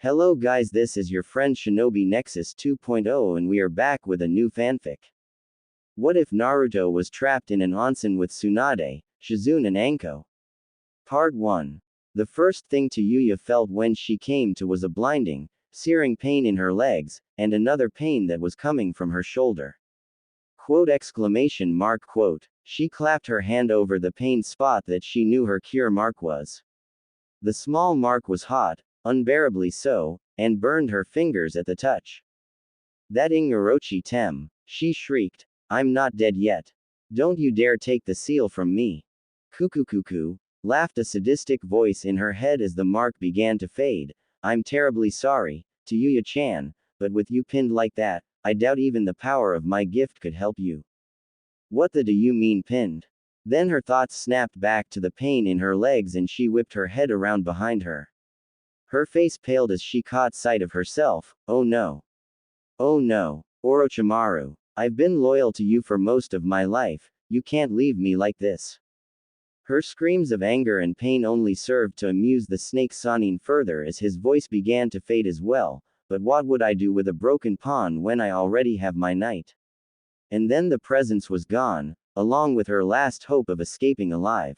Hello guys, this is your friend Shinobi Nexus 2.0 and we are back with a new fanfic. What if Naruto was trapped in an onsen with Tsunade, Shizune and Anko? Part 1. The first thing Yuya felt when she came to was a blinding, searing pain in her legs, and another pain that was coming from her shoulder. Quote! She clapped her hand over the pain spot that she knew her cure mark was. The small mark was hot, unbearably so, and burned her fingers at the touch. That Orochi Tem, she shrieked, I'm not dead yet. Don't you dare take the seal from me. Cuckoo, laughed a sadistic voice in her head as the mark began to fade. I'm terribly sorry, to Yuya-chan, but with you pinned like that, I doubt even the power of my gift could help you. What the do you mean pinned? Then her thoughts snapped back to the pain in her legs and she whipped her head around behind her. Her face paled as she caught sight of herself. Oh no. Oh no. Orochimaru. I've been loyal to you for most of my life, you can't leave me like this. Her screams of anger and pain only served to amuse the snake Sanin further as his voice began to fade as well, but what would I do with a broken pawn when I already have my knight? And then the presence was gone, along with her last hope of escaping alive.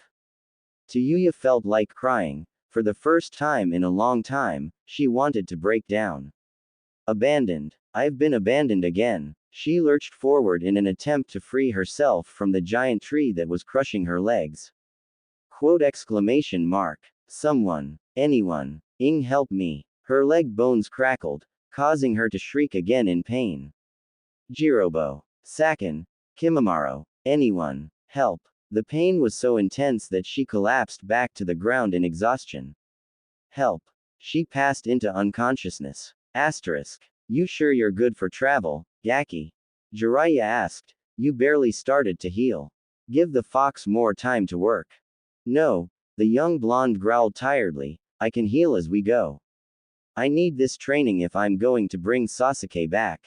Yuya felt like crying. For the first time in a long time, she wanted to break down. Abandoned. I've been abandoned again. She lurched forward in an attempt to free herself from the giant tree that was crushing her legs. Quote! Someone. Anyone. Help me. Her leg bones crackled, causing her to shriek again in pain. Jirobo. Sakin. Kimimaro. Anyone. Help. The pain was so intense that she collapsed back to the ground in exhaustion. Help. She passed into unconsciousness. You sure you're good for travel, Yaki? Jiraiya asked. You barely started to heal. Give the fox more time to work. No, the young blonde growled tiredly, I can heal as we go. I need this training if I'm going to bring Sasuke back.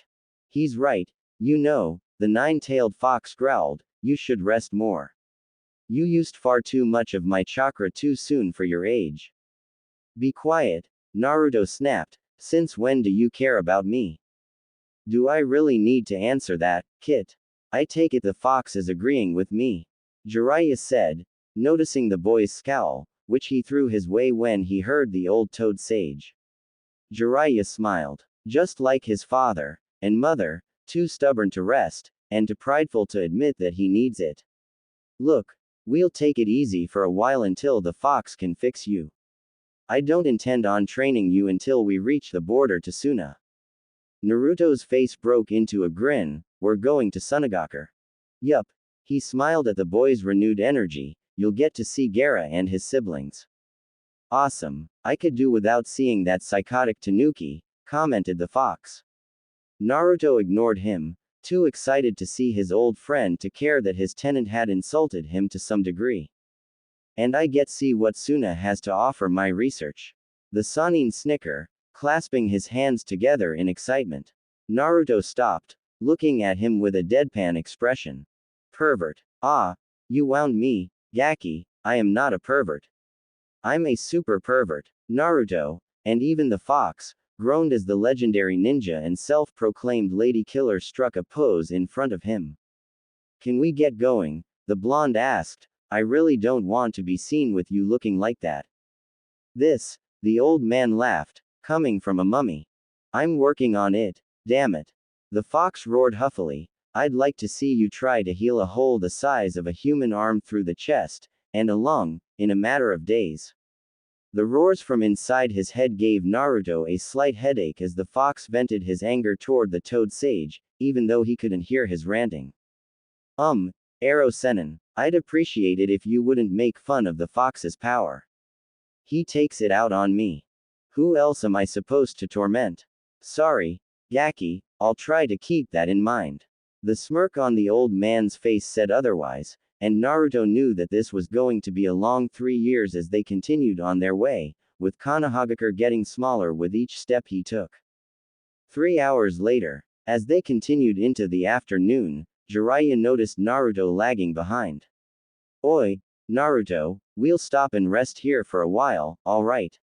He's right, you know, the nine-tailed fox growled, you should rest more. You used far too much of my chakra too soon for your age. Be quiet, Naruto snapped, since when do you care about me? Do I really need to answer that, Kit? I take it the fox is agreeing with me. Jiraiya said, noticing the boy's scowl, which he threw his way when he heard the old toad sage. Jiraiya smiled. Just like his father and mother, too stubborn to rest, and too prideful to admit that he needs it. Look, we'll take it easy for a while until the fox can fix you. I don't intend on training you until we reach the border to Suna. Naruto's face broke into a grin, we're going to Sunagaker. Yup. He smiled at the boy's renewed energy, you'll get to see Gaara and his siblings. Awesome. I could do without seeing that psychotic Tanuki, commented the fox. Naruto ignored him, too excited to see his old friend to care that his tenant had insulted him to some degree. And I get see what Suna has to offer my research. The Sanin snicker, clasping his hands together in excitement. Naruto stopped, looking at him with a deadpan expression. Pervert. Ah, you wound me, Gaki, I am not a pervert. I'm a super pervert. Naruto, and even the fox, groaned as the legendary ninja and self-proclaimed lady killer struck a pose in front of him. Can we get going? The blonde asked. I really don't want to be seen with you looking like that. This, the old man laughed, coming from a mummy. I'm working on it, damn it. The fox roared huffily. I'd like to see you try to heal a hole the size of a human arm through the chest, and a lung, in a matter of days. The roars from inside his head gave Naruto a slight headache as the fox vented his anger toward the toad sage, even though he couldn't hear his ranting. Aro Sennin, I'd appreciate it if you wouldn't make fun of the fox's power. He takes it out on me. Who else am I supposed to torment? Sorry, Gaki, I'll try to keep that in mind. The smirk on the old man's face said otherwise, and Naruto knew that this was going to be a long 3 years as they continued on their way, with Konohagakure getting smaller with each step he took. 3 hours later, as they continued into the afternoon, Jiraiya noticed Naruto lagging behind. Oi, Naruto, we'll stop and rest here for a while, alright?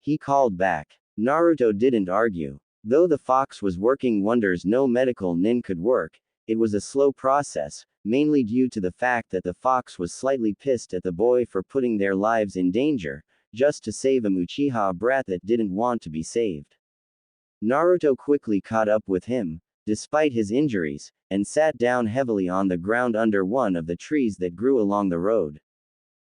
He called back. Naruto didn't argue. Though the fox was working wonders no medical nin could work, it was a slow process, mainly due to the fact that the fox was slightly pissed at the boy for putting their lives in danger, just to save a Uchiha brat that didn't want to be saved. Naruto quickly caught up with him, despite his injuries, and sat down heavily on the ground under one of the trees that grew along the road.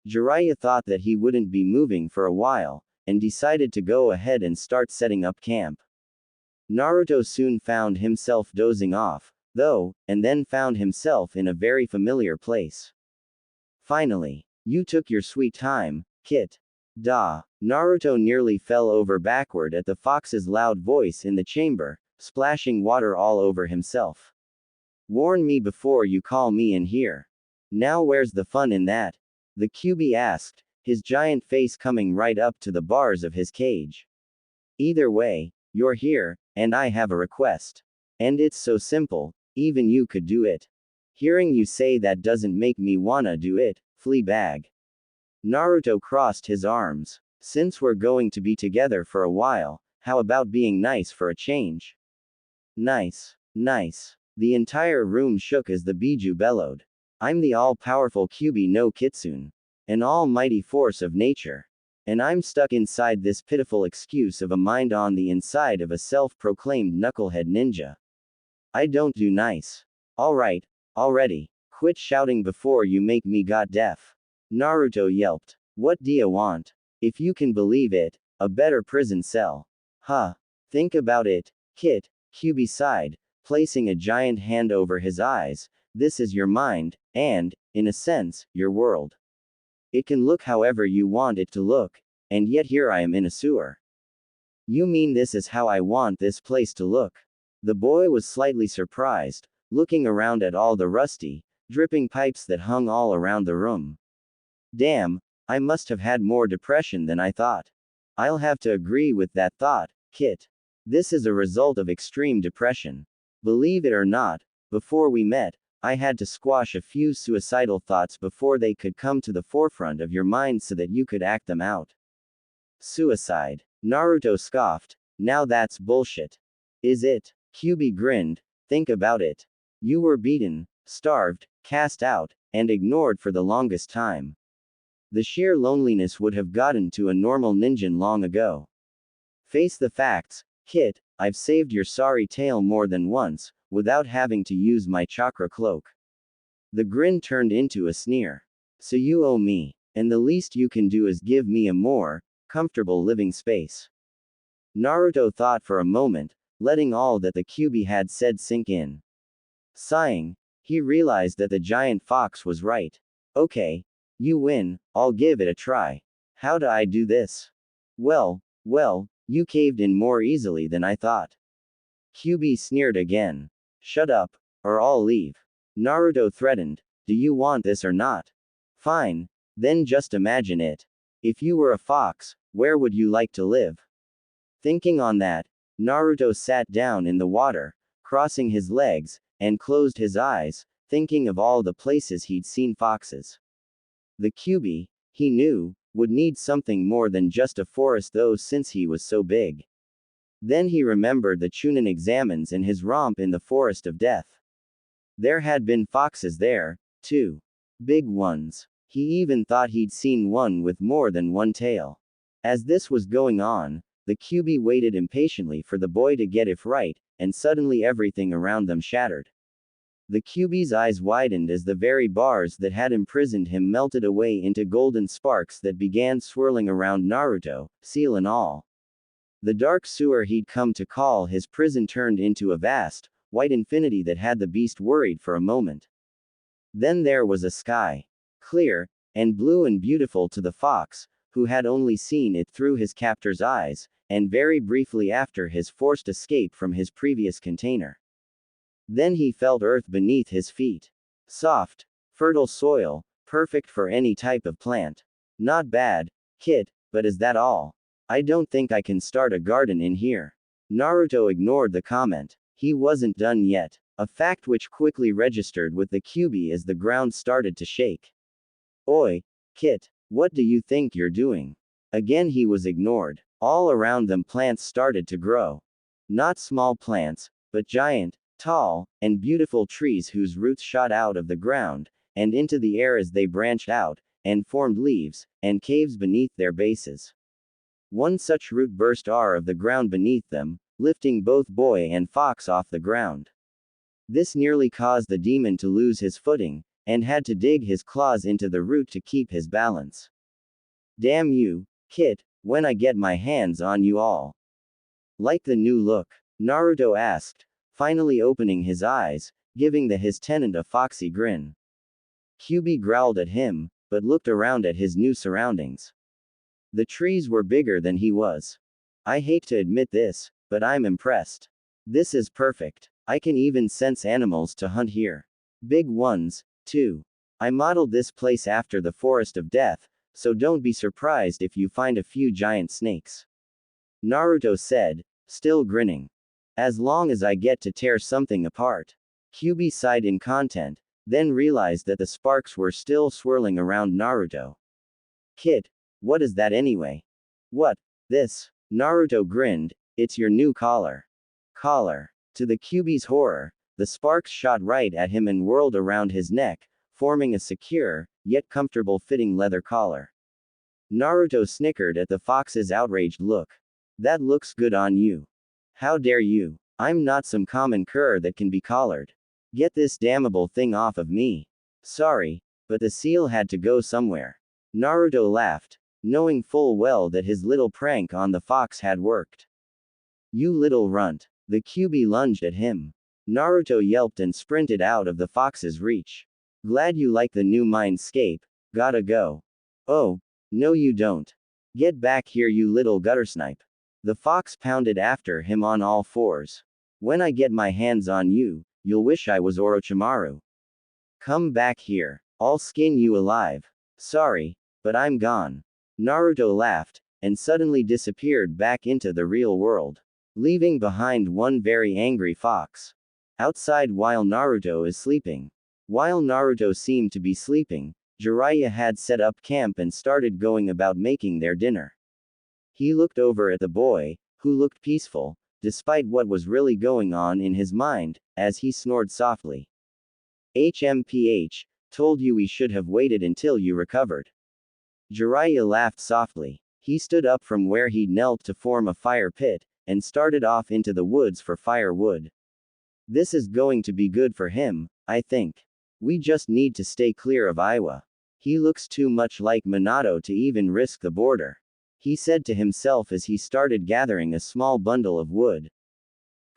Jiraiya thought that he wouldn't be moving for a while, and decided to go ahead and start setting up camp. Naruto soon found himself dozing off, though, and then found himself in a very familiar place. Finally, you took your sweet time, Kit. Da. Naruto nearly fell over backward at the fox's loud voice in the chamber, splashing water all over himself. Warn me before you call me in here. Now where's the fun in that? The Kyuubi asked, his giant face coming right up to the bars of his cage. Either way, you're here, and I have a request. And it's so simple, even you could do it. Hearing you say that doesn't make me wanna do it, Fleabag. Naruto crossed his arms. Since we're going to be together for a while, how about being nice for a change? Nice. Nice. The entire room shook as the Biju bellowed. I'm the all-powerful Kyuubi no Kitsune. An almighty force of nature. And I'm stuck inside this pitiful excuse of a mind on the inside of a self-proclaimed knucklehead ninja. I don't do nice. Alright, already. Quit shouting before you make me got deaf. Naruto yelped. What do you want? If you can believe it, a better prison cell. Huh. Think about it, Kit, Kyuubi sighed, placing a giant hand over his eyes. This is your mind, and, in a sense, your world. It can look however you want it to look, and yet here I am in a sewer. You mean this is how I want this place to look? The boy was slightly surprised, looking around at all the rusty, dripping pipes that hung all around the room. Damn, I must have had more depression than I thought. I'll have to agree with that thought, Kit. This is a result of extreme depression. Believe it or not, before we met, I had to squash a few suicidal thoughts before they could come to the forefront of your mind so that you could act them out. Suicide. Naruto scoffed. Now that's bullshit. Is it? Kyuubi grinned. Think about it. You were beaten, starved, cast out, and ignored for the longest time. The sheer loneliness would have gotten to a normal ninja long ago. Face the facts, Kit, I've saved your sorry tail more than once, without having to use my chakra cloak. The grin turned into a sneer. So you owe me, and the least you can do is give me a more comfortable living space. Naruto thought for a moment, letting all that the Kyuubi had said sink in. Sighing, he realized that the giant fox was right. Okay, you win, I'll give it a try. How do I do this? Well, you caved in more easily than I thought. Kyuubi sneered again. Shut up, or I'll leave. Naruto threatened. Do you want this or not? Fine, then just imagine it. If you were a fox, where would you like to live? Thinking on that, Naruto sat down in the water, crossing his legs, and closed his eyes, thinking of all the places he'd seen foxes. The Kyuubi, he knew, would need something more than just a forest though since he was so big. Then he remembered the Chunin examines and his romp in the forest of death. There had been foxes there, too. Big ones. He even thought he'd seen one with more than one tail. As this was going on, the Kyuubi waited impatiently for the boy to get it right, and suddenly everything around them shattered. The Kyuubi's eyes widened as the very bars that had imprisoned him melted away into golden sparks that began swirling around Naruto, seal and all. The dark sewer he'd come to call his prison turned into a vast, white infinity that had the beast worried for a moment. Then there was a sky. Clear, and blue and beautiful to the fox, who had only seen it through his captor's eyes, and very briefly after his forced escape from his previous container. Then he felt earth beneath his feet. Soft, fertile soil, perfect for any type of plant. Not bad, Kit, but is that all? I don't think I can start a garden in here. Naruto ignored the comment. He wasn't done yet, a fact which quickly registered with the Kyuubi as the ground started to shake. Oi, Kit, what do you think you're doing? Again he was ignored. All around them plants started to grow. Not small plants, but giant, tall, and beautiful trees whose roots shot out of the ground, and into the air as they branched out, and formed leaves, and caves beneath their bases. One such root burst out of the ground beneath them, lifting both boy and fox off the ground. This nearly caused the demon to lose his footing, and had to dig his claws into the root to keep his balance. Damn you, Kit, when I get my hands on you all. Like the new look? Naruto asked, finally opening his eyes, giving his tenant a foxy grin. Kyuubi growled at him, but looked around at his new surroundings. The trees were bigger than he was. I hate to admit this, but I'm impressed. This is perfect. I can even sense animals to hunt here. Big ones, too. I modeled this place after the Forest of Death, so don't be surprised if you find a few giant snakes. Naruto said, still grinning. As long as I get to tear something apart. Kyuubi sighed in content, then realized that the sparks were still swirling around Naruto. Kid, what is that anyway? What? This? Naruto grinned, it's your new collar. Collar. To the Kyuubi's horror, the sparks shot right at him and whirled around his neck, forming a secure, yet comfortable fitting leather collar. Naruto snickered at the fox's outraged look. That looks good on you. How dare you? I'm not some common cur that can be collared. Get this damnable thing off of me. Sorry, but the seal had to go somewhere. Naruto laughed, knowing full well that his little prank on the fox had worked. You little runt. The Kyuubi lunged at him. Naruto yelped and sprinted out of the fox's reach. Glad you like the new mindscape, gotta go. Oh, no you don't. Get back here you little guttersnipe. The fox pounded after him on all fours. When I get my hands on you, you'll wish I was Orochimaru. Come back here. I'll skin you alive. Sorry, but I'm gone. Naruto laughed, and suddenly disappeared back into the real world, leaving behind one very angry fox. Outside while Naruto is sleeping. While Naruto seemed to be sleeping, Jiraiya had set up camp and started going about making their dinner. He looked over at the boy, who looked peaceful, despite what was really going on in his mind, as he snored softly. HMPH, told you we should have waited until you recovered. Jiraiya laughed softly. He stood up from where he'd knelt to form a fire pit, and started off into the woods for firewood. This is going to be good for him, I think. We just need to stay clear of Iwa. He looks too much like Minato to even risk the border. He said to himself as he started gathering a small bundle of wood.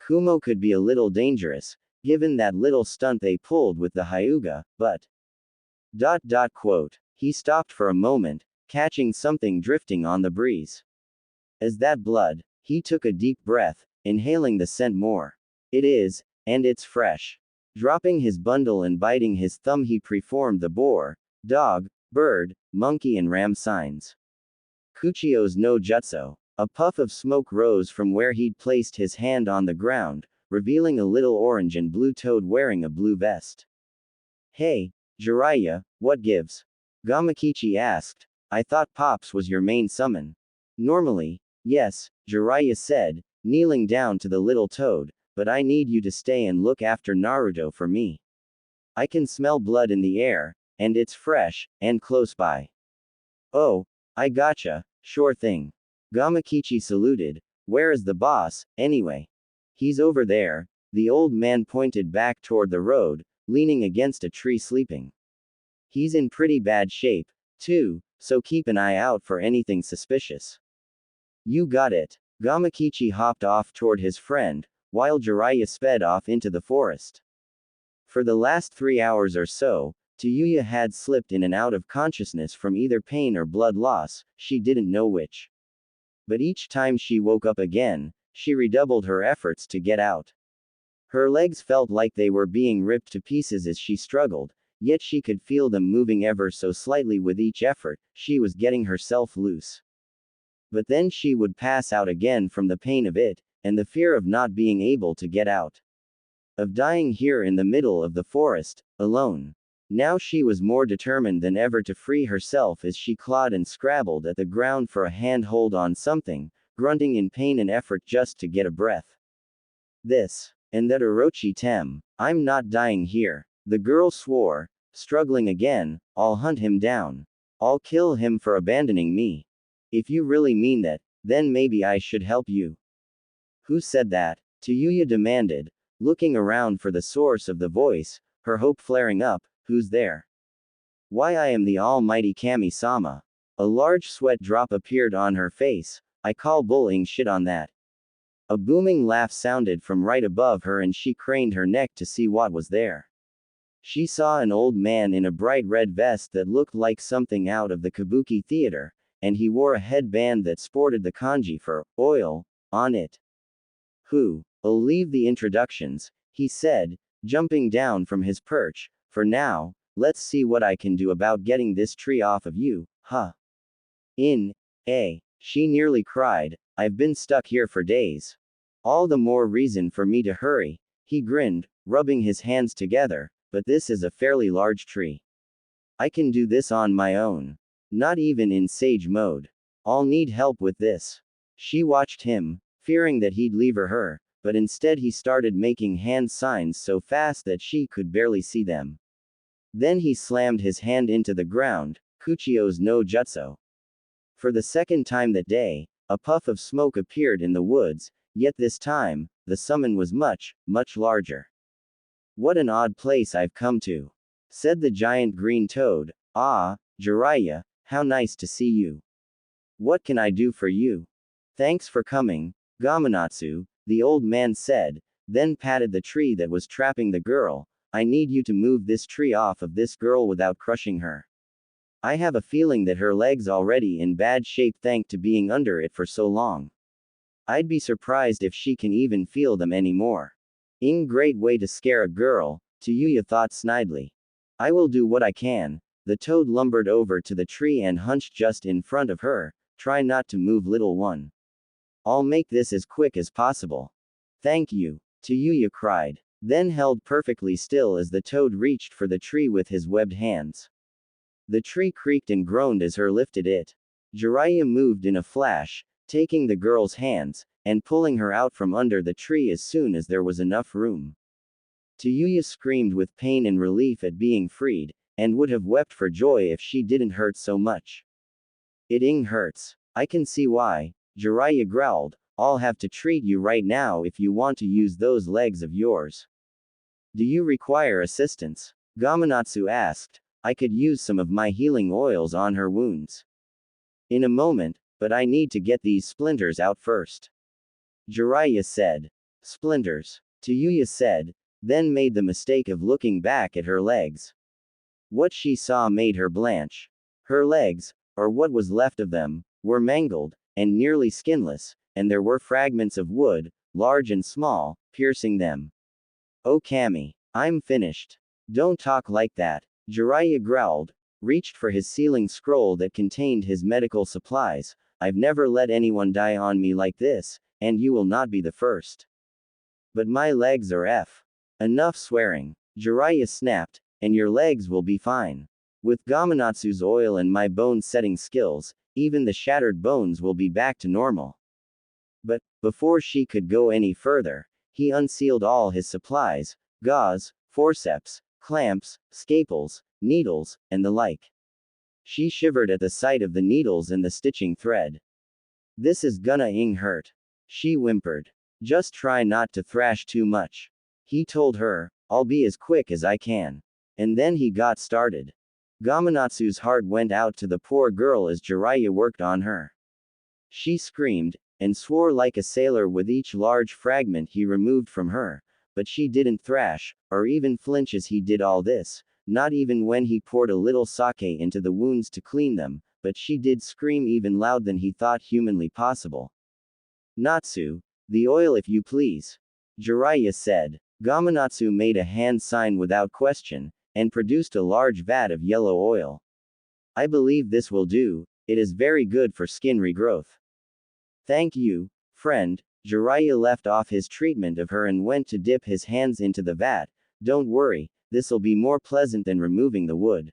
Kumo could be a little dangerous, given that little stunt they pulled with the Hyuga, but... Quote. He stopped for a moment, catching something drifting on the breeze. Is that blood? He took a deep breath, inhaling the scent more. It is, and it's fresh. Dropping his bundle and biting his thumb he preformed the boar, dog, bird, monkey and ram signs. Kuchio's no jutsu. A puff of smoke rose from where he'd placed his hand on the ground, revealing a little orange and blue toad wearing a blue vest. Hey, Jiraiya, what gives? Gamakichi asked. I thought Pops was your main summon. Normally, yes, Jiraiya said, kneeling down to the little toad, but I need you to stay and look after Naruto for me. I can smell blood in the air, and it's fresh, and close by. Oh, I gotcha, sure thing. Gamakichi saluted. Where is the boss, anyway? He's over there. The old man pointed back toward the road, leaning against a tree sleeping. He's in pretty bad shape, too, so keep an eye out for anything suspicious. You got it. Gamakichi hopped off toward his friend, while Jiraiya sped off into the forest. For the last 3 hours or so, Yuya had slipped in and out of consciousness from either pain or blood loss, she didn't know which. But each time she woke up again, she redoubled her efforts to get out. Her legs felt like they were being ripped to pieces as she struggled, yet she could feel them moving ever so slightly with each effort. She was getting herself loose. But then she would pass out again from the pain of it, and the fear of not being able to get out. Of dying here in the middle of the forest, alone. Now she was more determined than ever to free herself as she clawed and scrabbled at the ground for a handhold on something, grunting in pain and effort just to get a breath. This. And that Orochi Tem. I'm not dying here. The girl swore, struggling again. I'll hunt him down. I'll kill him for abandoning me. If you really mean that, then maybe I should help you. Who said that? Yuya demanded, looking around for the source of the voice, her hope flaring up. Who's there? Why, I am the almighty Kami-sama. A large sweat drop appeared on her face. I call bullying shit on that. A booming laugh sounded from right above her and she craned her neck to see what was there. She saw an old man in a bright red vest that looked like something out of the kabuki theater, and he wore a headband that sported the kanji for oil on it. I'll leave the introductions, he said, jumping down from his perch. For now, let's see what I can do about getting this tree off of you, huh? She nearly cried. I've been stuck here for days. All the more reason for me to hurry. He grinned, rubbing his hands together, but this is a fairly large tree. I can do this on my own. Not even in sage mode. I'll need help with this. She watched him, fearing that he'd leave her, but instead he started making hand signs so fast that she could barely see them. Then he slammed his hand into the ground, Kuchio's no jutsu. For the second time that day, a puff of smoke appeared in the woods, yet this time, the summon was much, much larger. What an odd place I've come to, said the giant green toad. Ah, Jiraiya, how nice to see you. What can I do for you? Thanks for coming, Gamanatsu, the old man said, then patted the tree that was trapping the girl. I need you to move this tree off of this girl without crushing her. I have a feeling that her leg's already in bad shape thanks to being under it for so long. I'd be surprised if she can even feel them anymore. Great way to scare a girl, Yuya thought snidely. I will do what I can. The toad lumbered over to the tree and hunched just in front of her. Try not to move, little one. I'll make this as quick as possible. Thank you, Yuya cried, then held perfectly still as the toad reached for the tree with his webbed hands. The tree creaked and groaned as her lifted it. Jiraiya moved in a flash, taking the girl's hands, and pulling her out from under the tree as soon as there was enough room. Yuya screamed with pain and relief at being freed, and would have wept for joy if she didn't hurt so much. It hurts. I can see why, Jiraiya growled. I'll have to treat you right now if you want to use those legs of yours. Do you require assistance? Gamanatsu asked. I could use some of my healing oils on her wounds. In a moment, but I need to get these splinters out first. Jiraiya said. Splinters, Yuya said, then made the mistake of looking back at her legs. What she saw made her blanch. Her legs, or what was left of them, were mangled, and nearly skinless, and there were fragments of wood, large and small, piercing them. Oh Kami, I'm finished. Don't talk like that, Jiraiya growled, reached for his sealing scroll that contained his medical supplies. I've never let anyone die on me like this, and you will not be the first. But my legs are F. Enough swearing, Jiraiya snapped, and your legs will be fine. With Gamanatsu's oil and my bone-setting skills, even the shattered bones will be back to normal. But, before she could go any further, he unsealed all his supplies, gauze, forceps, clamps, scalpels, needles, and the like. She shivered at the sight of the needles and the stitching thread. This is gonna hurt. She whimpered. Just try not to thrash too much. He told her, I'll be as quick as I can. And then he got started. Gamanatsu's heart went out to the poor girl as Jiraiya worked on her. She screamed, and swore like a sailor with each large fragment he removed from her, but she didn't thrash, or even flinch as he did all this, not even when he poured a little sake into the wounds to clean them, but she did scream even louder than he thought humanly possible. Natsu, the oil if you please. Jiraiya said. Gamanatsu made a hand sign without question, and produced a large vat of yellow oil. I believe this will do, it is very good for skin regrowth. Thank you, friend. Jiraiya left off his treatment of her and went to dip his hands into the vat. Don't worry, this'll be more pleasant than removing the wood.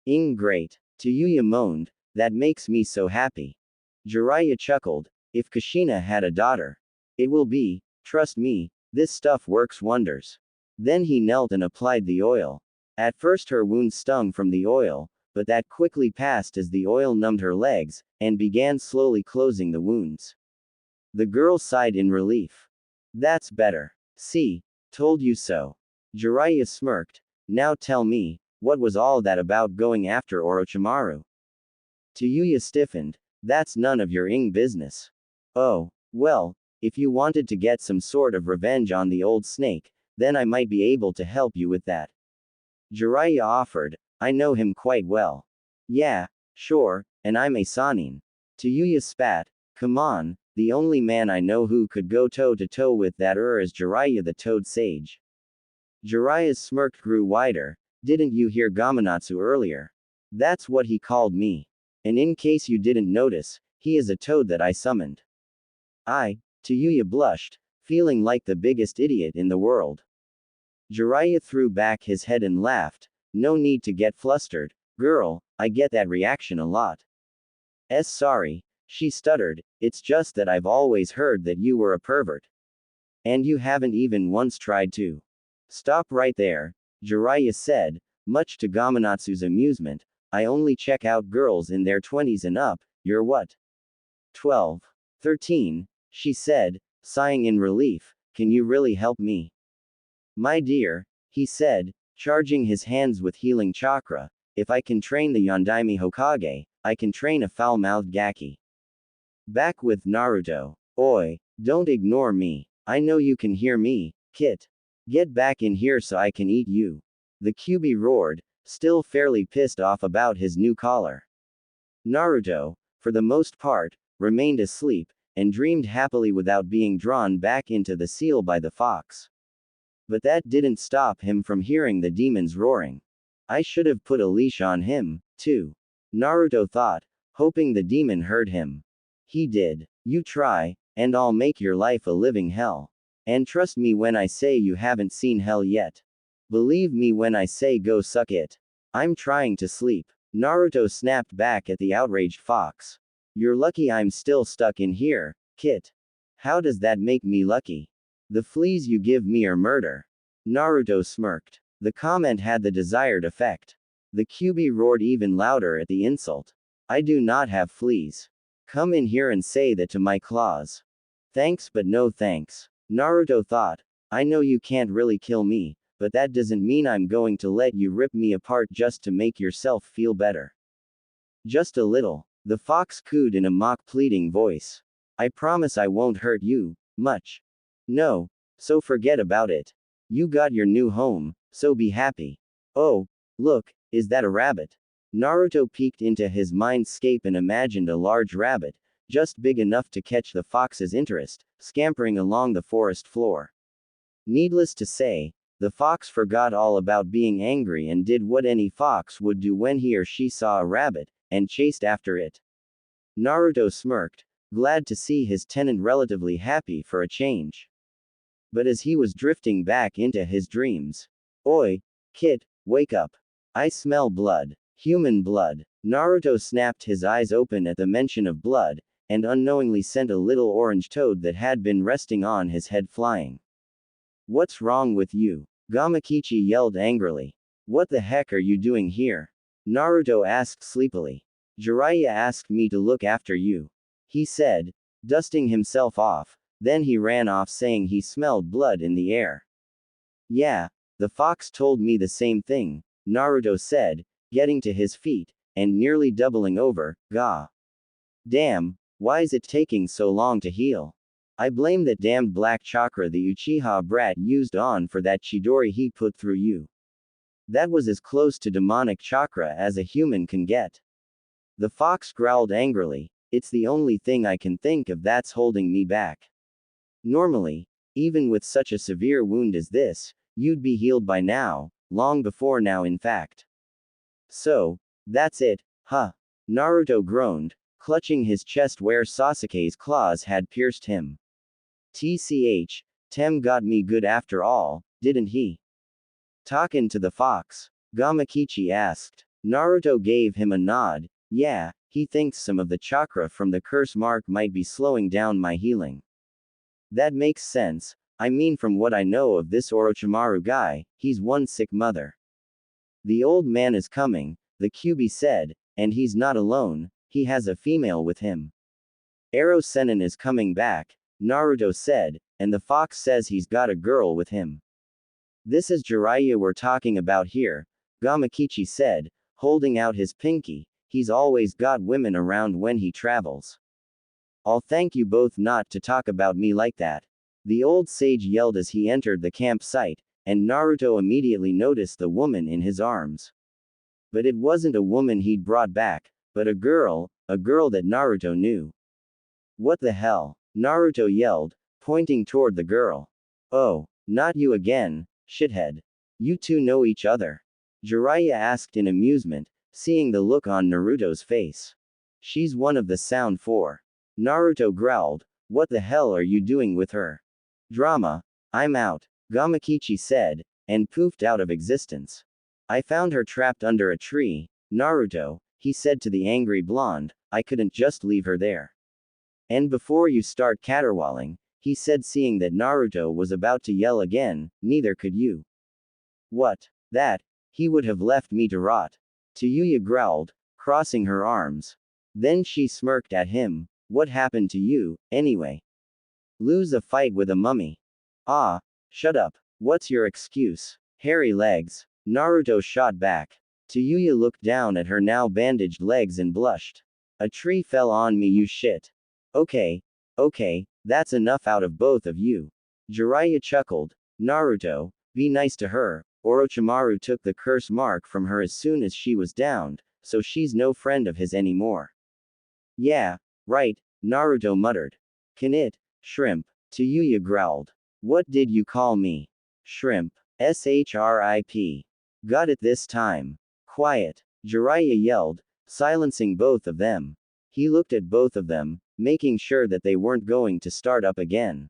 Great. Yuya moaned, that makes me so happy. Jiraiya chuckled, If Kushina had a daughter, it will be, trust me, this stuff works wonders. Then he knelt and applied the oil. At first her wound stung from the oil, but that quickly passed as the oil numbed her legs, and began slowly closing the wounds. The girl sighed in relief. That's better. See, told you so. Jiraiya smirked. Now tell me, what was all that about going after Orochimaru? Yuya stiffened. That's none of your business. Oh, well, if you wanted to get some sort of revenge on the old snake, then I might be able to help you with that. Jiraiya offered. I know him quite well. Yeah, sure, and I'm a Sanin. Yuya spat. Come on, the only man I know who could go toe-to-toe with that is Jiraiya the Toad Sage. Jiraiya's smirk grew wider. Didn't you hear Gamanatsu earlier? That's what he called me. And in case you didn't notice, he is a toad that I summoned. Yuya blushed, feeling like the biggest idiot in the world. Jiraiya threw back his head and laughed. No need to get flustered, girl, I get that reaction a lot. Sorry, she stuttered, it's just that I've always heard that you were a pervert. And you haven't even once tried to. Stop right there, Jiraiya said, much to Gamanatsu's amusement. I only check out girls in their 20s and up, you're what? 12. 13, she said, sighing in relief. Can you really help me? My dear, he said, charging his hands with healing chakra, if I can train the Yondaime Hokage, I can train a foul-mouthed Gaki. Back with Naruto. Oi, don't ignore me. I know you can hear me, Kit. Get back in here so I can eat you. The Kyuubi roared, still fairly pissed off about his new collar. Naruto, for the most part, remained asleep, and dreamed happily without being drawn back into the seal by the fox. But that didn't stop him from hearing the demons roaring. I should have put a leash on him, too. Naruto thought, hoping the demon heard him. He did. You try, and I'll make your life a living hell. And trust me when I say you haven't seen hell yet. Believe me when I say go suck it. I'm trying to sleep. Naruto snapped back at the outraged fox. You're lucky I'm still stuck in here, Kit. How does that make me lucky? The fleas you give me are murder. Naruto smirked. The comment had the desired effect. The Kyuubi roared even louder at the insult. I do not have fleas. Come in here and say that to my claws. Thanks but no thanks. Naruto thought. I know you can't really kill me, but that doesn't mean I'm going to let you rip me apart just to make yourself feel better. Just a little. The fox cooed in a mock pleading voice. I promise I won't hurt you, much. No, so forget about it. You got your new home, so be happy. Oh, look, is that a rabbit? Naruto peeked into his mindscape and imagined a large rabbit, just big enough to catch the fox's interest, scampering along the forest floor. Needless to say, the fox forgot all about being angry and did what any fox would do when he or she saw a rabbit, and chased after it. Naruto smirked, glad to see his tenant relatively happy for a change. But as he was drifting back into his dreams, Oi, Kit, wake up. I smell blood. Human blood. Naruto snapped his eyes open at the mention of blood, and unknowingly sent a little orange toad that had been resting on his head flying. What's wrong with you? Gamakichi yelled angrily. What the heck are you doing here? Naruto asked sleepily. Jiraiya asked me to look after you. He said, dusting himself off, then he ran off saying he smelled blood in the air. Yeah, the fox told me the same thing, Naruto said, getting to his feet, and nearly doubling over. Gah. Damn, why is it taking so long to heal? I blame that damned black chakra the Uchiha brat used on for that Chidori he put through you. That was as close to demonic chakra as a human can get. The fox growled angrily. It's the only thing I can think of that's holding me back. Normally, even with such a severe wound as this, you'd be healed by now, long before now in fact. So, that's it, huh? Naruto groaned, clutching his chest where Sasuke's claws had pierced him. TCH, Tem got me good after all, didn't he? Talkin' to the fox? Gamakichi asked. Naruto gave him a nod. Yeah, he thinks some of the chakra from the curse mark might be slowing down my healing. That makes sense. I mean, from what I know of this Orochimaru guy, he's one sick mother. The old man is coming, the Kyuubi said, and he's not alone, he has a female with him. Ero Sennin is coming back, Naruto said, and the fox says he's got a girl with him. This is Jiraiya we're talking about here, Gamakichi said, holding out his pinky. He's always got women around when he travels. I'll thank you both not to talk about me like that. The old sage yelled as he entered the campsite, and Naruto immediately noticed the woman in his arms. But it wasn't a woman he'd brought back, but a girl that Naruto knew. What the hell? Naruto yelled, pointing toward the girl. Oh, not you again, shithead. You two know each other? Jiraiya asked in amusement, seeing the look on Naruto's face. She's one of the Sound Four. Naruto growled, what the hell are you doing with her? Drama. I'm out, Gamakichi said, and poofed out of existence. I found her trapped under a tree, Naruto, he said to the angry blonde, I couldn't just leave her there. And before you start caterwauling, he said, seeing that Naruto was about to yell again, neither could you. What? That? He would have left me to rot. Yuya growled, crossing her arms. Then she smirked at him, what happened to you, anyway? Lose a fight with a mummy. Ah, shut up. What's your excuse? Hairy legs. Naruto shot back. Yuya looked down at her now bandaged legs and blushed. A tree fell on me, you shit. Okay, that's enough out of both of you. Jiraiya chuckled. Naruto, be nice to her. Orochimaru took the curse mark from her as soon as she was downed, so she's no friend of his anymore. Yeah, right, Naruto muttered. Can it? Shrimp. Yuya growled. What did you call me? Shrimp. SHRIP. Got it this time. Quiet. Jiraiya yelled, silencing both of them. He looked at both of them, making sure that they weren't going to start up again.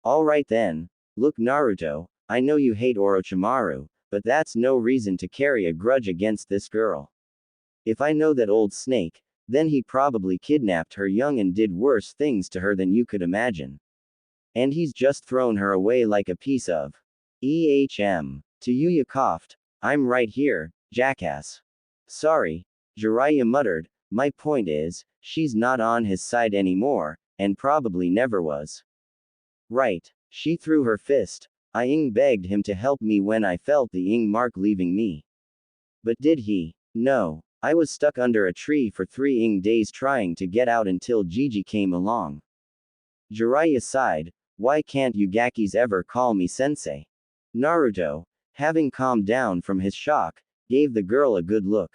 Alright then. Look, Naruto, I know you hate Orochimaru, but that's no reason to carry a grudge against this girl. If I know that old snake, then he probably kidnapped her young and did worse things to her than you could imagine. And he's just thrown her away like a piece of Yuya coughed. I'm right here, jackass. Sorry. Jiraiya muttered, my point is, she's not on his side anymore, and probably never was. Right. She threw her fist. I begged him to help me when I felt the mark leaving me. But did he? No. I was stuck under a tree for 3 days trying to get out until Gigi came along. Jiraiya sighed, why can't you Gakis ever call me sensei? Naruto, having calmed down from his shock, gave the girl a good look.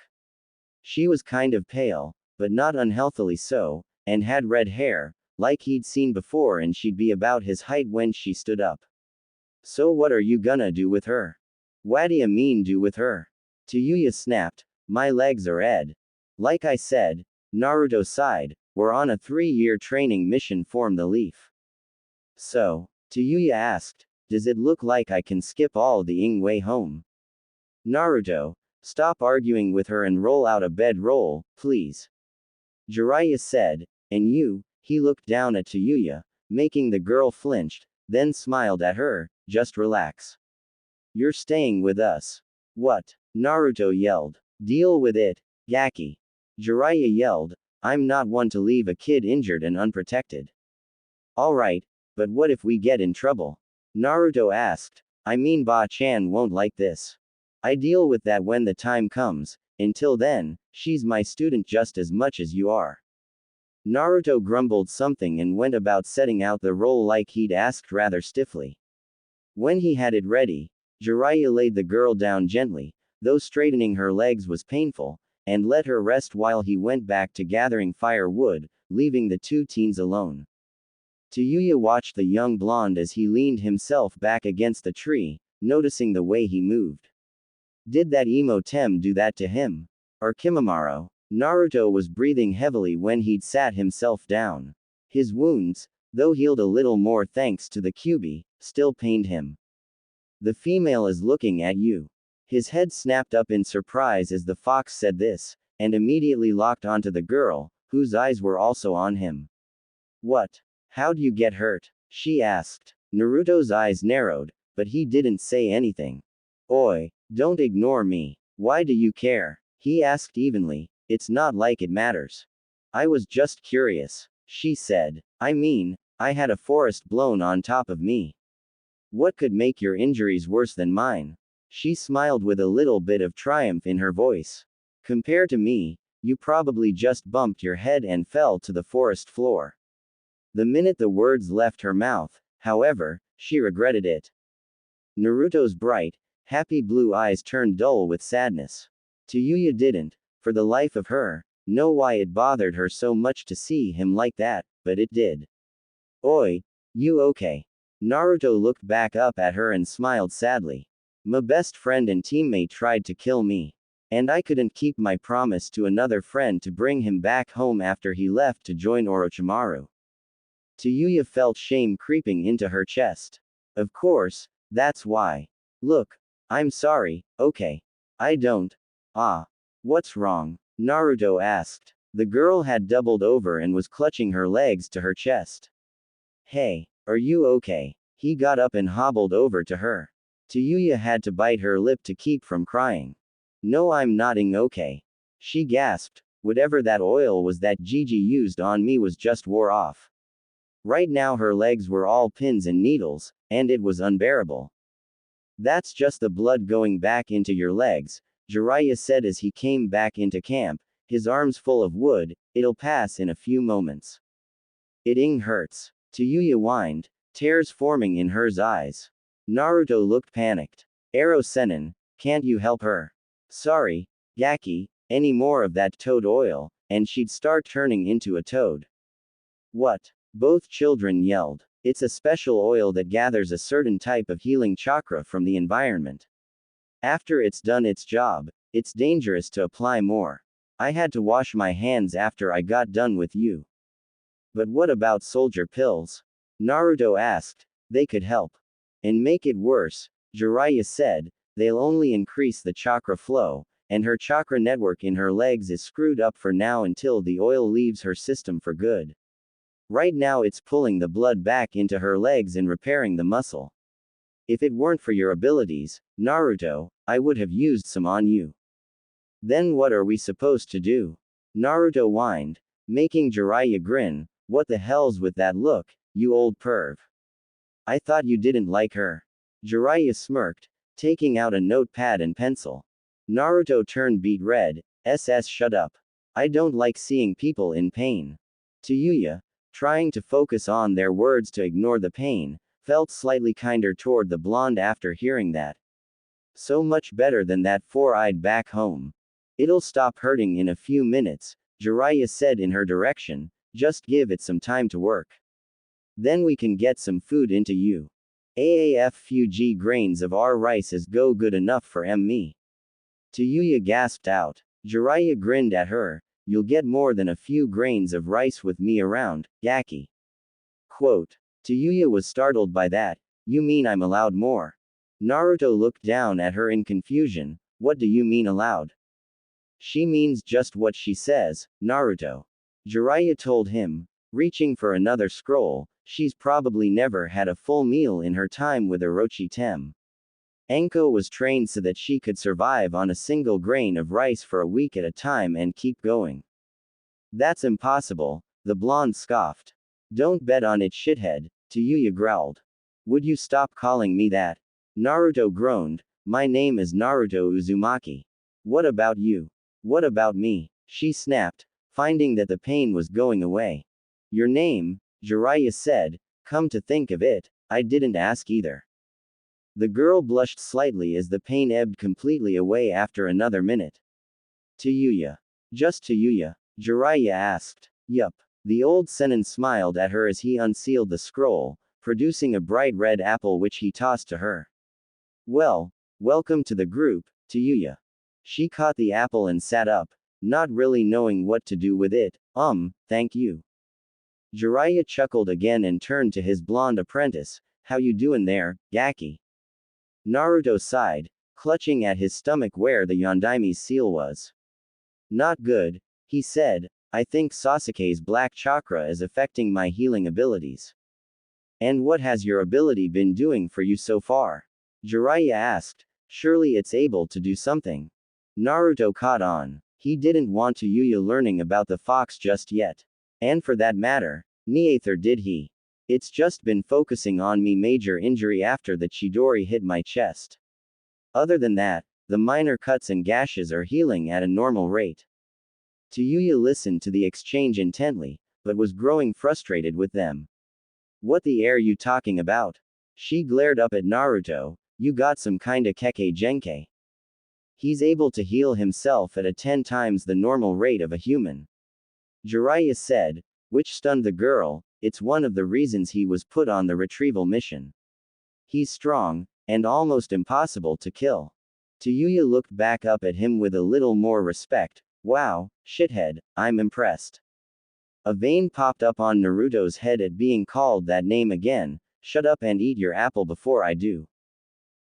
She was kind of pale, but not unhealthily so, and had red hair, like he'd seen before, and she'd be about his height when she stood up. So what are you gonna do with her? What'd mean do with her? Yuya snapped, my legs are ed. Like I said, Naruto sighed, we're on a 3-year training mission, form the leaf. So, Yuya asked, does it look like I can skip all the way home? Naruto, stop arguing with her and roll out a bedroll, please. Jiraiya said, and you? He looked down at Yuya, making the girl flinch, then smiled at her, just relax. You're staying with us. What? Naruto yelled. Deal with it, Gaki. Jiraiya yelled, I'm not one to leave a kid injured and unprotected. Alright, but what if we get in trouble? Naruto asked, I mean Ba-chan won't like this. I deal with that when the time comes, until then, she's my student just as much as you are. Naruto grumbled something and went about setting out the roll like he'd asked rather stiffly. When he had it ready, Jiraiya laid the girl down gently, though straightening her legs was painful, and let her rest while he went back to gathering firewood, leaving the 2 teens alone. Yuya watched the young blonde as he leaned himself back against the tree, noticing the way he moved. Did that Tem do that to him? Or Kimimaro? Naruto was breathing heavily when he'd sat himself down. His wounds, though healed a little more thanks to the Kyuubi, still pained him. The female is looking at you. His head snapped up in surprise as the fox said this, and immediately locked onto the girl, whose eyes were also on him. What? How'd you get hurt? She asked. Naruto's eyes narrowed, but he didn't say anything. Oi, don't ignore me. Why do you care? He asked evenly. It's not like it matters. I was just curious, she said. I mean, I had a forest blown on top of me. What could make your injuries worse than mine? She smiled with a little bit of triumph in her voice. Compared to me, you probably just bumped your head and fell to the forest floor. The minute the words left her mouth, however, she regretted it. Naruto's bright, happy blue eyes turned dull with sadness. Yuya didn't, for the life of her, know why it bothered her so much to see him like that, but it did. Oi, you okay? Naruto looked back up at her and smiled sadly. My best friend and teammate tried to kill me. And I couldn't keep my promise to another friend to bring him back home after he left to join Orochimaru. Yuya felt shame creeping into her chest. Of course, that's why. Look, I'm sorry, okay. I don't. Ah. What's wrong? Naruto asked. The girl had doubled over and was clutching her legs to her chest. Hey, are you okay? He got up and hobbled over to her. Yuya had to bite her lip to keep from crying. No, I'm nodding okay. She gasped. Whatever that oil was that Gigi used on me was just wore off. Right now her legs were all pins and needles, and it was unbearable. That's just the blood going back into your legs, Jiraiya said as he came back into camp, his arms full of wood. It'll pass in a few moments. It hurts. Yuya whined, tears forming in her eyes. Naruto looked panicked. Arrow Sennin, can't you help her? Sorry, Gaki, any more of that toad oil, and she'd start turning into a toad. What? Both children yelled. It's a special oil that gathers a certain type of healing chakra from the environment. After it's done its job, it's dangerous to apply more. I had to wash my hands after I got done with you. But what about soldier pills? Naruto asked. They could help. And make it worse, Jiraiya said, they'll only increase the chakra flow, and her chakra network in her legs is screwed up for now until the oil leaves her system for good. Right now it's pulling the blood back into her legs and repairing the muscle. If it weren't for your abilities, Naruto, I would have used some on you. Then what are we supposed to do? Naruto whined, making Jiraiya grin. What the hell's with that look, you old perv? I thought you didn't like her. Jiraiya smirked, taking out a notepad and pencil. Naruto turned beet red. Shut up. I don't like seeing people in pain. Yuya, trying to focus on their words to ignore the pain, felt slightly kinder toward the blonde after hearing that. So much better than that four-eyed back home. It'll stop hurting in a few minutes, Jiraiya said in her direction, just give it some time to work. Then we can get some food into you. AAF few G grains of our rice is go good enough for me. Yuya gasped out. Jiraiya grinned at her, you'll get more than a few grains of rice with me around, Gaki. Quote. Yuya was startled by that. You mean I'm allowed more? Naruto looked down at her in confusion. What do you mean allowed? She means just what she says, Naruto. Jiraiya told him, reaching for another scroll. She's probably never had a full meal in her time with Orochi Tem. Anko was trained so that she could survive on a single grain of rice for a week at a time and keep going. That's impossible, the blonde scoffed. Don't bet on it, shithead, Yuya growled. Would you stop calling me that? Naruto groaned. My name is Naruto Uzumaki. What about you? What about me? She snapped, finding that the pain was going away. Your name, Jiraiya said, come to think of it, I didn't ask either. The girl blushed slightly as the pain ebbed completely away after another minute. Yuya. Just Yuya? Jiraiya asked. Yup. The old Sennin smiled at her as he unsealed the scroll, producing a bright red apple which he tossed to her. Well, welcome to the group, Yuya. She caught the apple and sat up, not really knowing what to do with it. Thank you. Jiraiya chuckled again and turned to his blonde apprentice. How you doing there, Gaki? Naruto sighed, clutching at his stomach where the Yondaime's seal was. Not good, he said. I think Sasuke's black chakra is affecting my healing abilities. And what has your ability been doing for you so far? Jiraiya asked. Surely it's able to do something. Naruto caught on. He didn't want to Yuya learning about the fox just yet. And for that matter, neither did he. It's just been focusing on me major injury after the Chidori hit my chest. Other than that, the minor cuts and gashes are healing at a normal rate. Yuya listened to the exchange intently, but was growing frustrated with them. What the air you talking about? She glared up at Naruto. You got some kinda keke genkai. He's able to heal himself at a 10 times the normal rate of a human. Jiraiya said, which stunned the girl. It's one of the reasons he was put on the retrieval mission. He's strong, and almost impossible to kill. Yuya looked back up at him with a little more respect. Wow, shithead, I'm impressed. A vein popped up on Naruto's head at being called that name again. Shut up and eat your apple before I do.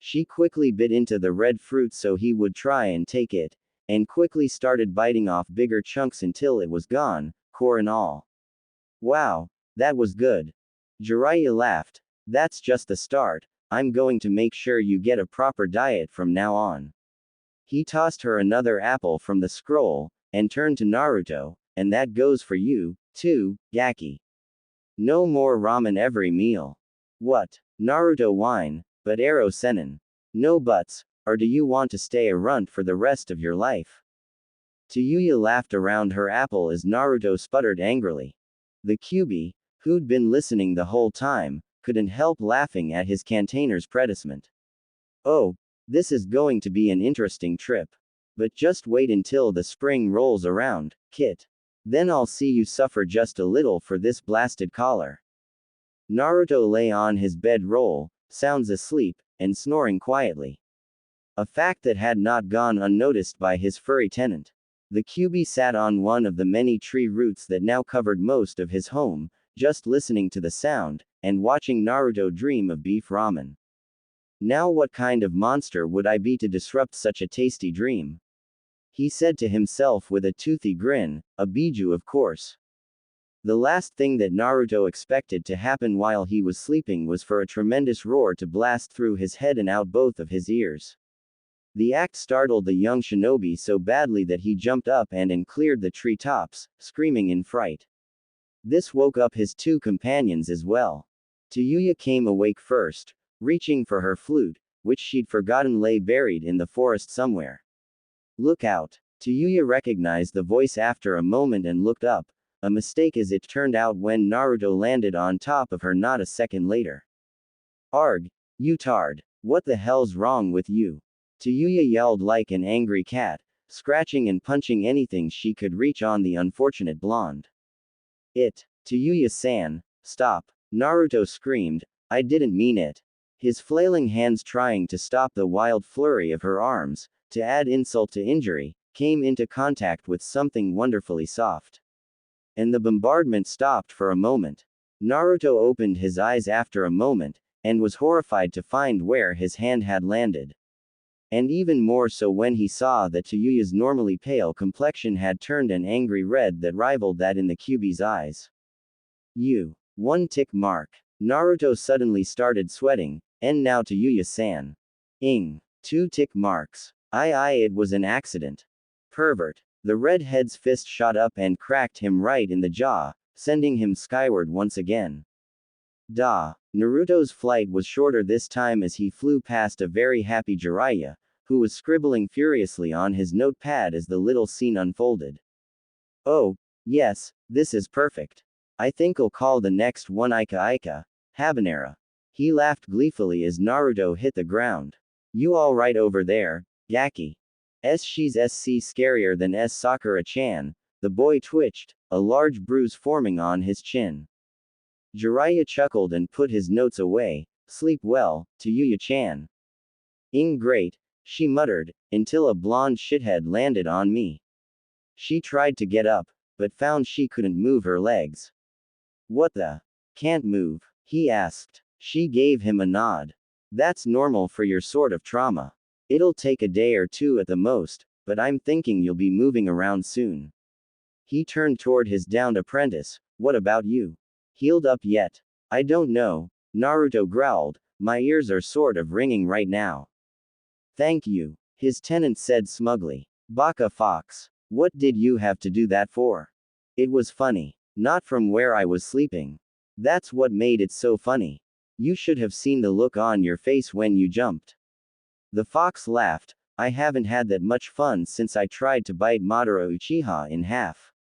She quickly bit into the red fruit so he would try and take it, and quickly started biting off bigger chunks until it was gone, core and all. Wow, that was good. Jiraiya laughed. That's just the start. I'm going to make sure you get a proper diet from now on. He tossed her another apple from the scroll, and turned to Naruto, and that goes for you, too, Gaki. No more ramen every meal. What? Naruto whine, but Ero Senin. No buts, or do you want to stay a runt for the rest of your life? Yuya laughed around her apple as Naruto sputtered angrily. The Kyuubi, who'd been listening the whole time, couldn't help laughing at his container's predicament. Oh, this is going to be an interesting trip. But just wait until the spring rolls around, Kit. Then I'll see you suffer just a little for this blasted collar. Naruto lay on his bedroll, sounds asleep, and snoring quietly. A fact that had not gone unnoticed by his furry tenant. The Kyuubi sat on one of the many tree roots that now covered most of his home, just listening to the sound, and watching Naruto dream of beef ramen. Now what kind of monster would I be to disrupt such a tasty dream? He said to himself with a toothy grin, a biju of course. The last thing that Naruto expected to happen while he was sleeping was for a tremendous roar to blast through his head and out both of his ears. The act startled the young shinobi so badly that he jumped up and cleared the treetops, screaming in fright. This woke up his two companions as well. Yuya came awake first, reaching for her flute, which she'd forgotten lay buried in the forest somewhere. Look out! Yuya recognized the voice after a moment and looked up, a mistake as it turned out when Naruto landed on top of her not a second later. Arg! You tard! What the hell's wrong with you? Yuya yelled like an angry cat, scratching and punching anything she could reach on the unfortunate blonde. Yuya-san, stop! Naruto screamed, I didn't mean it. His flailing hands trying to stop the wild flurry of her arms, to add insult to injury, came into contact with something wonderfully soft. And the bombardment stopped for a moment. Naruto opened his eyes after a moment, and was horrified to find where his hand had landed. And even more so when he saw that Yuya's normally pale complexion had turned an angry red that rivaled that in the Kyuubi's eyes. One tick mark. Naruto suddenly started sweating, and now Yuya-san. 2 tick marks. It was an accident. Pervert. The redhead's fist shot up and cracked him right in the jaw, sending him skyward once again. Naruto's flight was shorter this time as he flew past a very happy Jiraiya, who was scribbling furiously on his notepad as the little scene unfolded. Oh, yes, this is perfect. I think I'll call the next one Ika Habanera. He laughed gleefully as Naruto hit the ground. You alright over there, Gaki? She's scarier than Sakura-chan. The boy twitched, a large bruise forming on his chin. Jiraiya chuckled and put his notes away. Sleep well, Yuya-chan. Great, she muttered, until a blonde shithead landed on me. She tried to get up, but found she couldn't move her legs. What the? Can't move? He asked. She gave him a nod. That's normal for your sort of trauma. It'll take a day or two at the most, but I'm thinking you'll be moving around soon. He turned toward his downed apprentice. What about you? Healed up yet? I don't know, Naruto growled. My ears are sort of ringing right now. Thank you, his tenant said smugly. Baka Fox. What did you have to do that for? It was funny. Not from where I was sleeping. That's what made it so funny. You should have seen the look on your face when you jumped. The fox laughed. I haven't had that much fun since I tried to bite Madara Uchiha in half.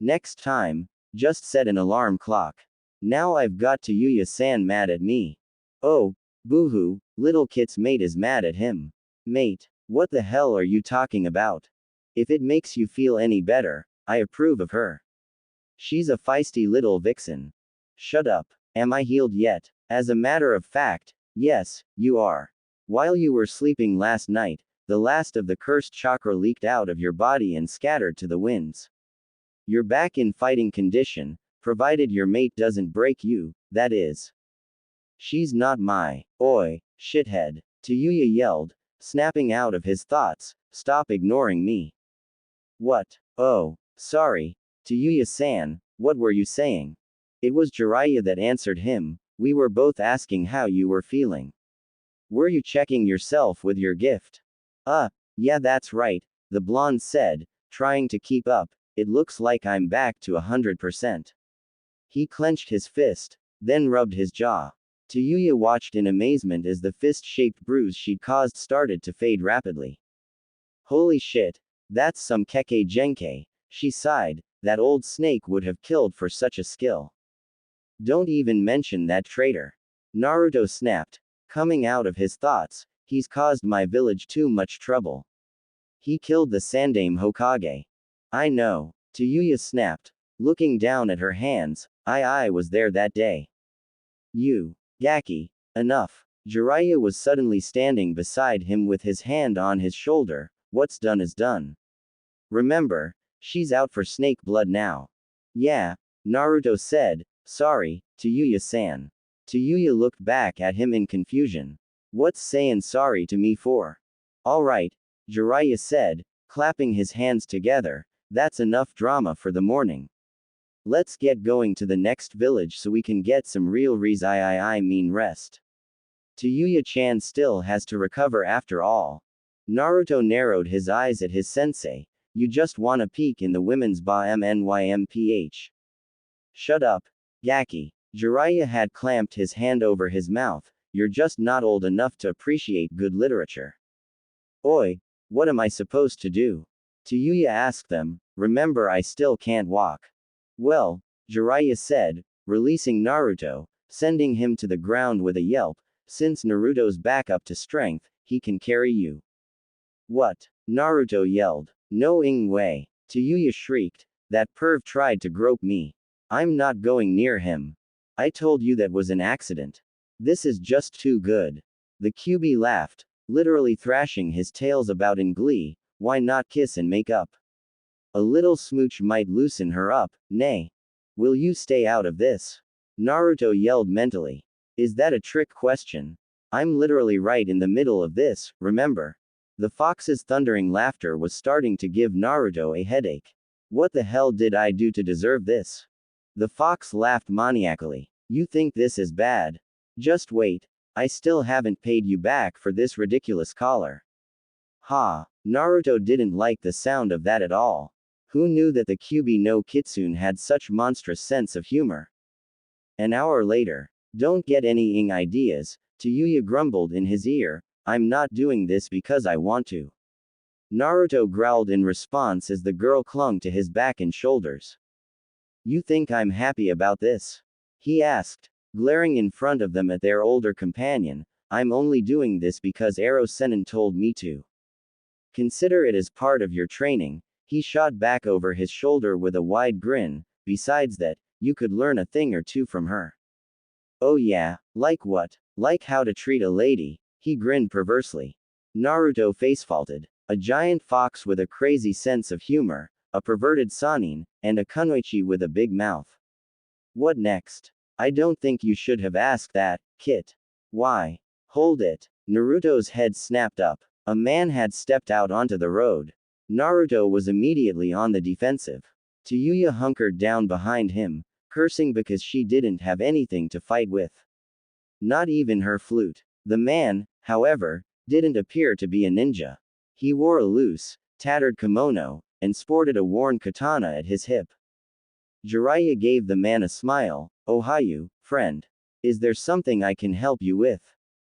Next time, just set an alarm clock. Now I've got to Yuya-san mad at me. Oh, boo-hoo, little Kit's mate is mad at him. Mate, what the hell are you talking about? If it makes you feel any better, I approve of her. She's a feisty little vixen. Shut up. Am I healed yet? As a matter of fact, yes, you are. While you were sleeping last night, the last of the cursed chakra leaked out of your body and scattered to the winds. You're back in fighting condition, provided your mate doesn't break you, that is. She's not my. Oi, shithead. Yuya yelled, snapping out of his thoughts. Stop ignoring me. What? Oh, sorry. Yuya-san, what were you saying? It was Jiraiya that answered him. We were both asking how you were feeling. Were you checking yourself with your gift? Yeah, that's right, the blonde said, trying to keep up. It looks like I'm back to 100%. He clenched his fist, then rubbed his jaw. Yuya watched in amazement as the fist-shaped bruise she'd caused started to fade rapidly. Holy shit, that's some Kekkei Genkei, she sighed. That old snake would have killed for such a skill. Don't even mention that traitor. Naruto snapped, coming out of his thoughts. He's caused my village too much trouble. He killed the Sandaime Hokage. I know. Yuya snapped, looking down at her hands. I was there that day. You. Gaki. Enough. Jiraiya was suddenly standing beside him with his hand on his shoulder. What's done is done. Remember, she's out for snake blood now. Yeah, Naruto said. Sorry, Yuya-san. Yuya looked back at him in confusion. What's saying sorry to me for? Alright, Jiraiya said, clapping his hands together. That's enough drama for the morning. Let's get going to the next village so we can get some real rest. Yuya-chan still has to recover after all. Naruto narrowed his eyes at his sensei. You just wanna peek in the women's MNYMPH. Shut up, Gaki. Jiraiya had clamped his hand over his mouth. You're just not old enough to appreciate good literature. Oi, what am I supposed to do? Yuya asked them. Remember, I still can't walk. Well, Jiraiya said, releasing Naruto, sending him to the ground with a yelp. Since Naruto's back up to strength, he can carry you. What? Naruto yelled. No way. Yuya shrieked. That perv tried to grope me. I'm not going near him. I told you that was an accident. This is just too good. The QB laughed, literally thrashing his tails about in glee. Why not kiss and make up? A little smooch might loosen her up. Nay. Will you stay out of this? Naruto yelled mentally. Is that a trick question? I'm literally right in the middle of this, remember? The fox's thundering laughter was starting to give Naruto a headache. What the hell did I do to deserve this? The fox laughed maniacally. You think this is bad? Just wait. I still haven't paid you back for this ridiculous collar. Ha! Naruto didn't like the sound of that at all. Who knew that the Kyuubi no Kitsune had such monstrous sense of humor? An hour later. Don't get any ideas, Yuya grumbled in his ear. I'm not doing this because I want to. Naruto growled in response as the girl clung to his back and shoulders. You think I'm happy about this? He asked, glaring in front of them at their older companion. I'm only doing this because Ero Sennin told me to. Consider it as part of your training. He shot back over his shoulder with a wide grin. Besides that, you could learn a thing or two from her. Oh yeah, like what? Like how to treat a lady. He grinned perversely. Naruto facepalted. A giant fox with a crazy sense of humor, a perverted Sannin, and a kunoichi with a big mouth. What next? I don't think you should have asked that, Kit. Why? Hold it. Naruto's head snapped up. A man had stepped out onto the road. Naruto was immediately on the defensive. Yuya hunkered down behind him, cursing because she didn't have anything to fight with. Not even her flute. The man, however, didn't appear to be a ninja. He wore a loose, tattered kimono, and sported a worn katana at his hip. Jiraiya gave the man a smile. "Ohayu, friend. Is there something I can help you with?"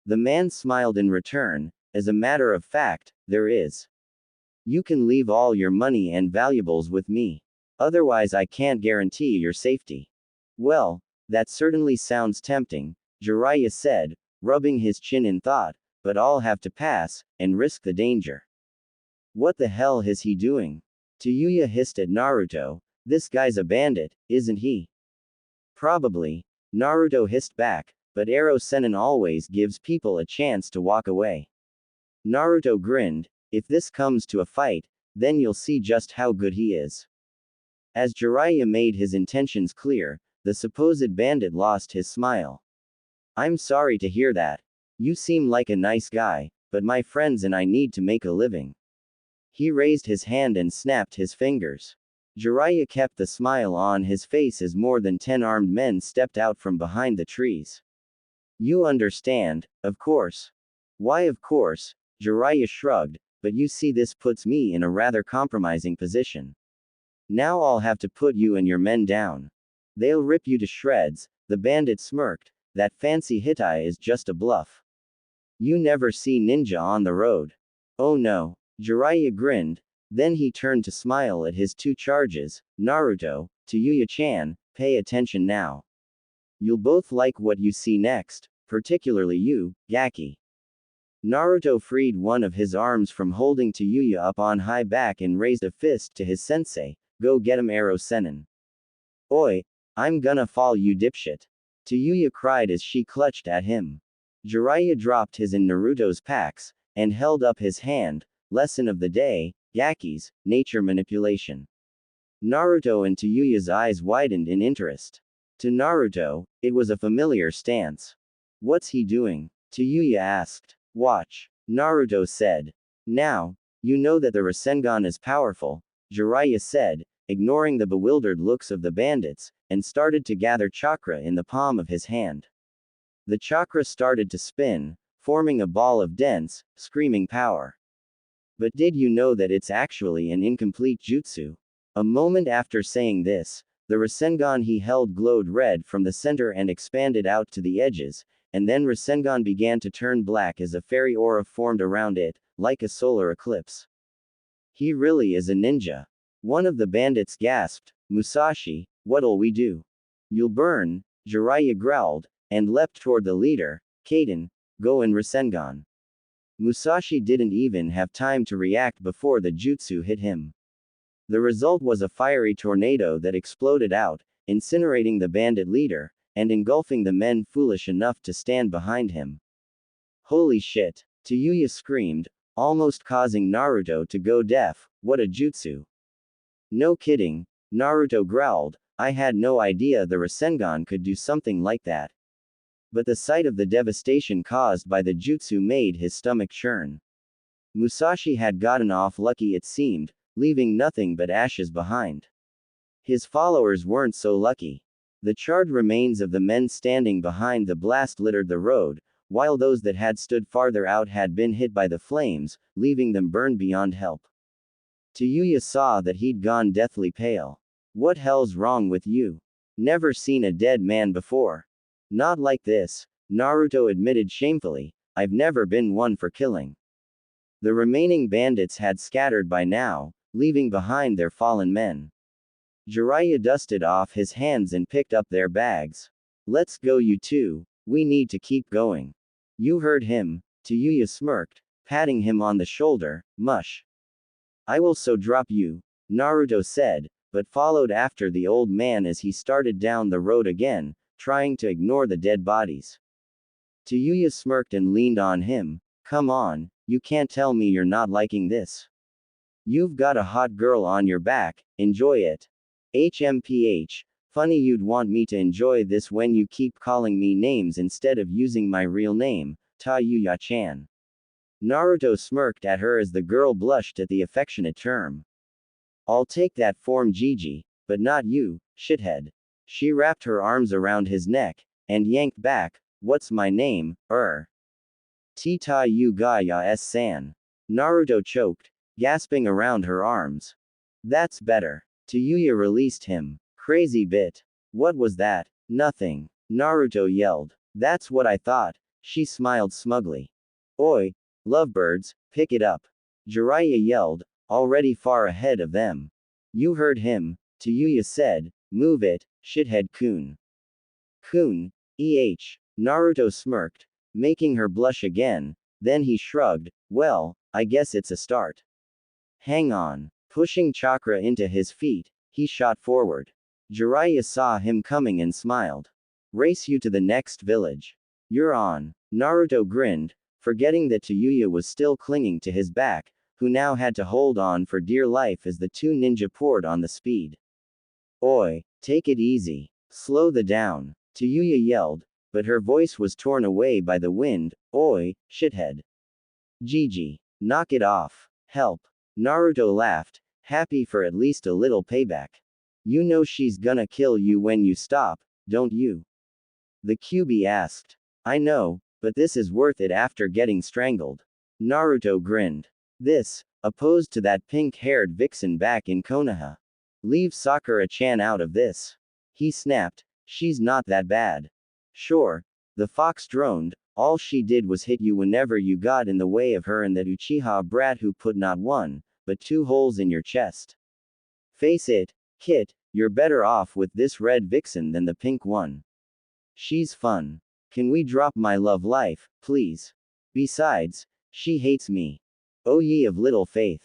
The man smiled in return. "As a matter of fact, there is. You can leave all your money and valuables with me. Otherwise I can't guarantee your safety." "Well, that certainly sounds tempting," Jiraiya said, rubbing his chin in thought, "but I'll have to pass, and risk the danger." "What the hell is he doing?" Yuya hissed at Naruto. "This guy's a bandit, isn't he?" "Probably," Naruto hissed back, "but Arrow Sennin always gives people a chance to walk away." Naruto grinned. "If this comes to a fight, then you'll see just how good he is." As Jiraiya made his intentions clear, the supposed bandit lost his smile. "I'm sorry to hear that. You seem like a nice guy, but my friends and I need to make a living." He raised his hand and snapped his fingers. Jiraiya kept the smile on his face as more than 10 armed men stepped out from behind the trees. "You understand, of course." "Why of course?" Jiraiya shrugged, "but you see this puts me in a rather compromising position. Now I'll have to put you and your men down. They'll rip you to shreds." The bandit smirked. "That fancy Hitai is just a bluff. You never see ninja on the road." "Oh no." Jiraiya grinned. Then he turned to smile at his two charges. "Naruto, to Yuya-chan, pay attention now. You'll both like what you see next, particularly you, Gaki." Naruto freed one of his arms from holding Yuya up on high back and raised a fist to his sensei. "Go get him, Arrow Sennin." "Oi, I'm gonna fall, you dipshit." Yuya cried as she clutched at him. Jiraiya dropped his in Naruto's packs, and held up his hand. Lesson of the day, Gaki's, nature manipulation. Naruto and Yuya's eyes widened in interest. To Naruto, it was a familiar stance. "What's he doing?" Yuya asked. "Watch," Naruto said. "Now, you know that the Rasengan is powerful," Jiraiya said, ignoring the bewildered looks of the bandits, and started to gather chakra in the palm of his hand. The chakra started to spin, forming a ball of dense, screaming power. "But did you know that it's actually an incomplete jutsu?" A moment after saying this, the Rasengan he held glowed red from the center and expanded out to the edges, and then Rasengan began to turn black as a fairy aura formed around it, like a solar eclipse. "He really is a ninja." One of the bandits gasped. "Musashi, what'll we do?" "You'll burn," Jiraiya growled, and leapt toward the leader. "Kaden, go and Rasengan." Musashi didn't even have time to react before the jutsu hit him. The result was a fiery tornado that exploded out, incinerating the bandit leader, and engulfing the men foolish enough to stand behind him. "Holy shit!" Yuya screamed, almost causing Naruto to go deaf. "What a jutsu!" "No kidding," Naruto growled. "I had no idea the Rasengan could do something like that." But the sight of the devastation caused by the jutsu made his stomach churn. Musashi had gotten off lucky, it seemed, leaving nothing but ashes behind. His followers weren't so lucky. The charred remains of the men standing behind the blast littered the road, while those that had stood farther out had been hit by the flames, leaving them burned beyond help. Yuya saw that he'd gone deathly pale. "What hell's wrong with you? Never seen a dead man before." "Not like this," Naruto admitted shamefully. "I've never been one for killing." The remaining bandits had scattered by now, leaving behind their fallen men. Jiraiya dusted off his hands and picked up their bags. "Let's go, you two. We need to keep going." "You heard him," Yuya smirked, patting him on the shoulder. "Mush. I will so drop you," Naruto said, but followed after the old man as he started down the road again, trying to ignore the dead bodies. Yuya smirked and leaned on him. "Come on, you can't tell me you're not liking this. You've got a hot girl on your back, enjoy it." "HMPH, funny you'd want me to enjoy this when you keep calling me names instead of using my real name, Yuya-chan." Naruto smirked at her as the girl blushed at the affectionate term. I'll take that form, Gigi, but not you, shithead. She wrapped her arms around his neck, and yanked back. What's my name, Tita Ugaya S-san. Naruto choked, gasping around her arms. That's better. Yuya released him. Crazy bit. What was that? Nothing. Naruto yelled. That's what I thought. She smiled smugly. Oi, lovebirds, pick it up. Jiraiya yelled, already far ahead of them. You heard him, Yuya said. Move it, shithead-kun. Kun, Naruto smirked, making her blush again, then he shrugged, well, I guess it's a start. Hang on. Pushing chakra into his feet, he shot forward. Jiraiya saw him coming and smiled. Race you to the next village. You're on. Naruto grinned, forgetting that Yuya was still clinging to his back, who now had to hold on for dear life as the two ninja poured on the speed. Oi, take it easy. Slow the down. Yuya yelled, but her voice was torn away by the wind. Oi, shithead. Gigi. Knock it off. Help. Naruto laughed, happy for at least a little payback. You know she's gonna kill you when you stop, don't you? The QB asked. I know, but this is worth it after getting strangled. Naruto grinned. This, opposed to that pink-haired vixen back in Konoha. Leave Sakura-chan out of this. He snapped, she's not that bad. Sure. The fox droned, all she did was hit you whenever you got in the way of her and that Uchiha brat who put not one, but two holes in your chest. Face it, Kit, you're better off with this red vixen than the pink one. She's fun. Can we drop my love life, please? Besides, she hates me. O ye of little faith.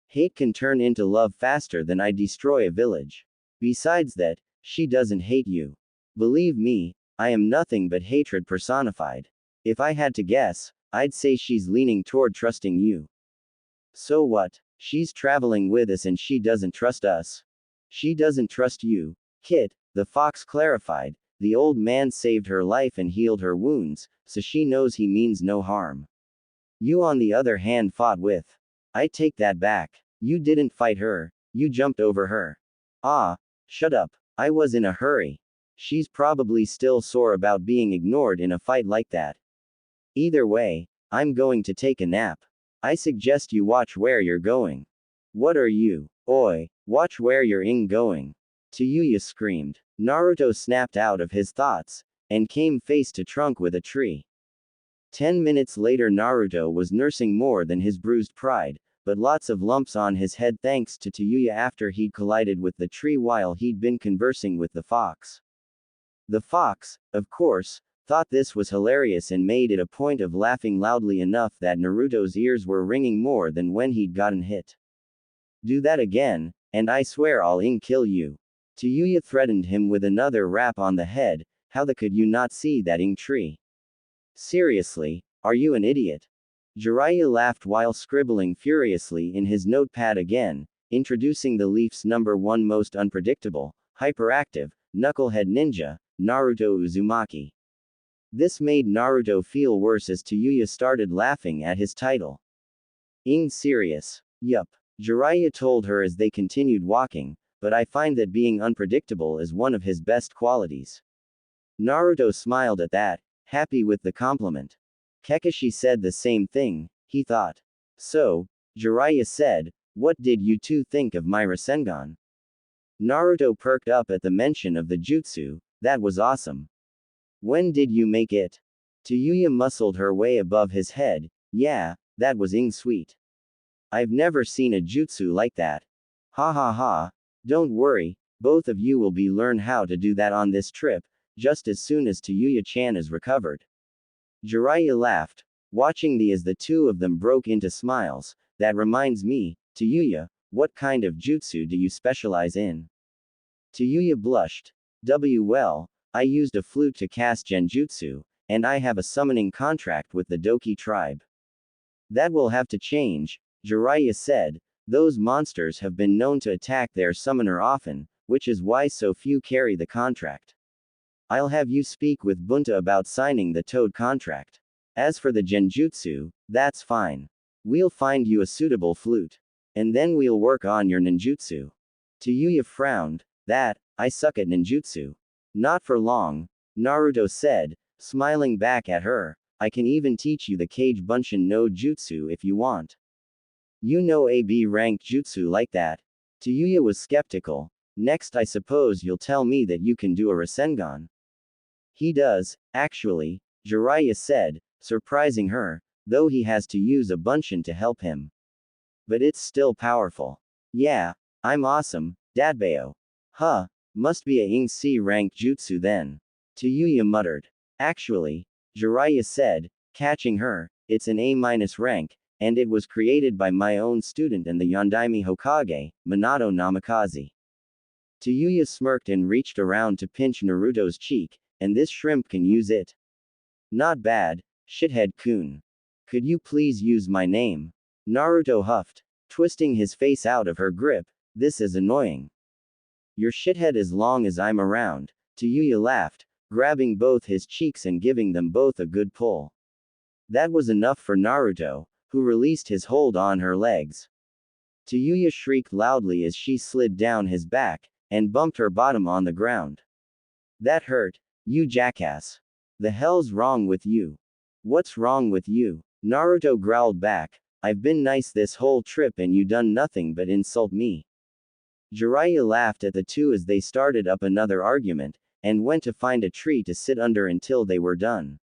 Hate can turn into love faster than I destroy a village. Besides that, she doesn't hate you. Believe me, I am nothing but hatred personified. If I had to guess, I'd say she's leaning toward trusting you. So what? She's traveling with us and she doesn't trust us. She doesn't trust you, Kit, the fox clarified. The old man saved her life and healed her wounds, so she knows he means no harm. You on the other hand fought with. I take that back. You didn't fight her, you jumped over her. Ah, shut up, I was in a hurry. She's probably still sore about being ignored in a fight like that. Either way, I'm going to take a nap. I suggest you watch where you're going. What are you? Oi, watch where you're going. Yuya screamed. Naruto snapped out of his thoughts, and came face to trunk with a tree. 10 minutes later Naruto was nursing more than his bruised pride, but lots of lumps on his head thanks to Yuya after he'd collided with the tree while he'd been conversing with the fox. The fox, of course, thought this was hilarious and made it a point of laughing loudly enough that Naruto's ears were ringing more than when he'd gotten hit. Do that again, and I swear I'll kill you. Yuya threatened him with another rap on the head. How the could you not see that tree? Seriously, are you an idiot? Jiraiya laughed while scribbling furiously in his notepad again, introducing the Leaf's #1 most unpredictable, hyperactive, knucklehead ninja, Naruto Uzumaki. This made Naruto feel worse as Yuya started laughing at his title. Serious? Yup. Jiraiya told her as they continued walking, but I find that being unpredictable is one of his best qualities. Naruto smiled at that, happy with the compliment. Kakashi said the same thing, he thought. So, Jiraiya said, what did you two think of my Rasengan? Naruto perked up at the mention of the jutsu. That was awesome. When did you make it? Yuya muscled her way above his head. Yeah, that was sweet. I've never seen a jutsu like that. Ha ha ha. Don't worry, both of you will learn how to do that on this trip, just as soon as Yuya-chan is recovered. Jiraiya laughed, watching as the two of them broke into smiles. That reminds me, Yuya, what kind of jutsu do you specialize in? Yuya blushed. Well, I used a flute to cast genjutsu, and I have a summoning contract with the Doki tribe. That will have to change, Jiraiya said. Those monsters have been known to attack their summoner often, which is why so few carry the contract. I'll have you speak with Bunta about signing the Toad contract. As for the genjutsu, that's fine. We'll find you a suitable flute. And then we'll work on your ninjutsu. Yuya frowned. I suck at ninjutsu. Not for long, Naruto said, smiling back at her. I can even teach you the Kage Bunshin no Jutsu if you want. You know a B rank jutsu like that? Yuya was skeptical. Next I suppose you'll tell me that you can do a Rasengan. He does, actually, Jiraiya said, surprising her, though he has to use a Bunshin to help him. But it's still powerful. Yeah, I'm awesome, Dadbao. Huh, must be a Ing C rank jutsu then. Yuya muttered. Actually, Jiraiya said, catching her, it's an A- rank, and it was created by my own student and the Yondaime Hokage, Minato Namikaze. Yuya smirked and reached around to pinch Naruto's cheek, and this shrimp can use it. Not bad, shithead-kun. Could you please use my name? Naruto huffed, twisting his face out of her grip. This is annoying. Your shithead as long as I'm around, Yuya laughed, grabbing both his cheeks and giving them both a good pull. That was enough for Naruto, who released his hold on her legs. Yuya shrieked loudly as she slid down his back, and bumped her bottom on the ground. That hurt, you jackass. The hell's wrong with you? What's wrong with you? Naruto growled back, I've been nice this whole trip and you done nothing but insult me. Jiraiya laughed at the two as they started up another argument, and went to find a tree to sit under until they were done.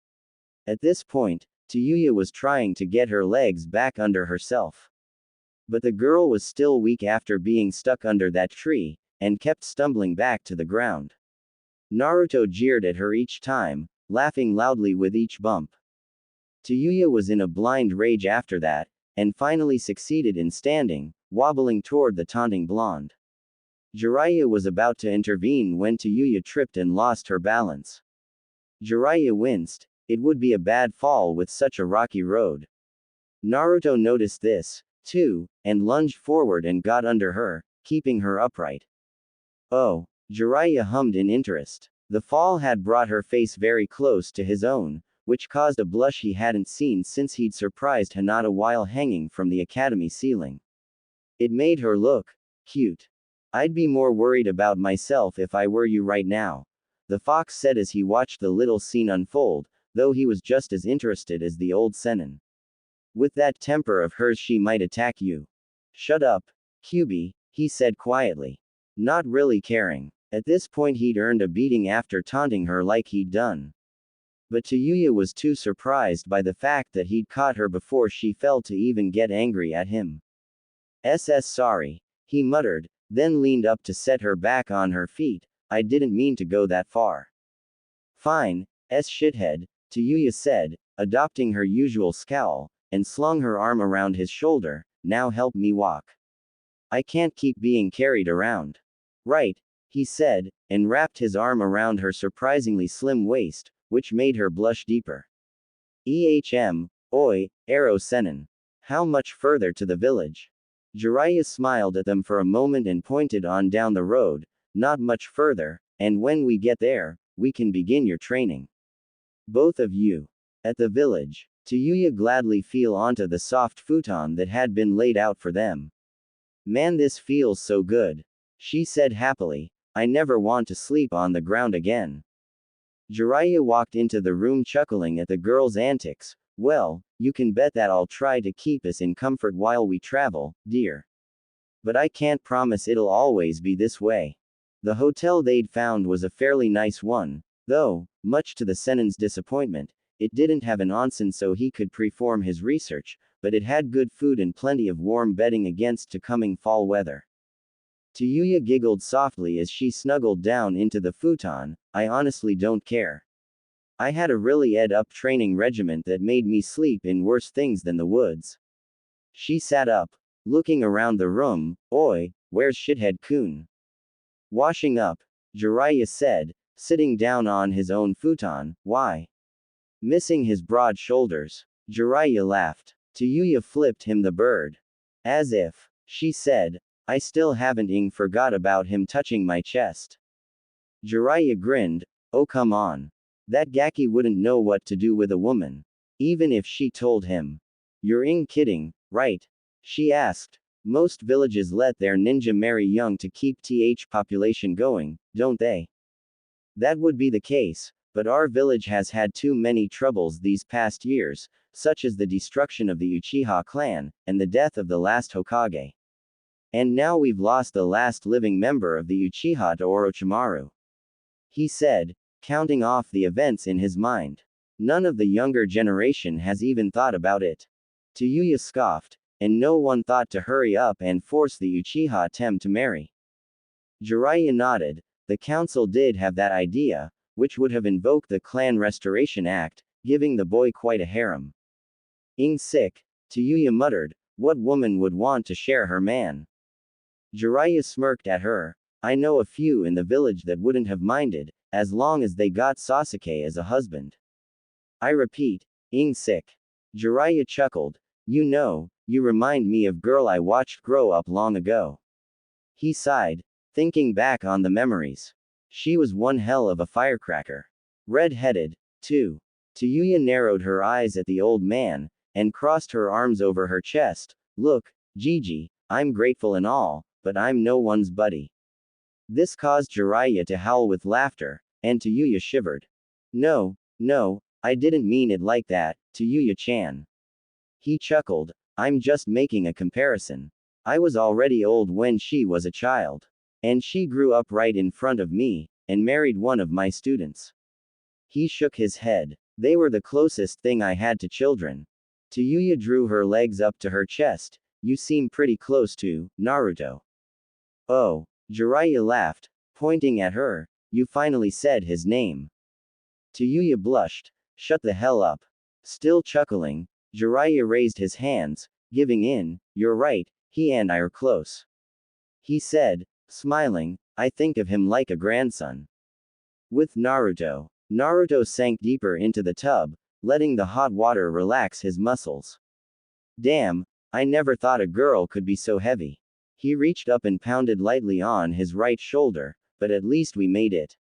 At this point, Yuya was trying to get her legs back under herself. But the girl was still weak after being stuck under that tree, and kept stumbling back to the ground. Naruto jeered at her each time, laughing loudly with each bump. Yuya was in a blind rage after that, and finally succeeded in standing, wobbling toward the taunting blonde. Jiraiya was about to intervene when Yuya tripped and lost her balance. Jiraiya winced. It would be a bad fall with such a rocky road. Naruto noticed this, too, and lunged forward and got under her, keeping her upright. Oh, Jiraiya hummed in interest. The fall had brought her face very close to his own, which caused a blush he hadn't seen since he'd surprised Hinata while hanging from the academy ceiling. It made her look cute. I'd be more worried about myself if I were you right now, the fox said as he watched the little scene unfold, though he was just as interested as the old Sennin. With that temper of hers she might attack you. Shut up, Kyubi, he said quietly. Not really caring. At this point he'd earned a beating after taunting her like he'd done. But Yuya was too surprised by the fact that he'd caught her before she fell to even get angry at him. Sorry, he muttered, then leaned up to set her back on her feet. I didn't mean to go that far. Fine, shithead, Yuya said, adopting her usual scowl, and slung her arm around his shoulder. Now help me walk. I can't keep being carried around. Right, he said, and wrapped his arm around her surprisingly slim waist, which made her blush deeper. Oi, Arrow Sennin. How much further to the village? Jiraiya smiled at them for a moment and pointed on down the road. Not much further, and when we get there, we can begin your training. Both of you. At the village, Yuya gladly fell onto the soft futon that had been laid out for them. Man, this feels so good, she said happily. I never want to sleep on the ground again. Jiraiya walked into the room chuckling at the girl's antics. Well, you can bet that I'll try to keep us in comfort while we travel, dear. But I can't promise it'll always be this way. The hotel they'd found was a fairly nice one, though, much to the Sennin's disappointment, it didn't have an onsen so he could perform his research, but it had good food and plenty of warm bedding against the coming fall weather. Yuya giggled softly as she snuggled down into the futon. I honestly don't care. I had a really ed-up training regiment that made me sleep in worse things than the woods. She sat up, looking around the room. Oi, where's shithead-kun? Washing up, Jiraiya said, sitting down on his own futon. Why? Missing his broad shoulders. Jiraiya laughed. Yuya flipped him the bird. As if, she said, I still haven't forgot about him touching my chest. Jiraiya grinned. Oh come on. That Gaki wouldn't know what to do with a woman. Even if she told him. You're kidding, right? She asked. Most villages let their ninja marry young to keep th population going, don't they? That would be the case, but our village has had too many troubles these past years, such as the destruction of the Uchiha clan, and the death of the last Hokage. And now we've lost the last living member of the Uchiha to Orochimaru. He said, counting off the events in his mind. None of the younger generation has even thought about it. Yuya scoffed, and no one thought to hurry up and force the Uchiha Tem to marry. Jiraiya nodded. The council did have that idea, which would have invoked the Clan Restoration Act, giving the boy quite a harem. Sick. Yuya muttered, what woman would want to share her man? Jiraiya smirked at her. I know a few in the village that wouldn't have minded, as long as they got Sasuke as a husband. I repeat, sick. Jiraiya chuckled. You know, you remind me of girl I watched grow up long ago. He sighed, thinking back on the memories. She was one hell of a firecracker. Red-headed, too. Yuya narrowed her eyes at the old man, and crossed her arms over her chest. Look, Gigi, I'm grateful and all, but I'm no one's buddy. This caused Jiraiya to howl with laughter, and Yuya shivered. No, I didn't mean it like that, Yuya-chan. He chuckled, I'm just making a comparison. I was already old when she was a child. And she grew up right in front of me, and married one of my students. He shook his head. They were the closest thing I had to children. Yuya drew her legs up to her chest. You seem pretty close to Naruto. Oh, Jiraiya laughed, pointing at her. You finally said his name. Yuya blushed. Shut the hell up. Still chuckling, Jiraiya raised his hands, giving in. You're right, he and I are close. He said, smiling, I think of him like a grandson. With Naruto. Naruto sank deeper into the tub, letting the hot water relax his muscles. Damn, I never thought a girl could be so heavy. He reached up and pounded lightly on his right shoulder, but at least we made it.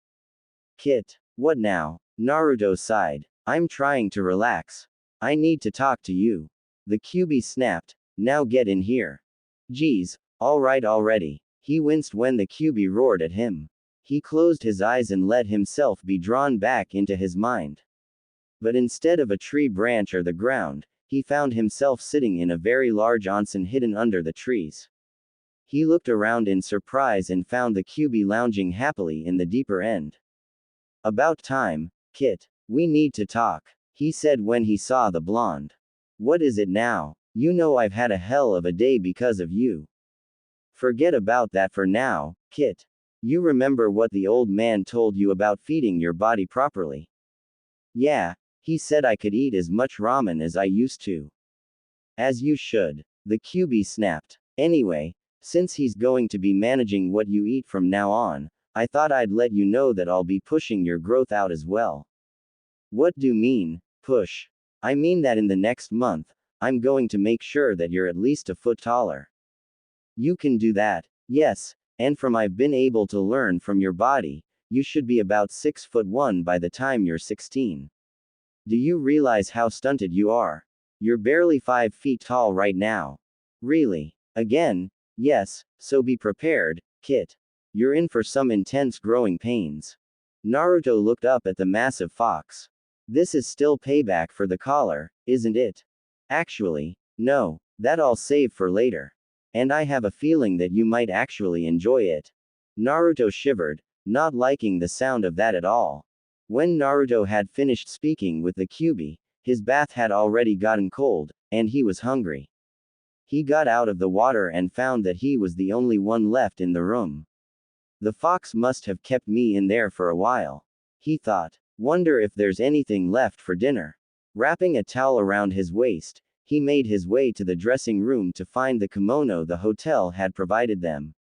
Kit. What now? Naruto sighed. I'm trying to relax. I need to talk to you. The QB snapped. Now get in here. Geez, alright already. He winced when the QB roared at him. He closed his eyes and let himself be drawn back into his mind. But instead of a tree branch or the ground, he found himself sitting in a very large onsen hidden under the trees. He looked around in surprise and found the QB lounging happily in the deeper end. About time, Kit. We need to talk, he said when he saw the blonde. What is it now? You know I've had a hell of a day because of you. Forget about that for now, Kit. You remember what the old man told you about feeding your body properly? Yeah, he said I could eat as much ramen as I used to. As you should. The QB snapped. Anyway, since he's going to be managing what you eat from now on, I thought I'd let you know that I'll be pushing your growth out as well. What do you mean, push? I mean that in the next month, I'm going to make sure that you're at least a foot taller. You can do that, yes, and from I've been able to learn from your body, you should be about 6'1" by the time you're 16. Do you realize how stunted you are? You're barely 5 feet tall right now. Really? Again? Yes, so be prepared, Kit. You're in for some intense growing pains. Naruto looked up at the massive fox. This is still payback for the collar, isn't it? Actually, no, that I'll save for later. And I have a feeling that you might actually enjoy it. Naruto shivered, not liking the sound of that at all. When Naruto had finished speaking with the QB, his bath had already gotten cold, and he was hungry. He got out of the water and found that he was the only one left in the room. The fox must have kept me in there for a while. He thought. Wonder if there's anything left for dinner. Wrapping a towel around his waist, he made his way to the dressing room to find the kimono the hotel had provided them.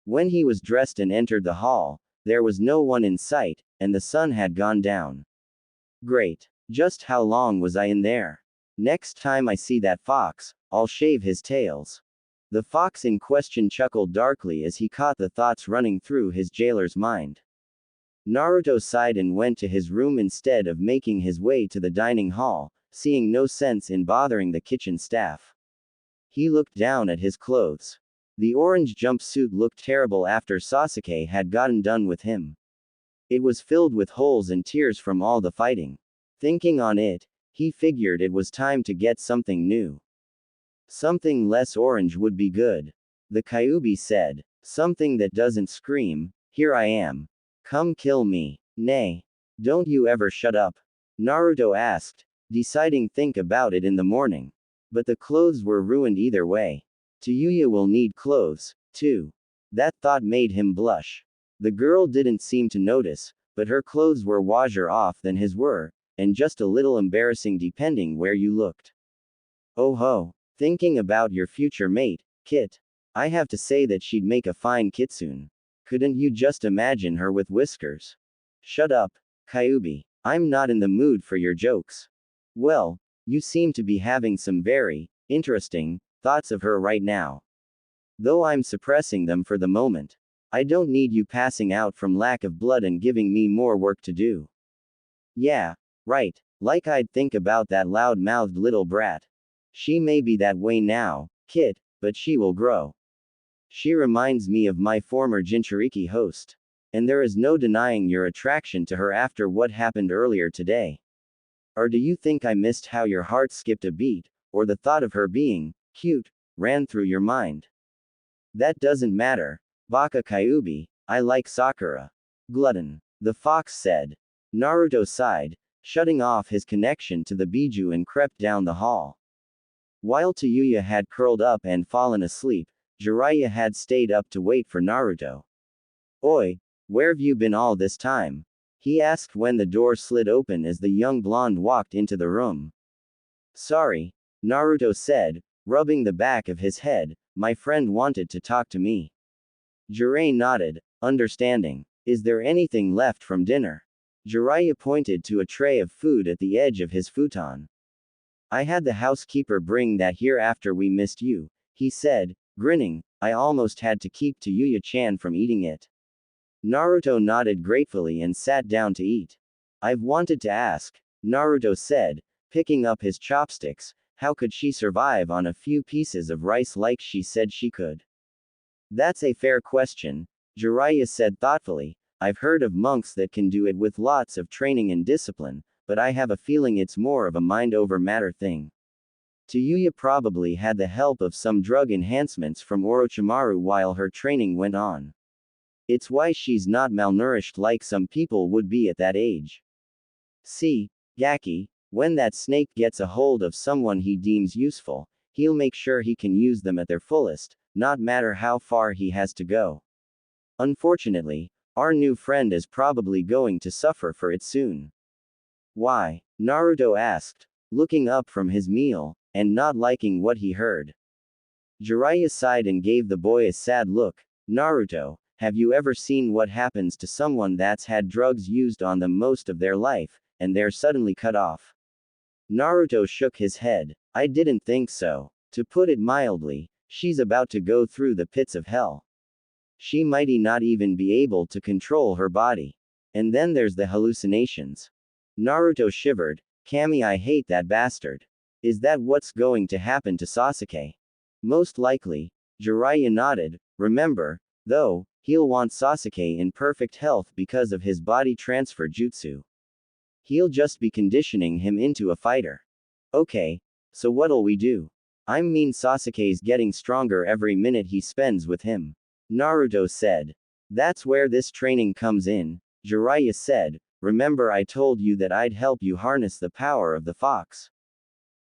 When he was dressed and entered the hall, there was no one in sight, and the sun had gone down. Great. Just how long was I in there? Next time I see that fox, I'll shave his tails. The fox in question chuckled darkly as he caught the thoughts running through his jailer's mind. Naruto sighed and went to his room instead of making his way to the dining hall, seeing no sense in bothering the kitchen staff. He looked down at his clothes. The orange jumpsuit looked terrible after Sasuke had gotten done with him. It was filled with holes and tears from all the fighting. Thinking on it, he figured it was time to get something new. Something less orange would be good. The Kyuubi said. Something that doesn't scream, "Here I am. Come kill me." Nay. Don't you ever shut up? Naruto asked, deciding think about it in the morning. But the clothes were ruined either way. Yuya will need clothes, too. That thought made him blush. The girl didn't seem to notice, but her clothes were washer off than his were, and just a little embarrassing depending where you looked. Oh ho. Thinking about your future mate, Kit. I have to say that she'd make a fine kitsune. Couldn't you just imagine her with whiskers? Shut up, Kyuubi. I'm not in the mood for your jokes. Well, you seem to be having some very interesting thoughts of her right now. Though I'm suppressing them for the moment. I don't need you passing out from lack of blood and giving me more work to do. Yeah, right, like I'd think about that loud-mouthed little brat. She may be that way now, Kit, but she will grow. She reminds me of my former Jinchuriki host. And there is no denying your attraction to her after what happened earlier today. Or do you think I missed how your heart skipped a beat, or the thought of her being cute ran through your mind? That doesn't matter. Baka Kyuubi, I like Sakura. Glutton. The fox said. Naruto sighed, shutting off his connection to the Biju and crept down the hall. While Yuya had curled up and fallen asleep, Jiraiya had stayed up to wait for Naruto. Oi, where've you been all this time? He asked when the door slid open as the young blonde walked into the room. Sorry, Naruto said, rubbing the back of his head, my friend wanted to talk to me. Jiraiya nodded, understanding. Is there anything left from dinner? Jiraiya pointed to a tray of food at the edge of his futon. I had the housekeeper bring that here after we missed you, he said, grinning. I almost had to keep Yuya-chan from eating it. Naruto nodded gratefully and sat down to eat. I've wanted to ask, Naruto said, picking up his chopsticks, how could she survive on a few pieces of rice like she said she could? That's a fair question, Jiraiya said thoughtfully. I've heard of monks that can do it with lots of training and discipline, but I have a feeling it's more of a mind over matter thing. Yuya probably had the help of some drug enhancements from Orochimaru while her training went on. It's why she's not malnourished like some people would be at that age. See, Gaki, when that snake gets a hold of someone he deems useful, he'll make sure he can use them at their fullest, not matter how far he has to go. Unfortunately, our new friend is probably going to suffer for it soon. Why? Naruto asked, looking up from his meal, and not liking what he heard. Jiraiya sighed and gave the boy a sad look. Naruto, have you ever seen what happens to someone that's had drugs used on them most of their life, and they're suddenly cut off? Naruto shook his head. I didn't think so. To put it mildly, she's about to go through the pits of hell. She might not even be able to control her body. And then there's the hallucinations. Naruto shivered. Kami, I hate that bastard. Is that what's going to happen to Sasuke? Most likely, Jiraiya nodded. Remember, though, he'll want Sasuke in perfect health because of his body transfer jutsu. He'll just be conditioning him into a fighter. Okay, so what'll we do? I mean Sasuke's getting stronger every minute he spends with him. Naruto said. That's where this training comes in, Jiraiya said. Remember I told you that I'd help you harness the power of the fox.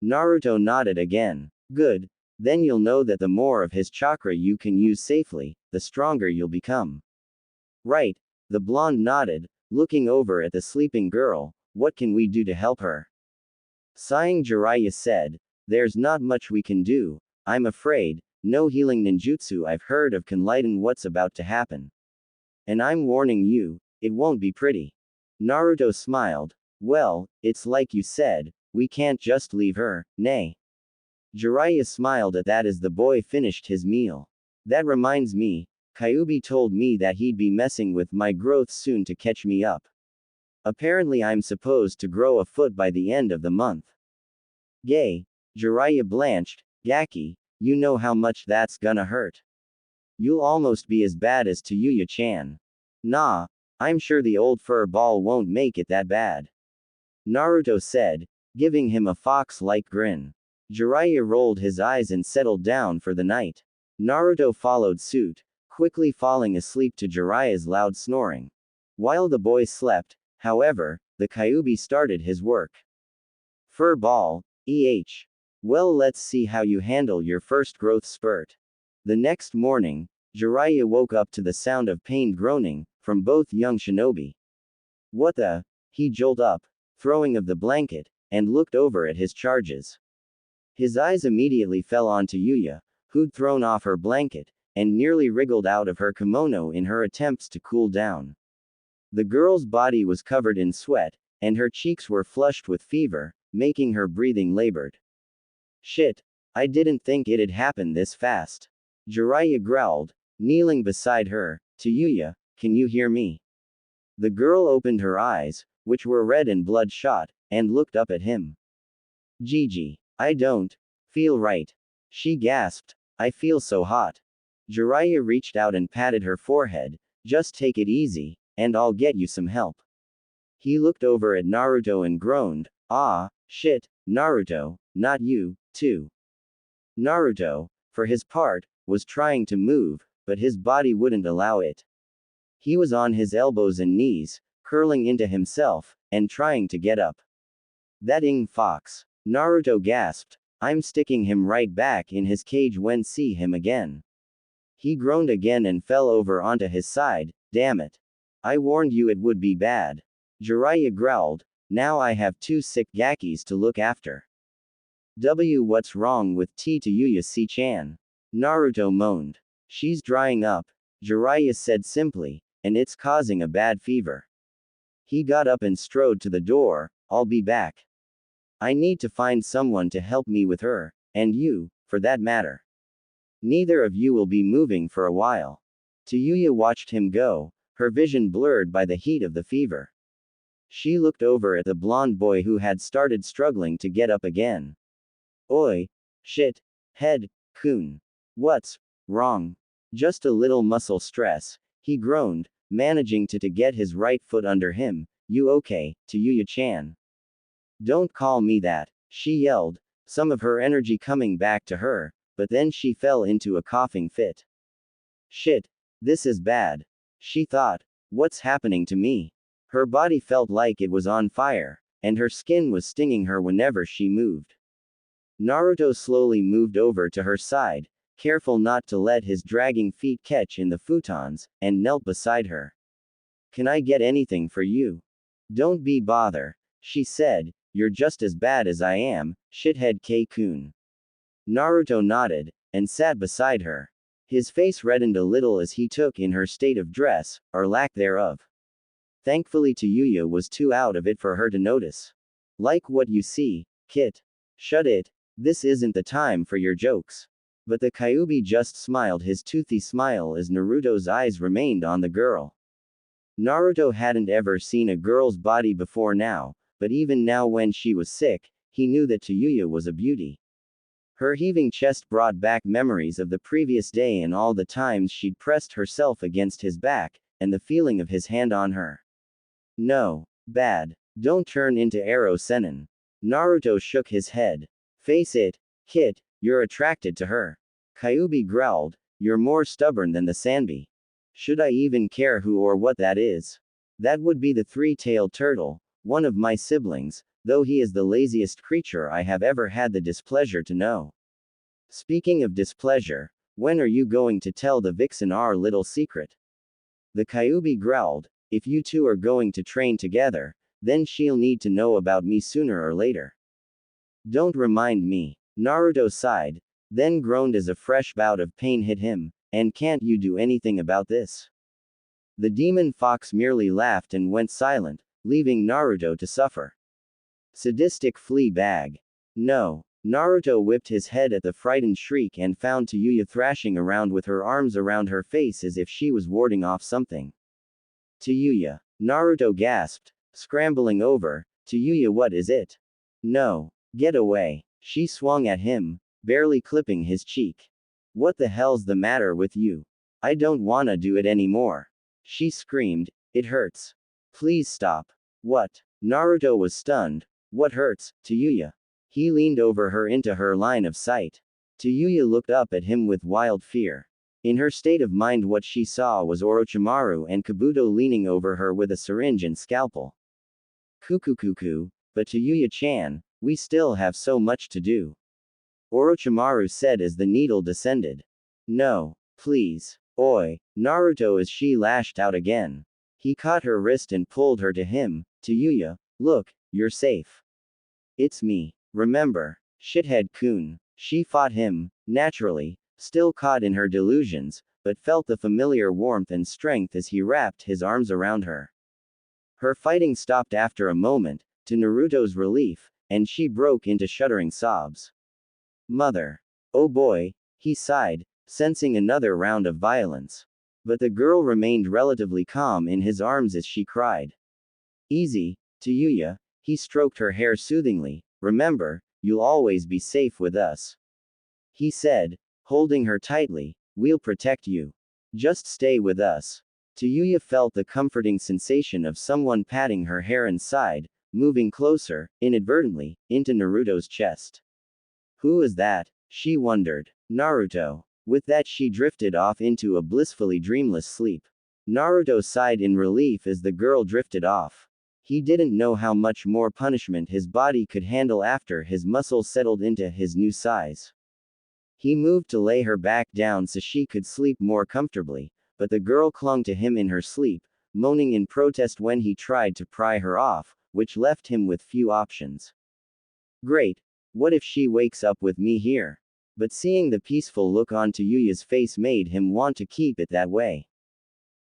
Naruto nodded again. Good, then you'll know that the more of his chakra you can use safely, the stronger you'll become. Right, the blonde nodded, looking over at the sleeping girl. What can we do to help her? Sighing, Jiraiya said, there's not much we can do, I'm afraid. No healing ninjutsu I've heard of can lighten what's about to happen. And I'm warning you, it won't be pretty. Naruto smiled. Well, it's like you said, we can't just leave her, nay. Jiraiya smiled at that as the boy finished his meal. That reminds me, Kyuubi told me that he'd be messing with my growth soon to catch me up. Apparently I'm supposed to grow a foot by the end of the month. Gay. Jiraiya blanched. Gaki, you know how much that's gonna hurt. You'll almost be as bad as Yuya-chan. Nah, I'm sure the old fur ball won't make it that bad. Naruto said, giving him a fox-like grin. Jiraiya rolled his eyes and settled down for the night. Naruto followed suit, quickly falling asleep to Jiraiya's loud snoring. While the boy slept, however, the Kyuubi started his work. Fur ball, Well, let's see how you handle your first growth spurt. The next morning, Jiraiya woke up to the sound of pained groaning from both young shinobi. What the? He jolted up, throwing of the blanket, and looked over at his charges. His eyes immediately fell onto Yuya, who'd thrown off her blanket, and nearly wriggled out of her kimono in her attempts to cool down. The girl's body was covered in sweat, and her cheeks were flushed with fever, making her breathing labored. Shit, I didn't think it'd happen this fast. Jiraiya growled, kneeling beside her. To Yuya, can you hear me? The girl opened her eyes, which were red and bloodshot, and looked up at him. Gigi, I don't feel right. She gasped. I feel so hot. Jiraiya reached out and patted her forehead. Just take it easy, and I'll get you some help. He looked over at Naruto and groaned. Ah, shit, Naruto, not you, too. Naruto, for his part, was trying to move, but his body wouldn't allow it. He was on his elbows and knees, curling into himself, and trying to get up. That fox. Naruto gasped. I'm sticking him right back in his cage when see him again. He groaned again and fell over onto his side. Damn it. I warned you it would be bad. Jiraiya growled. Now I have 2 sick Gakis to look after. What's wrong with Yuya-chan? Naruto moaned. She's drying up, Jiraiya said simply, and it's causing a bad fever. He got up and strode to the door. I'll be back. I need to find someone to help me with her, and you, for that matter. Neither of you will be moving for a while. Yuya watched him go, her vision blurred by the heat of the fever. She looked over at the blonde boy who had started struggling to get up again. Oi. Shit. Head, Kun. What's wrong? Just a little muscle stress, he groaned, managing to get his right foot under him. You okay, Yuya-chan? Don't call me that, she yelled, some of her energy coming back to her, but then she fell into a coughing fit. Shit. This is bad. She thought, what's happening to me? Her body felt like it was on fire, and her skin was stinging her whenever she moved. Naruto slowly moved over to her side, careful not to let his dragging feet catch in the futons, and knelt beside her. Can I get anything for you? Don't be bother, she said, you're just as bad as I am, shithead K-kun. Naruto nodded, and sat beside her. His face reddened a little as he took in her state of dress, or lack thereof. Thankfully Yuya was too out of it for her to notice. Like what you see, Kit. Shut it, this isn't the time for your jokes. But the Kyuubi just smiled his toothy smile as Naruto's eyes remained on the girl. Naruto hadn't ever seen a girl's body before now, but even now when she was sick, he knew that Yuya was a beauty. Her heaving chest brought back memories of the previous day and all the times she'd pressed herself against his back, and the feeling of his hand on her. No. Bad. Don't turn into Arrow Sennin. Naruto shook his head. Face it, Kit, you're attracted to her. Kyuubi growled, you're more stubborn than the Sanbi. Should I even care who or what that is? That would be the three-tailed turtle, one of my siblings, though he is the laziest creature I have ever had the displeasure to know. Speaking of displeasure, when are you going to tell the vixen our little secret? The Kyuubi growled, if you two are going to train together, then she'll need to know about me sooner or later. Don't remind me. Naruto sighed, then groaned as a fresh bout of pain hit him, and can't you do anything about this? The demon fox merely laughed and went silent, leaving Naruto to suffer. Sadistic flea bag. No. Naruto whipped his head at the frightened shriek and found Yuya thrashing around with her arms around her face as if she was warding off something. Yuya. Naruto gasped, scrambling over. Yuya, what is it? No. Get away. She swung at him, barely clipping his cheek. What the hell's the matter with you? I don't wanna do it anymore. She screamed, it hurts. Please stop. What? Naruto was stunned. What hurts, to Yuya? He leaned over her into her line of sight. Yuya looked up at him with wild fear. In her state of mind, what she saw was Orochimaru and Kabuto leaning over her with a syringe and scalpel. Cuckoo, but Yuya-chan, we still have so much to do. Orochimaru said as the needle descended. No, please. Oi, Naruto, as she lashed out again. He caught her wrist and pulled her to him. Yuya, look, you're safe. It's me. Remember, shithead-kun. She fought him, naturally, still caught in her delusions, but felt the familiar warmth and strength as he wrapped his arms around her. Her fighting stopped after a moment, to Naruto's relief, and she broke into shuddering sobs. Mother. Oh boy, he sighed, sensing another round of violence. But the girl remained relatively calm in his arms as she cried. Easy, Yuya, he stroked her hair soothingly. Remember, you'll always be safe with us. He said, holding her tightly, we'll protect you. Just stay with us. Yuya felt the comforting sensation of someone patting her hair and sighed, moving closer, inadvertently, into Naruto's chest. Who is that? She wondered. Naruto. With that, she drifted off into a blissfully dreamless sleep. Naruto sighed in relief as the girl drifted off. He didn't know how much more punishment his body could handle after his muscles settled into his new size. He moved to lay her back down so she could sleep more comfortably, but the girl clung to him in her sleep, moaning in protest when he tried to pry her off, which left him with few options. Great. What if she wakes up with me here? But seeing the peaceful look on Yuya's face made him want to keep it that way.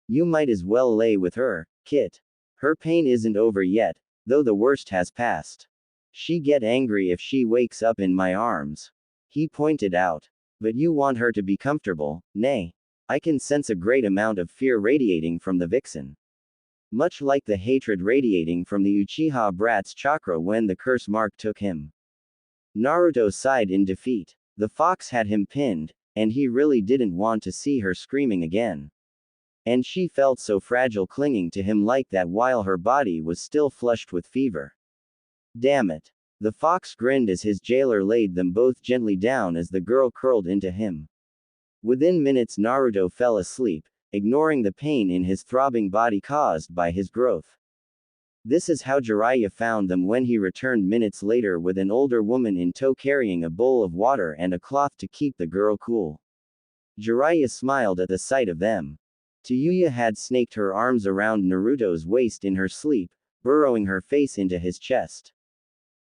You might as well lay with her, Kit. Her pain isn't over yet, though the worst has passed. She get angry if she wakes up in my arms. He pointed out. But you want her to be comfortable, nay. I can sense a great amount of fear radiating from the vixen. Much like the hatred radiating from the Uchiha brat's chakra when the curse mark took him. Naruto sighed in defeat. The fox had him pinned, and he really didn't want to see her screaming again. And she felt so fragile clinging to him like that while her body was still flushed with fever. Damn it. The fox grinned as his jailer laid them both gently down as the girl curled into him. Within minutes Naruto fell asleep, ignoring the pain in his throbbing body caused by his growth. This is how Jiraiya found them when he returned minutes later with an older woman in tow carrying a bowl of water and a cloth to keep the girl cool. Jiraiya smiled at the sight of them. Yuya had snaked her arms around Naruto's waist in her sleep, burrowing her face into his chest.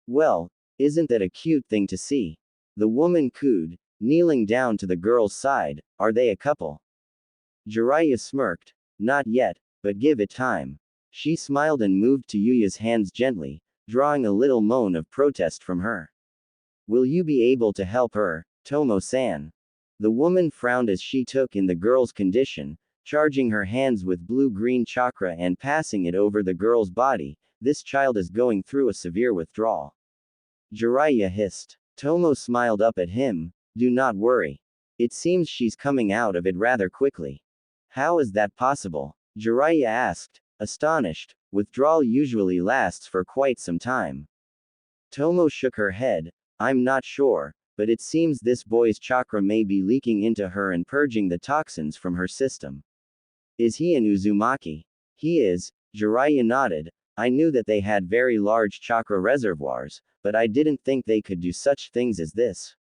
Well, isn't that a cute thing to see? The woman cooed, kneeling down to the girl's side. Are they a couple? Jiraiya smirked. Not yet, but give it time. She smiled and moved Yuya's hands gently, drawing a little moan of protest from her. Will you be able to help her, Tomo-san? The woman frowned as she took in the girl's condition, charging her hands with blue-green chakra and passing it over the girl's body. This child is going through a severe withdrawal. Jiraiya hissed. Tomo smiled up at him. Do not worry. It seems she's coming out of it rather quickly. How is that possible? Jiraiya asked, astonished. Withdrawal usually lasts for quite some time. Tomo shook her head. I'm not sure, but it seems this boy's chakra may be leaking into her and purging the toxins from her system. Is he an Uzumaki? He is. Jiraiya nodded. I knew that they had very large chakra reservoirs, but I didn't think they could do such things as this.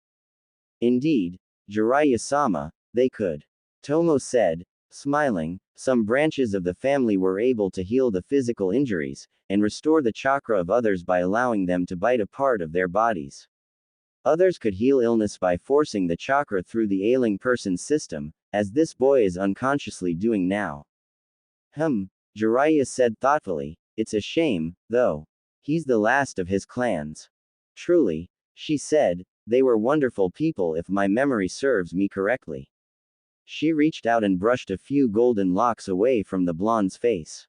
Indeed, Jiraiya-sama, they could. Tomo said, smiling. Some branches of the family were able to heal the physical injuries, and restore the chakra of others by allowing them to bite a part of their bodies. Others could heal illness by forcing the chakra through the ailing person's system, as this boy is unconsciously doing now. Jiraiya said thoughtfully, it's a shame, though. He's the last of his clans. Truly, she said, they were wonderful people if my memory serves me correctly. She reached out and brushed a few golden locks away from the blonde's face.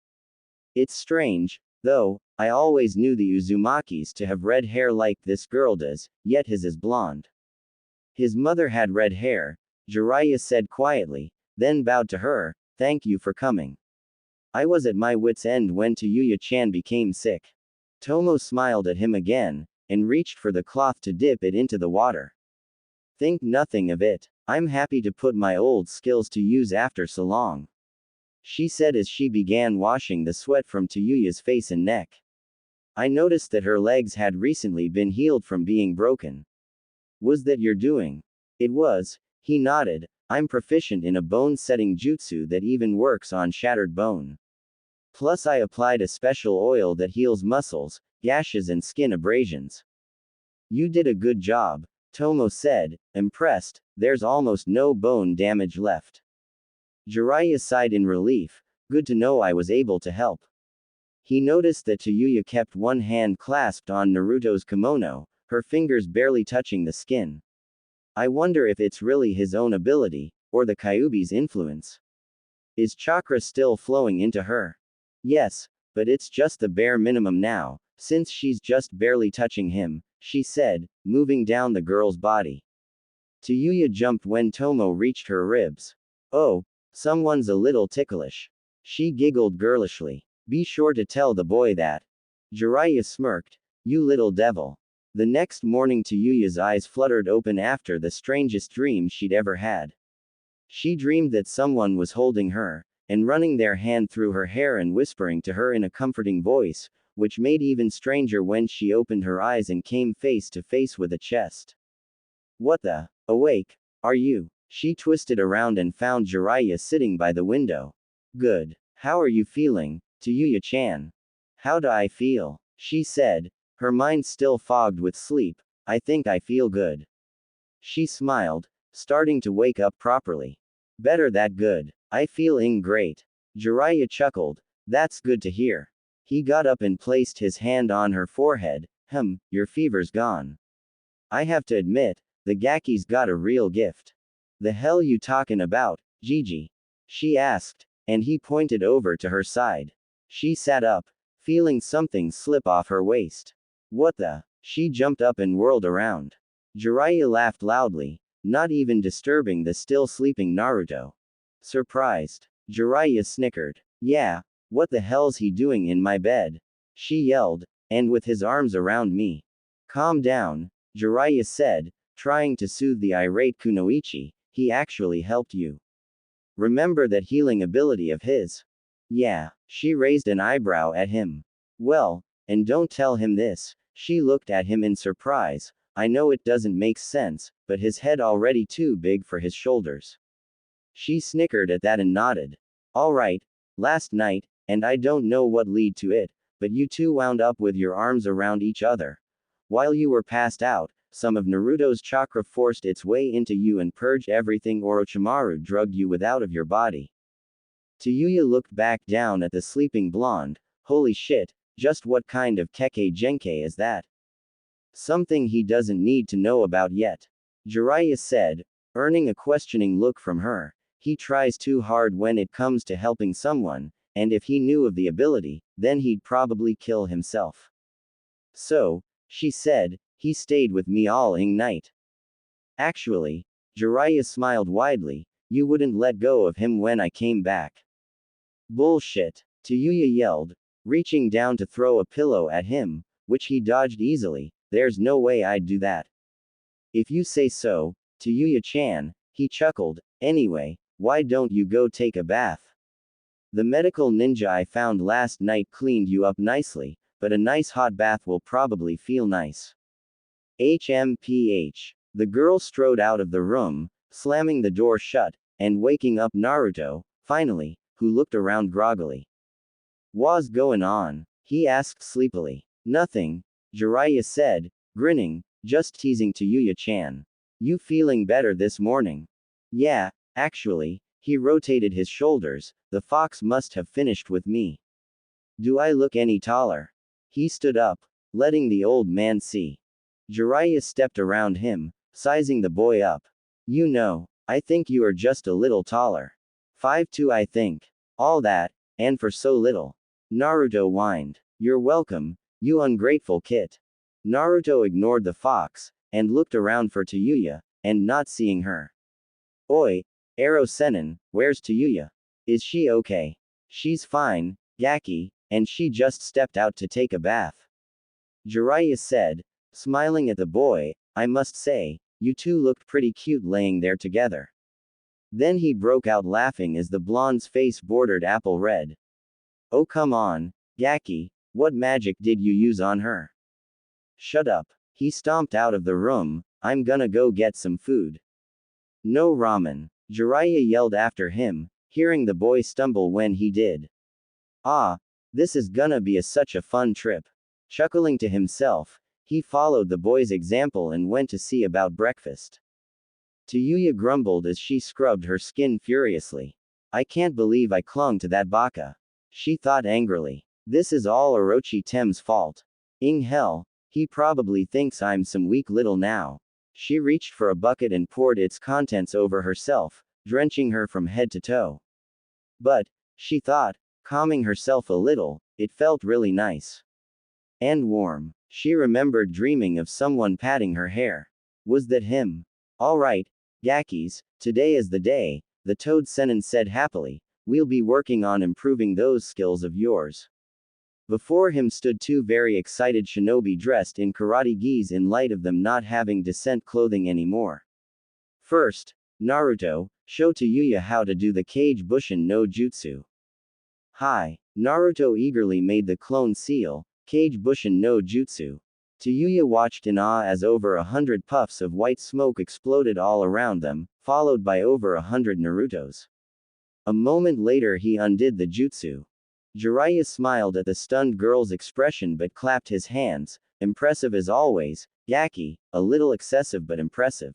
It's strange, though, I always knew the Uzumakis to have red hair like this girl does, yet his is blonde. His mother had red hair, Jiraiya said quietly, then bowed to her. Thank you for coming. I was at my wit's end when Yuya-chan became sick. Tomo smiled at him again, and reached for the cloth to dip it into the water. Think nothing of it. I'm happy to put my old skills to use after so long, she said as she began washing the sweat from Yuya's face and neck. I noticed that her legs had recently been healed from being broken. Was that your doing? It was, he nodded. I'm proficient in a bone-setting jutsu that even works on shattered bone. Plus I applied a special oil that heals muscles, gashes and skin abrasions. You did a good job, Tomo said, impressed. There's almost no bone damage left. Jiraiya sighed in relief. Good to know I was able to help. He noticed that Yuya kept one hand clasped on Naruto's kimono, her fingers barely touching the skin. I wonder if it's really his own ability, or the Kyuubi's influence. Is chakra still flowing into her? Yes, but it's just the bare minimum now, since she's just barely touching him, she said, moving down the girl's body. Yuya jumped when Tomo reached her ribs. Oh, someone's a little ticklish. She giggled girlishly. Be sure to tell the boy that. Jiraiya smirked. You little devil. The next morning Yuya's eyes fluttered open after the strangest dream she'd ever had. She dreamed that someone was holding her, and running their hand through her hair and whispering to her in a comforting voice, which made even stranger when she opened her eyes and came face to face with a chest. What the? Awake? Are you? She twisted around and found Jiraiya sitting by the window. Good. How are you feeling, Yuya-chan? How do I feel? She said, her mind still fogged with sleep. I think I feel good. She smiled, starting to wake up properly. Better that good. I feeling great. Jiraiya chuckled. That's good to hear. He got up and placed his hand on her forehead. Your fever's gone. I have to admit, the Gaki's got a real gift. The hell you talkin' about, Gigi? She asked, and he pointed over to her side. She sat up, feeling something slip off her waist. What the? She jumped up and whirled around. Jiraiya laughed loudly, not even disturbing the still sleeping Naruto. Surprised. Jiraiya snickered. Yeah, what the hell's he doing in my bed? She yelled, and with his arms around me. Calm down, Jiraiya said, trying to soothe the irate Kunoichi. He actually helped you. Remember that healing ability of his? Yeah, she raised an eyebrow at him. Well, and don't tell him this. She looked at him in surprise. I know it doesn't make sense, but his head already too big for his shoulders. She snickered at that and nodded. Alright, last night, and I don't know what led to it, but you two wound up with your arms around each other. While you were passed out, some of Naruto's chakra forced its way into you and purged everything Orochimaru drugged you with out of your body. Yuya looked back down at the sleeping blonde. Holy shit, just what kind of Kekkei Genkei is that? Something he doesn't need to know about yet. Jiraiya said, earning a questioning look from her. He tries too hard when it comes to helping someone, and if he knew of the ability, then he'd probably kill himself. So, she said, he stayed with me all night. Actually, Jiraiya smiled widely, you wouldn't let go of him when I came back. Bullshit, Yuya yelled, reaching down to throw a pillow at him, which he dodged easily. There's no way I'd do that. If you say so, Yuya-chan, he chuckled. Anyway, why don't you go take a bath? The medical ninja I found last night cleaned you up nicely, but a nice hot bath will probably feel nice. HMPH. The girl strode out of the room, slamming the door shut, and waking up Naruto, finally, who looked around groggily. What's going on? He asked sleepily. Nothing, Jiraiya said, grinning, just teasing Yuya-chan. You feeling better this morning? Yeah, actually, he rotated his shoulders, the fox must have finished with me. Do I look any taller? He stood up, letting the old man see. Jiraiya stepped around him, sizing the boy up. You know, I think you are just a little taller. 5'2" I think. All that, and for so little. Naruto whined. You're welcome, you ungrateful kit. Naruto ignored the fox, and looked around for Yuya, and not seeing her. Oi, Ero Senin, where's Yuya? Is she okay? She's fine, Gaki, and she just stepped out to take a bath. Jiraiya said, smiling at the boy, I must say, you two looked pretty cute laying there together. Then he broke out laughing as the blonde's face bordered apple red. Oh come on, Gaki, what magic did you use on her? Shut up. He stomped out of the room, I'm gonna go get some food. No ramen. Jiraiya yelled after him, hearing the boy stumble when he did. Ah, this is gonna be such a fun trip. Chuckling to himself, he followed the boy's example and went to see about breakfast. Yuya grumbled as she scrubbed her skin furiously. I can't believe I clung to that baka. She thought angrily. This is all Orochi Tem's fault. In hell, he probably thinks I'm some weak little now. She reached for a bucket and poured its contents over herself, drenching her from head to toe. But, she thought, calming herself a little, it felt really nice. And warm. She remembered dreaming of someone patting her hair. Was that him? Alright, Gakis, today is the day, the Toad Senin said happily, we'll be working on improving those skills of yours. Before him stood two very excited shinobi dressed in karate gis in light of them not having decent clothing anymore. First, Naruto, show Yuya how to do the Kage Bushin no Jutsu. Hi. Naruto eagerly made the clone seal, Kage Bushin no Jutsu. Yuya watched in awe as over 100 puffs of white smoke exploded all around them, followed by over 100 Narutos. A moment later he undid the jutsu. Jiraiya smiled at the stunned girl's expression but clapped his hands, impressive as always, Gaki, a little excessive but impressive.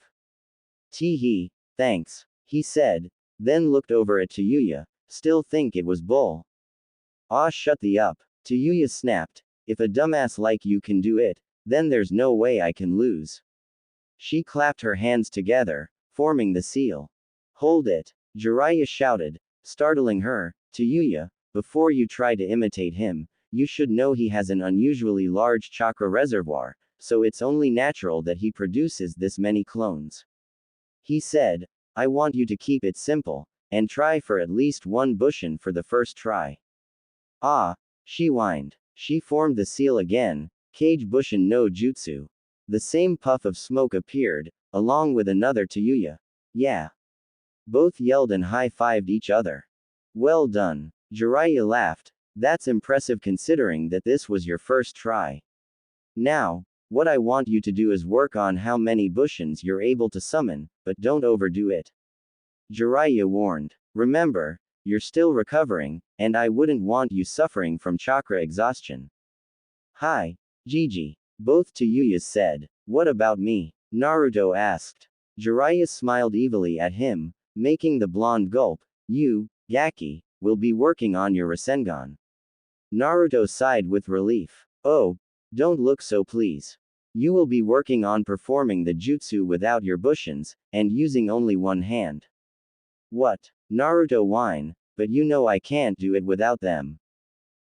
Tee thanks, he said, then looked over at Yuya, still think it was bull. Ah shut the up, Yuya snapped, if a dumbass like you can do it, then there's no way I can lose. She clapped her hands together, forming the seal. Hold it, Jiraiya shouted, startling her, Yuya, before you try to imitate him, you should know he has an unusually large chakra reservoir, so it's only natural that he produces this many clones. He said, I want you to keep it simple, and try for at least one bushin for the first try. Ah, she whined. She formed the seal again, Kage Bushin no Jutsu. The same puff of smoke appeared, along with another Yuya. Yeah. Both yelled and high-fived each other. Well done. Jiraiya laughed. That's impressive considering that this was your first try. Now, what I want you to do is work on how many bushins you're able to summon, but don't overdo it. Jiraiya warned. Remember, you're still recovering, and I wouldn't want you suffering from chakra exhaustion. Hi, Gigi. Both Yuyas said. What about me? Naruto asked. Jiraiya smiled evilly at him, making the blonde gulp. You, Gaki, will be working on your Rasengan. Naruto sighed with relief. Oh, don't look so please. You will be working on performing the jutsu without your bushins, and using only one hand. What? Naruto whined, but you know I can't do it without them.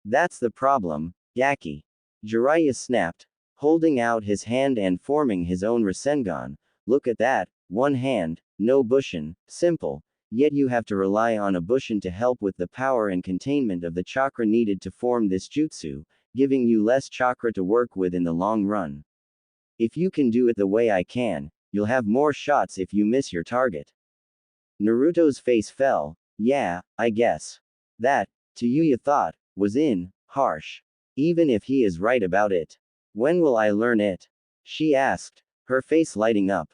That's the problem, Gaki. Jiraiya snapped, holding out his hand and forming his own Rasengan. Look at that, one hand, no bushin, simple, yet you have to rely on a bushin to help with the power and containment of the chakra needed to form this jutsu, giving you less chakra to work with in the long run. If you can do it the way I can, you'll have more shots if you miss your target. Naruto's face fell. Yeah, I guess. That, Yuya thought, was harsh. Even if he is right about it. When will I learn it? She asked, her face lighting up.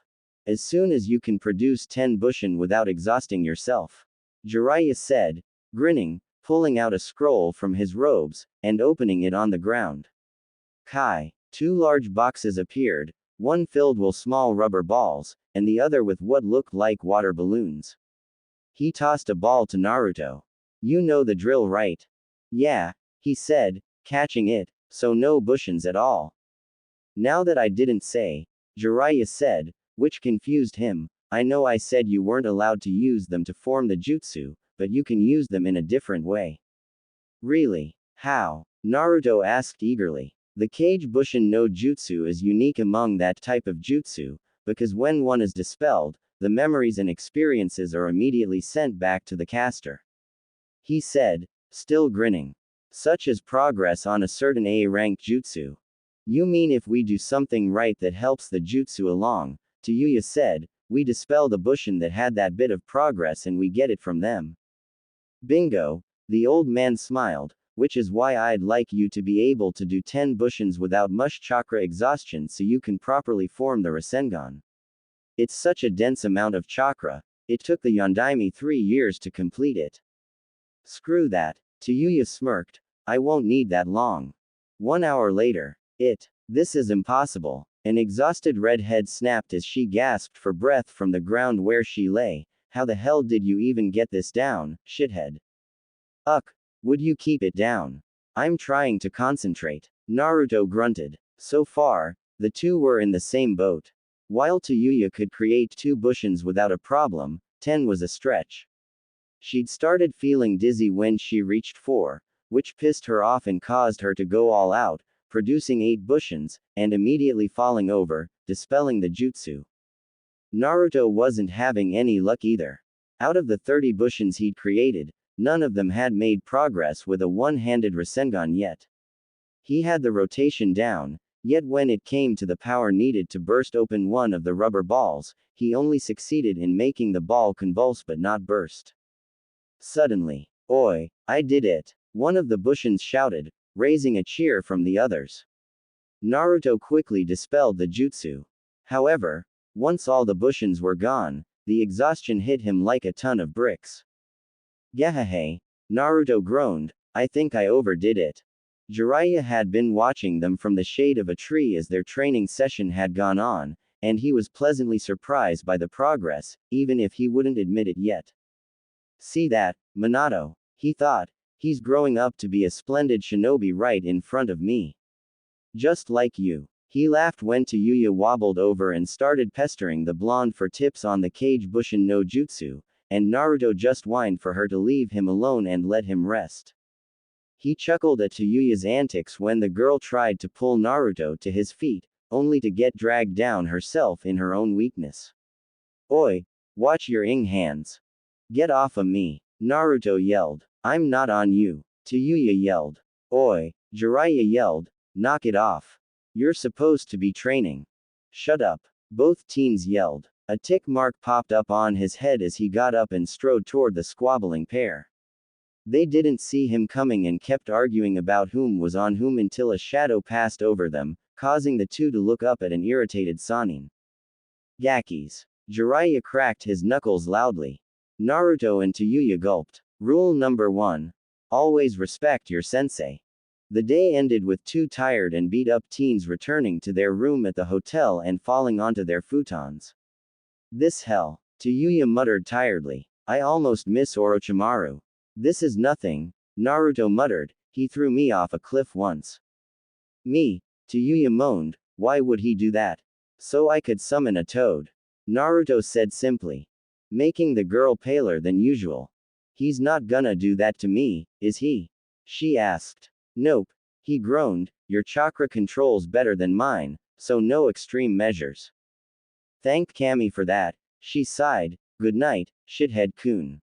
As soon as you can produce 10 bushin without exhausting yourself. Jiraiya said, grinning, pulling out a scroll from his robes, and opening it on the ground. Kai. 2 large boxes appeared, one filled with small rubber balls, and the other with what looked like water balloons. He tossed a ball to Naruto. You know the drill, right? Yeah, he said, catching it, so no bushins at all. Now that I didn't say, Jiraiya said, which confused him, I know I said you weren't allowed to use them to form the jutsu, but you can use them in a different way. Really? How? Naruto asked eagerly. The Kage Bushin no Jutsu is unique among that type of jutsu, because when one is dispelled, the memories and experiences are immediately sent back to the caster. He said, still grinning. Such is progress on a certain A-rank jutsu. You mean if we do something right that helps the jutsu along, Yuya said, we dispel the Bushin that had that bit of progress and we get it from them. Bingo, the old man smiled, which is why I'd like you to be able to do 10 Bushins without much chakra exhaustion so you can properly form the Rasengan. It's such a dense amount of chakra, it took the Yondaime 3 years to complete it. Screw that, Yuya smirked, I won't need that long. 1 hour later. This is impossible. An exhausted redhead snapped as she gasped for breath from the ground where she lay. How the hell did you even get this down, shithead? Would you keep it down? I'm trying to concentrate. Naruto grunted. So far, the two were in the same boat. While Yuya could create 2 Bushins without a problem, 10 was a stretch. She'd started feeling dizzy when she reached 4, which pissed her off and caused her to go all out, producing 8 Bushins, and immediately falling over, dispelling the jutsu. Naruto wasn't having any luck either. Out of the 30 Bushins he'd created, none of them had made progress with a one-handed Rasengan yet. He had the rotation down, yet when it came to the power needed to burst open one of the rubber balls, he only succeeded in making the ball convulse but not burst. Suddenly, "Oi, I did it!" one of the Bushins shouted, raising a cheer from the others. Naruto quickly dispelled the jutsu. However, once all the Bushins were gone, the exhaustion hit him like a ton of bricks. Gahahe, Naruto groaned, I think I overdid it. Jiraiya had been watching them from the shade of a tree as their training session had gone on, and he was pleasantly surprised by the progress, even if he wouldn't admit it yet. See that, Minato, he thought, he's growing up to be a splendid shinobi right in front of me. Just like you. He laughed when Yuya wobbled over and started pestering the blonde for tips on the Kage Bushin no Jutsu, and Naruto just whined for her to leave him alone and let him rest. He chuckled at Yuya's antics when the girl tried to pull Naruto to his feet, only to get dragged down herself in her own weakness. Oi, watch your hands. Get off of me, Naruto yelled. I'm not on you, Yuya yelled. Oi, Jiraiya yelled, knock it off. You're supposed to be training. Shut up, both teens yelled. A tick mark popped up on his head as he got up and strode toward the squabbling pair. They didn't see him coming and kept arguing about whom was on whom until a shadow passed over them, causing the two to look up at an irritated Sannin. Gakis. Jiraiya cracked his knuckles loudly. Naruto and Yuya gulped. Rule number 1. Always respect your sensei. The day ended with 2 tired and beat up teens returning to their room at the hotel and falling onto their futons. This hell. Yuya muttered tiredly. I almost miss Orochimaru. This is nothing, Naruto muttered, he threw me off a cliff once. Me? Yuya moaned, why would he do that? So I could summon a toad. Naruto said simply. Making the girl paler than usual. He's not gonna do that to me, is he? She asked. Nope. He groaned, your chakra control's better than mine, so no extreme measures. Thank Kami for that, she sighed, good night, shithead-kun.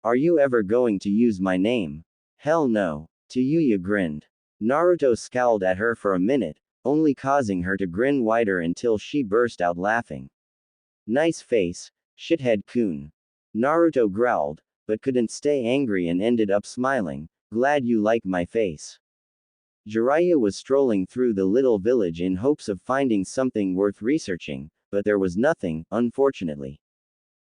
Are you ever going to use my name? Hell no. Yuya grinned. Naruto scowled at her for a minute, only causing her to grin wider until she burst out laughing. Nice face, shithead-kun. Naruto growled, but couldn't stay angry and ended up smiling, glad you like my face. Jiraiya was strolling through the little village in hopes of finding something worth researching, but there was nothing, unfortunately.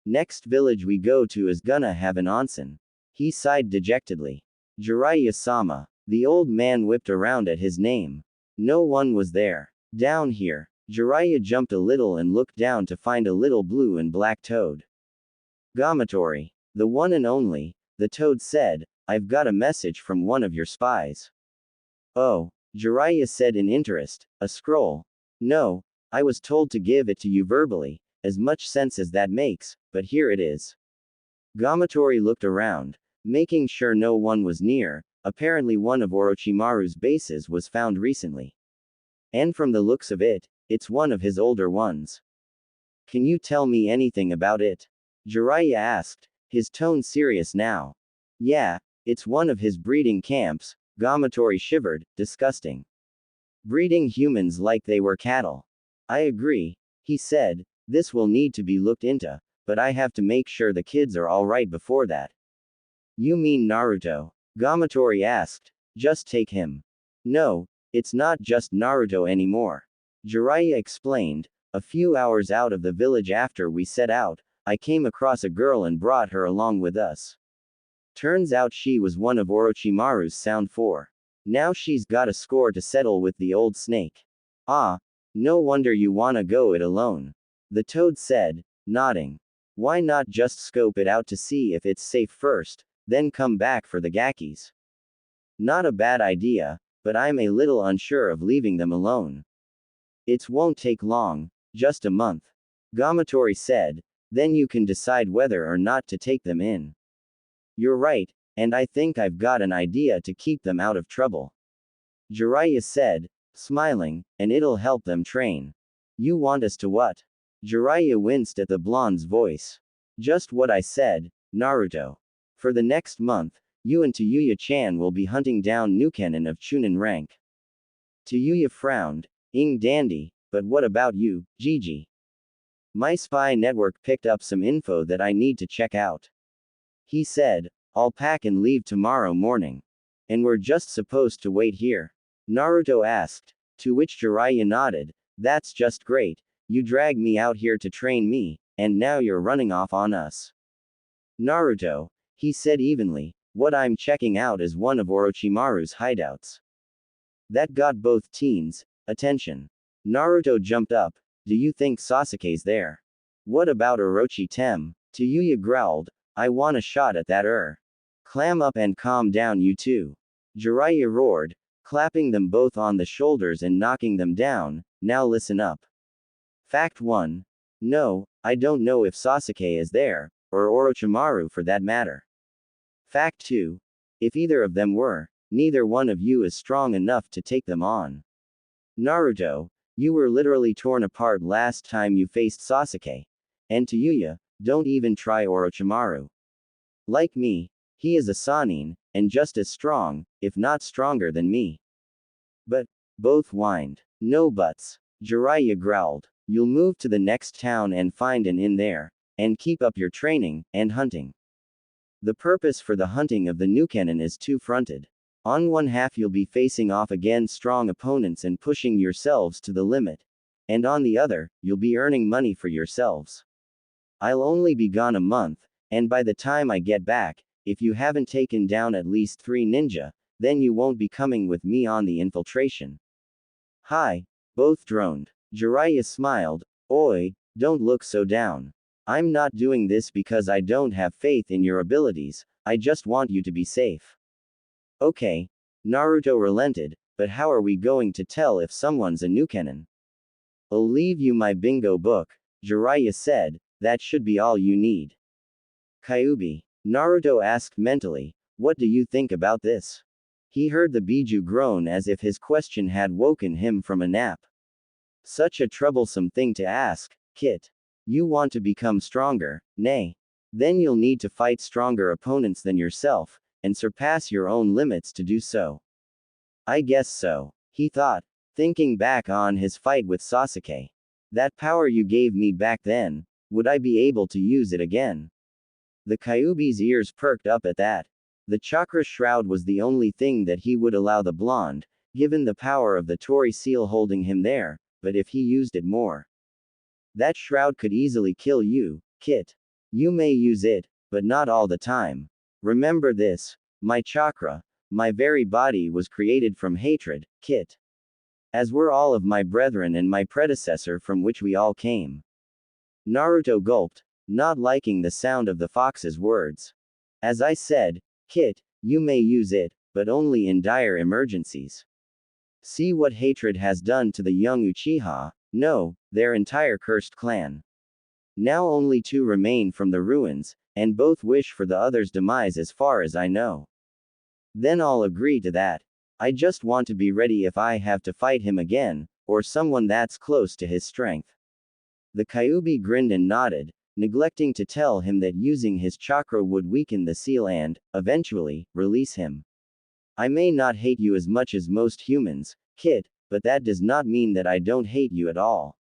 Next village we go to is gonna have an onsen. He sighed dejectedly. Jiraiya-sama. The old man whipped around at his name. No one was there. Down here. Jiraiya jumped a little and looked down to find a little blue and black toad. Gamatori. The one and only, the toad said, I've got a message from one of your spies. Oh, Jiraiya said in interest, a scroll. No, I was told to give it to you verbally, as much sense as that makes, but here it is. Gamatori looked around, making sure no one was near, Apparently one of Orochimaru's bases was found recently. And from the looks of it, it's one of his older ones. Can you tell me anything about it? Jiraiya asked, his tone serious now. Yeah, it's one of his breeding camps. Gamatori shivered, disgusting. Breeding humans like they were cattle. I agree, he said, this will need to be looked into, but I have to make sure the kids are alright before that. You mean Naruto? Gamatori asked. Just take him. No, it's not just Naruto anymore. Jiraiya explained. A few hours out of the village after we set out, I came across a girl and brought her along with us. Turns out she was one of Orochimaru's Sound 4. Now she's got a score to settle with the old snake. Ah, no wonder you wanna go it alone. The toad said, nodding. Why not just scope it out to see if it's safe first, then come back for the Gakis? Not a bad idea, but I'm a little unsure of leaving them alone. It won't take long, just a month. Gamatori said, then you can decide whether or not to take them in. You're right, and I think I've got an idea to keep them out of trouble. Jiraiya said, smiling, and it'll help them train. You want us to what? Jiraiya winced at the blonde's voice. Just what I said, Naruto. For the next month, you and Yuya-chan will be hunting down newcomer of Chunin rank. Yuya frowned. Dandy, but what about you, Gigi? My spy network picked up some info that I need to check out. He said, I'll pack and leave tomorrow morning. And we're just supposed to wait here? Naruto asked, to which Jiraiya nodded, that's just great, you dragged me out here to train me, and now you're running off on us. Naruto, he said evenly, what I'm checking out is one of Orochimaru's hideouts. That got both teens' attention. Naruto jumped up, do you think Sasuke's there? What about Orochi Tem? Yuya growled, I want a shot at that Clam up and calm down you two. Jiraiya roared, clapping them both on the shoulders and knocking them down, now listen up. Fact 1. No, I don't know if Sasuke is there, or Orochimaru for that matter. Fact 2. If either of them were, neither one of you is strong enough to take them on. Naruto, you were literally torn apart last time you faced Sasuke. And to Yuya, don't even try Orochimaru. Like me, he is a Sannin, and just as strong, if not stronger than me. But, both whined. No buts. Jiraiya growled. You'll move to the next town and find an inn there, and keep up your training, and hunting. The purpose for the hunting of the newcomer is two-fronted. On one half you'll be facing off against strong opponents and pushing yourselves to the limit. And on the other, you'll be earning money for yourselves. I'll only be gone a month, and by the time I get back, if you haven't taken down at least 3 ninja, then you won't be coming with me on the infiltration. Hi. Both droned. Jiraiya smiled. Oi, don't look so down. I'm not doing this because I don't have faith in your abilities, I just want you to be safe. Okay. Naruto relented, but how are we going to tell if someone's a newcomer? I'll leave you my bingo book, Jiraiya said, that should be all you need. Kyuubi. Naruto asked mentally, what do you think about this? He heard the Biju groan as if his question had woken him from a nap. Such a troublesome thing to ask, Kit. You want to become stronger, nay. Then you'll need to fight stronger opponents than yourself, and surpass your own limits to do so. I guess so, he thought, thinking back on his fight with Sasuke. That power you gave me back then, would I be able to use it again? The Kyuubi's ears perked up at that. The chakra shroud was the only thing that he would allow the blonde, given the power of the Tori seal holding him there, but if he used it more. That shroud could easily kill you, Kit. You may use it, but not all the time. Remember this, my chakra, my very body was created from hatred, Kit. As were all of my brethren and my predecessor from which we all came. Naruto gulped, not liking the sound of the fox's words. As I said, Kit, you may use it, but only in dire emergencies. See what hatred has done to the young Uchiha, no, their entire cursed clan. Now only 2 remain from the ruins, and both wish for the other's demise as far as I know. Then I'll agree to that. I just want to be ready if I have to fight him again, or someone that's close to his strength. The Kyuubi grinned and nodded, neglecting to tell him that using his chakra would weaken the seal and, eventually, release him. I may not hate you as much as most humans, Kit, but that does not mean that I don't hate you at all.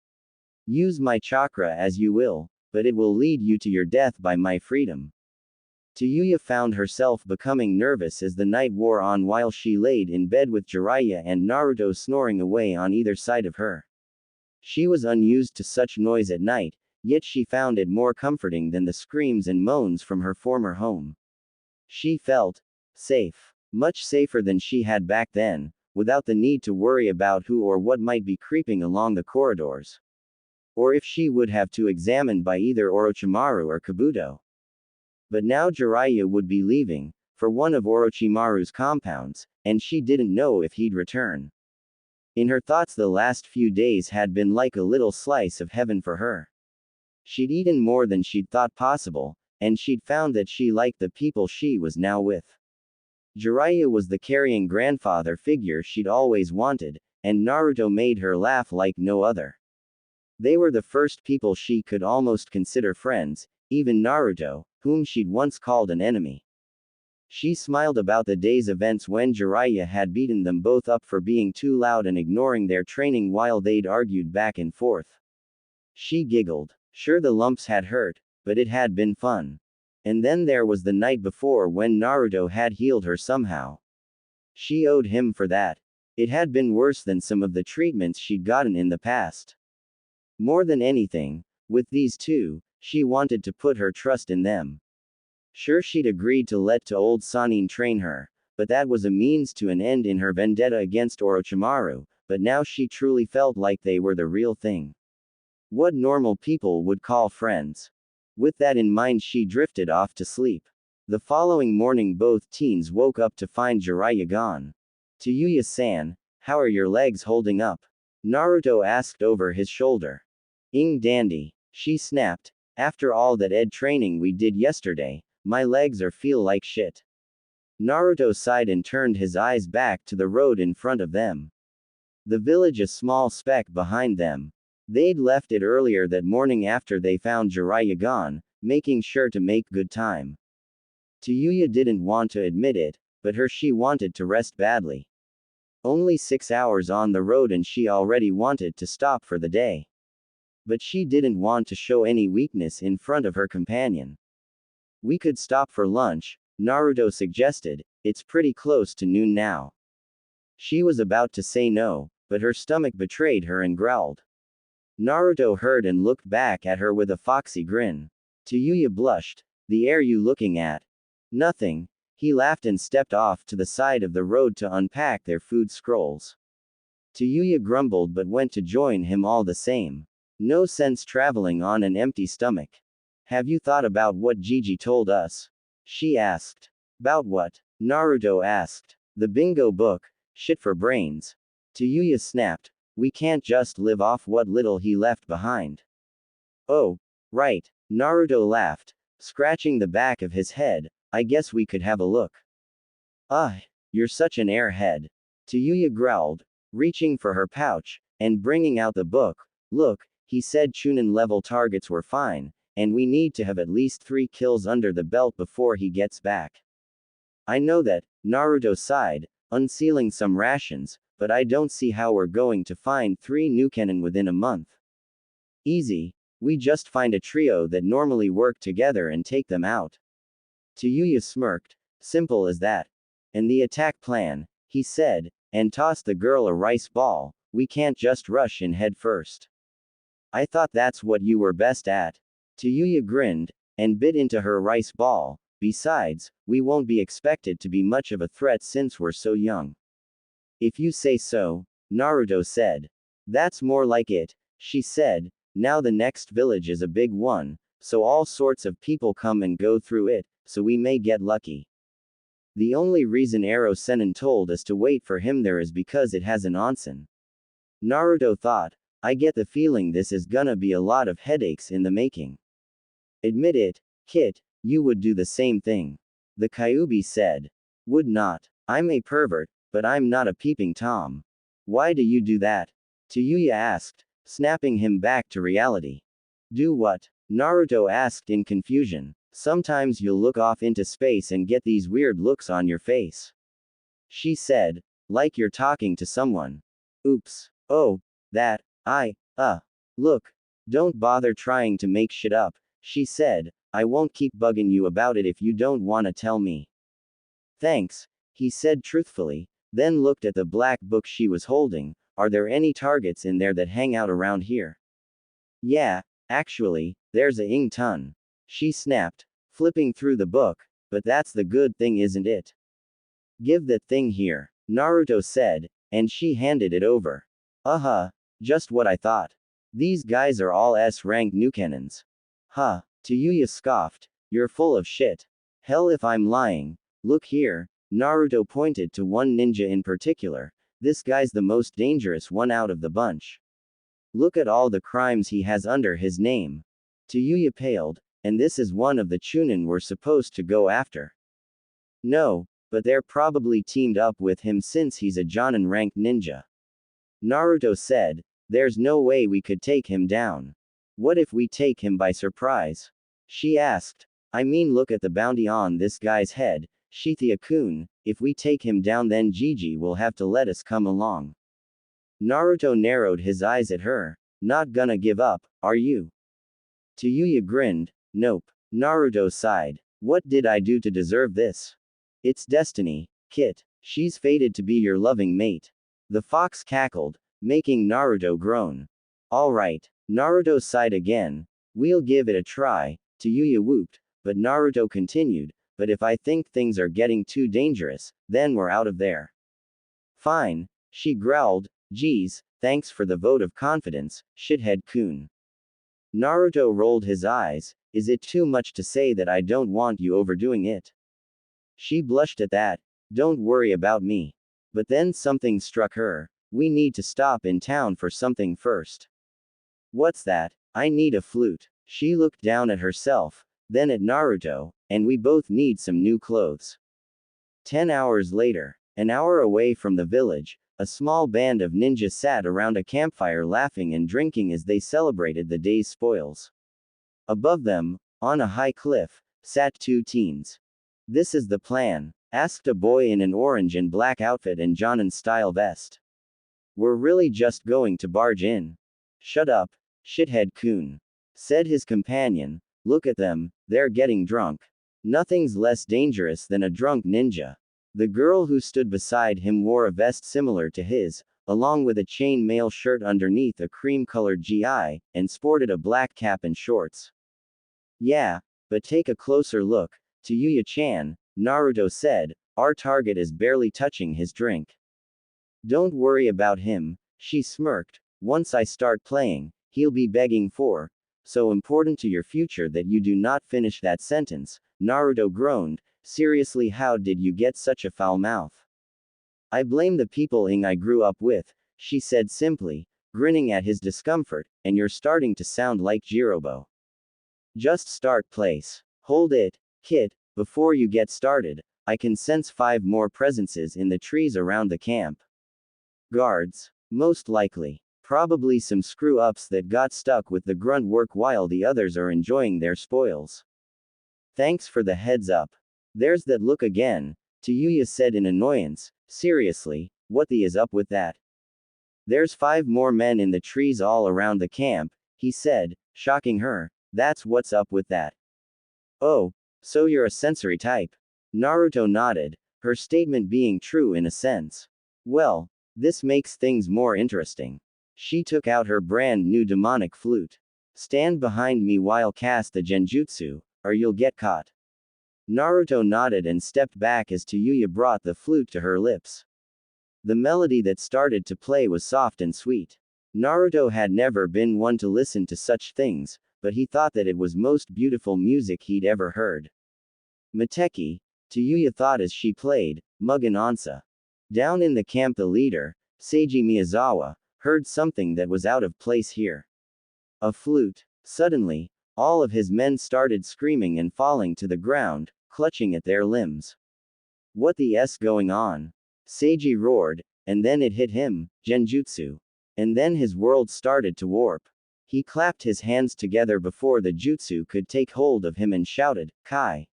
Use my chakra as you will, but it will lead you to your death by my freedom. Yuya found herself becoming nervous as the night wore on while she laid in bed with Jiraiya and Naruto snoring away on either side of her. She was unused to such noise at night, yet she found it more comforting than the screams and moans from her former home. She felt safe, much safer than she had back then, without the need to worry about who or what might be creeping along the corridors. Or if she would have to examined by either Orochimaru or Kabuto. But now Jiraiya would be leaving, for one of Orochimaru's compounds, and she didn't know if he'd return. In her thoughts, the last few days had been like a little slice of heaven for her. She'd eaten more than she'd thought possible, and she'd found that she liked the people she was now with. Jiraiya was the carrying grandfather figure she'd always wanted, and Naruto made her laugh like no other. They were the first people she could almost consider friends, even Naruto, whom she'd once called an enemy. She smiled about the day's events when Jiraiya had beaten them both up for being too loud and ignoring their training while they'd argued back and forth. She giggled. Sure, the lumps had hurt, but it had been fun. And then there was the night before when Naruto had healed her somehow. She owed him for that. It had been worse than some of the treatments she'd gotten in the past. More than anything, with these two, she wanted to put her trust in them. Sure, she'd agreed to let old Sannin train her, but that was a means to an end in her vendetta against Orochimaru, but now she truly felt like they were the real thing. What normal people would call friends. With that in mind, she drifted off to sleep. The following morning, both teens woke up to find Jiraiya gone. Yuya-san, how are your legs holding up? Naruto asked over his shoulder. Dandy, she snapped. After all that training we did yesterday, my legs feel like shit. Naruto sighed and turned his eyes back to the road in front of them. The village a small speck behind them. They'd left it earlier that morning after they found Jiraiya gone, making sure to make good time. Yuya didn't want to admit it, but she wanted to rest badly. Only 6 hours on the road and she already wanted to stop for the day. But she didn't want to show any weakness in front of her companion. We could stop for lunch, Naruto suggested, it's pretty close to noon now. She was about to say no, but her stomach betrayed her and growled. Naruto heard and looked back at her with a foxy grin. Yuya blushed. The air you looking at? Nothing. He laughed and stepped off to the side of the road to unpack their food scrolls. Yuya grumbled but went to join him all the same. No sense traveling on an empty stomach. Have you thought about what Gigi told us? She asked. About what? Naruto asked. The bingo book, shit for brains. Yuya snapped. We can't just live off what little he left behind. Oh, right. Naruto laughed, scratching the back of his head. I guess we could have a look. You're such an airhead. Yuya growled, reaching for her pouch, and bringing out the book. Look, he said Chunin level targets were fine, and we need to have at least 3 kills under the belt before he gets back. I know that, Naruto sighed, unsealing some rations, but I don't see how we're going to find 3 newcomer within a month. Easy, we just find a trio that normally work together and take them out. Yuya smirked. Simple as that. And the attack plan, he said, and tossed the girl a rice ball. We can't just rush in head first. I thought that's what you were best at. Yuya grinned, and bit into her rice ball. Besides, we won't be expected to be much of a threat since we're so young. If you say so, Naruto said. That's more like it, she said. Now the next village is a big one, so all sorts of people come and go through it, so we may get lucky. The only reason Ero Sennin told us to wait for him there is because it has an onsen. Naruto thought, I get the feeling this is gonna be a lot of headaches in the making. Admit it, Kit, you would do the same thing. The Kyuubi said. Would not. I'm a pervert, but I'm not a peeping Tom. Why do you do that? Yuya asked, snapping him back to reality. Do what? Naruto asked in confusion. Sometimes you'll look off into space and get these weird looks on your face. She said, like you're talking to someone. Oops. Oh, that, look. Don't bother trying to make shit up, she said, I won't keep bugging you about it if you don't wanna tell me. Thanks, he said truthfully, then looked at the black book she was holding. Are there any targets in there that hang out around here? Yeah, actually, there's a ton. She snapped, flipping through the book, but that's the good thing, isn't it? Give that thing here, Naruto said, and she handed it over. Just what I thought. These guys are all S-rank newcomers. Huh, Yuya scoffed, you're full of shit. Hell if I'm lying. Look here, Naruto pointed to one ninja in particular. This guy's the most dangerous one out of the bunch. Look at all the crimes he has under his name. Yuya paled, and this is one of the Chunin we're supposed to go after. No, but they're probably teamed up with him since he's a Jonin-ranked ninja. Naruto said, there's no way we could take him down. What if we take him by surprise? She asked. I mean, look at the bounty on this guy's head, Shithia-kun. If we take him down, then Gigi will have to let us come along. Naruto narrowed his eyes at her. Not gonna give up, are you? Yuya grinned. Nope. Naruto sighed. What did I do to deserve this? It's destiny, Kit. She's fated to be your loving mate. The fox cackled, making Naruto groan. Alright. Naruto sighed again. We'll give it a try, Yuya whooped, but Naruto continued, but if I think things are getting too dangerous, then we're out of there. Fine, she growled, geez, thanks for the vote of confidence, shithead-kun. Naruto rolled his eyes, is it too much to say that I don't want you overdoing it? She blushed at that, don't worry about me. But then something struck her, we need to stop in town for something first. What's that? I need a flute. She looked down at herself, then at Naruto, and we both need some new clothes. 10 hours later, an hour away from the village, a small band of ninjas sat around a campfire laughing and drinking as they celebrated the day's spoils. Above them, on a high cliff, sat two teens. This is the plan, asked a boy in an orange and black outfit and Jonin-style vest. We're really just going to barge in. Shut up, shithead-kun, said his companion. Look at them, they're getting drunk. Nothing's less dangerous than a drunk ninja. The girl who stood beside him wore a vest similar to his, along with a chain-mail shirt underneath a cream-colored GI, and sported a black cap and shorts. Yeah, but take a closer look, Yuya-chan, Naruto said, our target is barely touching his drink. Don't worry about him, she smirked, once I start playing, he'll be begging for, so important to your future that you do not finish that sentence, Naruto groaned, seriously, how did you get such a foul mouth? I blame the people I grew up with, she said simply, grinning at his discomfort, and you're starting to sound like Jirobo. Just start place. Hold it, Kit, before you get started, I can sense 5 more presences in the trees around the camp. Guards? Most likely. Probably some screw-ups that got stuck with the grunt work while the others are enjoying their spoils. Thanks for the heads up. There's that look again, Yuya said in annoyance, seriously, what the is up with that? There's 5 more men in the trees all around the camp, he said, shocking her, that's what's up with that. Oh, so you're a sensory type. Naruto nodded, her statement being true in a sense. Well, this makes things more interesting. She took out her brand new demonic flute. Stand behind me while cast the genjutsu, or you'll get caught. Naruto nodded and stepped back as Yuya brought the flute to her lips. The melody that started to play was soft and sweet. Naruto had never been one to listen to such things, but he thought that it was most beautiful music he'd ever heard. Mateki, Yuya thought as she played, Mugen Onsa. Down in the camp the leader, Seiji Miyazawa, heard something that was out of place here. A flute. Suddenly, all of his men started screaming and falling to the ground, clutching at their limbs. What the s going on? Seiji roared, and then it hit him, genjutsu. And then his world started to warp. He clapped his hands together before the jutsu could take hold of him and shouted, Kai.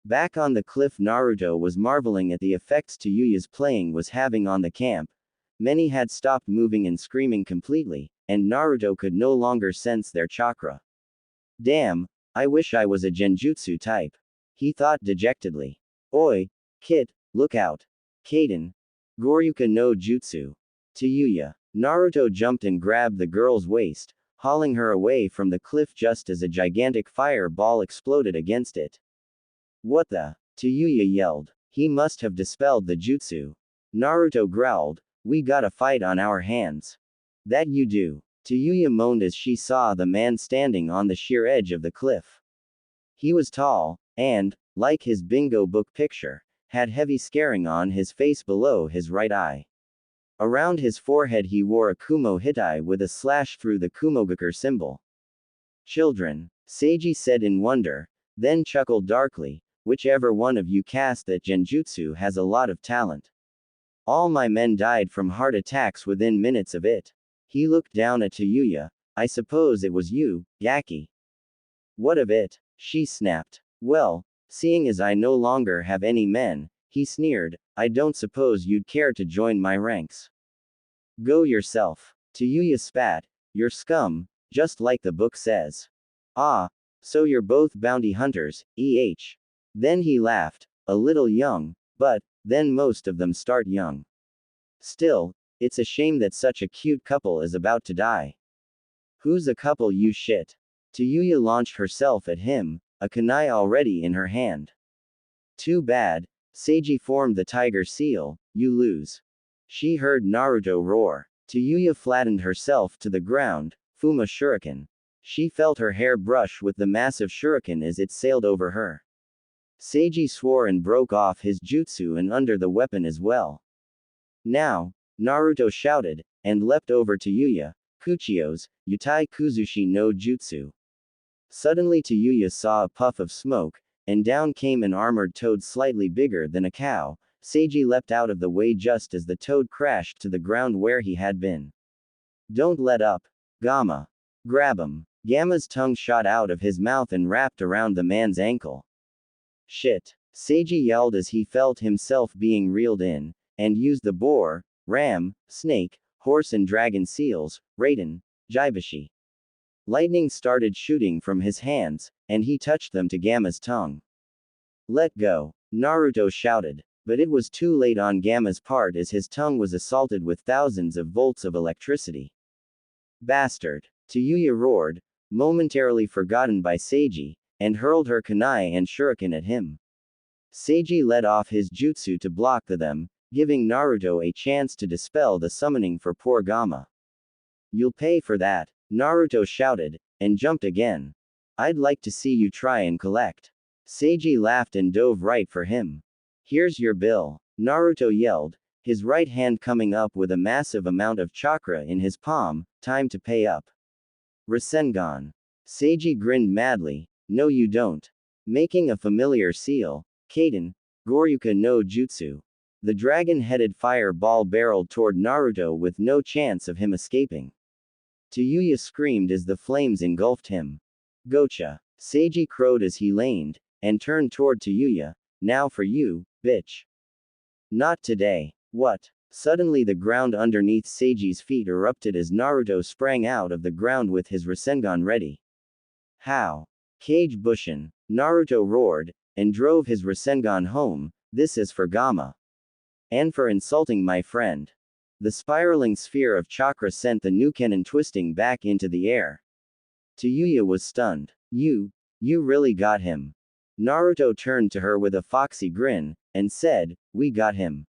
Back on the cliff, Naruto was marveling at the effects Yuya's playing was having on the camp. Many had stopped moving and screaming completely, and Naruto could no longer sense their chakra. Damn, I wish I was a genjutsu type. He thought dejectedly. Oi, kid, look out. Kaden. Goryuka no jutsu. To Yuya. Naruto jumped and grabbed the girl's waist, hauling her away from the cliff just as a gigantic fireball exploded against it. What the? Yuya yelled. He must have dispelled the jutsu. Naruto growled, we got a fight on our hands. That you do. Yuya moaned as she saw the man standing on the sheer edge of the cliff. He was tall, and, like his bingo book picture, had heavy scarring on his face below his right eye. Around his forehead he wore a Kumo Hitai with a slash through the Kumogakure symbol. Children, Seiji said in wonder, then chuckled darkly, whichever one of you cast that genjutsu has a lot of talent. All my men died from heart attacks within minutes of it. He looked down at Yuya. I suppose it was you, Yaki. What of it? She snapped. Well, seeing as I no longer have any men, he sneered, I don't suppose you'd care to join my ranks. Go yourself. Yuya spat, you're scum, just like the book says. Ah, so you're both bounty hunters, Then he laughed, a little young, but, then most of them start young. Still, it's a shame that such a cute couple is about to die. Who's a couple, you shit? Yuya launched herself at him, a kunai already in her hand. Too bad, Seiji formed the tiger seal, you lose. She heard Naruto roar. Yuya flattened herself to the ground, Fuma shuriken. She felt her hair brush with the massive shuriken as it sailed over her. Seiji swore and broke off his jutsu and under the weapon as well. Now, Naruto shouted, and leapt over to Yuya, Kuchio's, Yutai Kuzushi no Jutsu. Suddenly Yuya saw a puff of smoke, and down came an armored toad slightly bigger than a cow. Seiji leapt out of the way just as the toad crashed to the ground where he had been. Don't let up. Gamma. Grab him. Gamma's tongue shot out of his mouth and wrapped around the man's ankle. Shit. Seiji yelled as he felt himself being reeled in, and used the boar, ram, snake, horse and dragon seals, Raiden, Jibashi. Lightning started shooting from his hands, and he touched them to Gamma's tongue. Let go. Naruto shouted. But it was too late on Gamma's part as his tongue was assaulted with thousands of volts of electricity. Bastard. Yuya roared, momentarily forgotten by Seiji, and hurled her kunai and shuriken at him. Seiji let off his jutsu to block them, giving Naruto a chance to dispel the summoning for poor Gamma. You'll pay for that, Naruto shouted, and jumped again. I'd like to see you try and collect. Seiji laughed and dove right for him. Here's your bill, Naruto yelled, his right hand coming up with a massive amount of chakra in his palm, time to pay up. Rasengan. Seiji grinned madly, no you don't. Making a familiar seal, Kaden, Goryuka no Jutsu. The dragon-headed fireball barreled toward Naruto with no chance of him escaping. Yuya screamed as the flames engulfed him. Gotcha. Seiji crowed as he leaned, and turned toward Yuya. Now for you, bitch. Not today. What? Suddenly the ground underneath Seiji's feet erupted as Naruto sprang out of the ground with his Rasengan ready. How? Kage Bushin. Naruto roared, and drove his Rasengan home. This is for Gamma. And for insulting my friend. The spiraling sphere of chakra sent the Nukenin twisting back into the air. Yuya was stunned. You really got him. Naruto turned to her with a foxy grin, and said, we got him.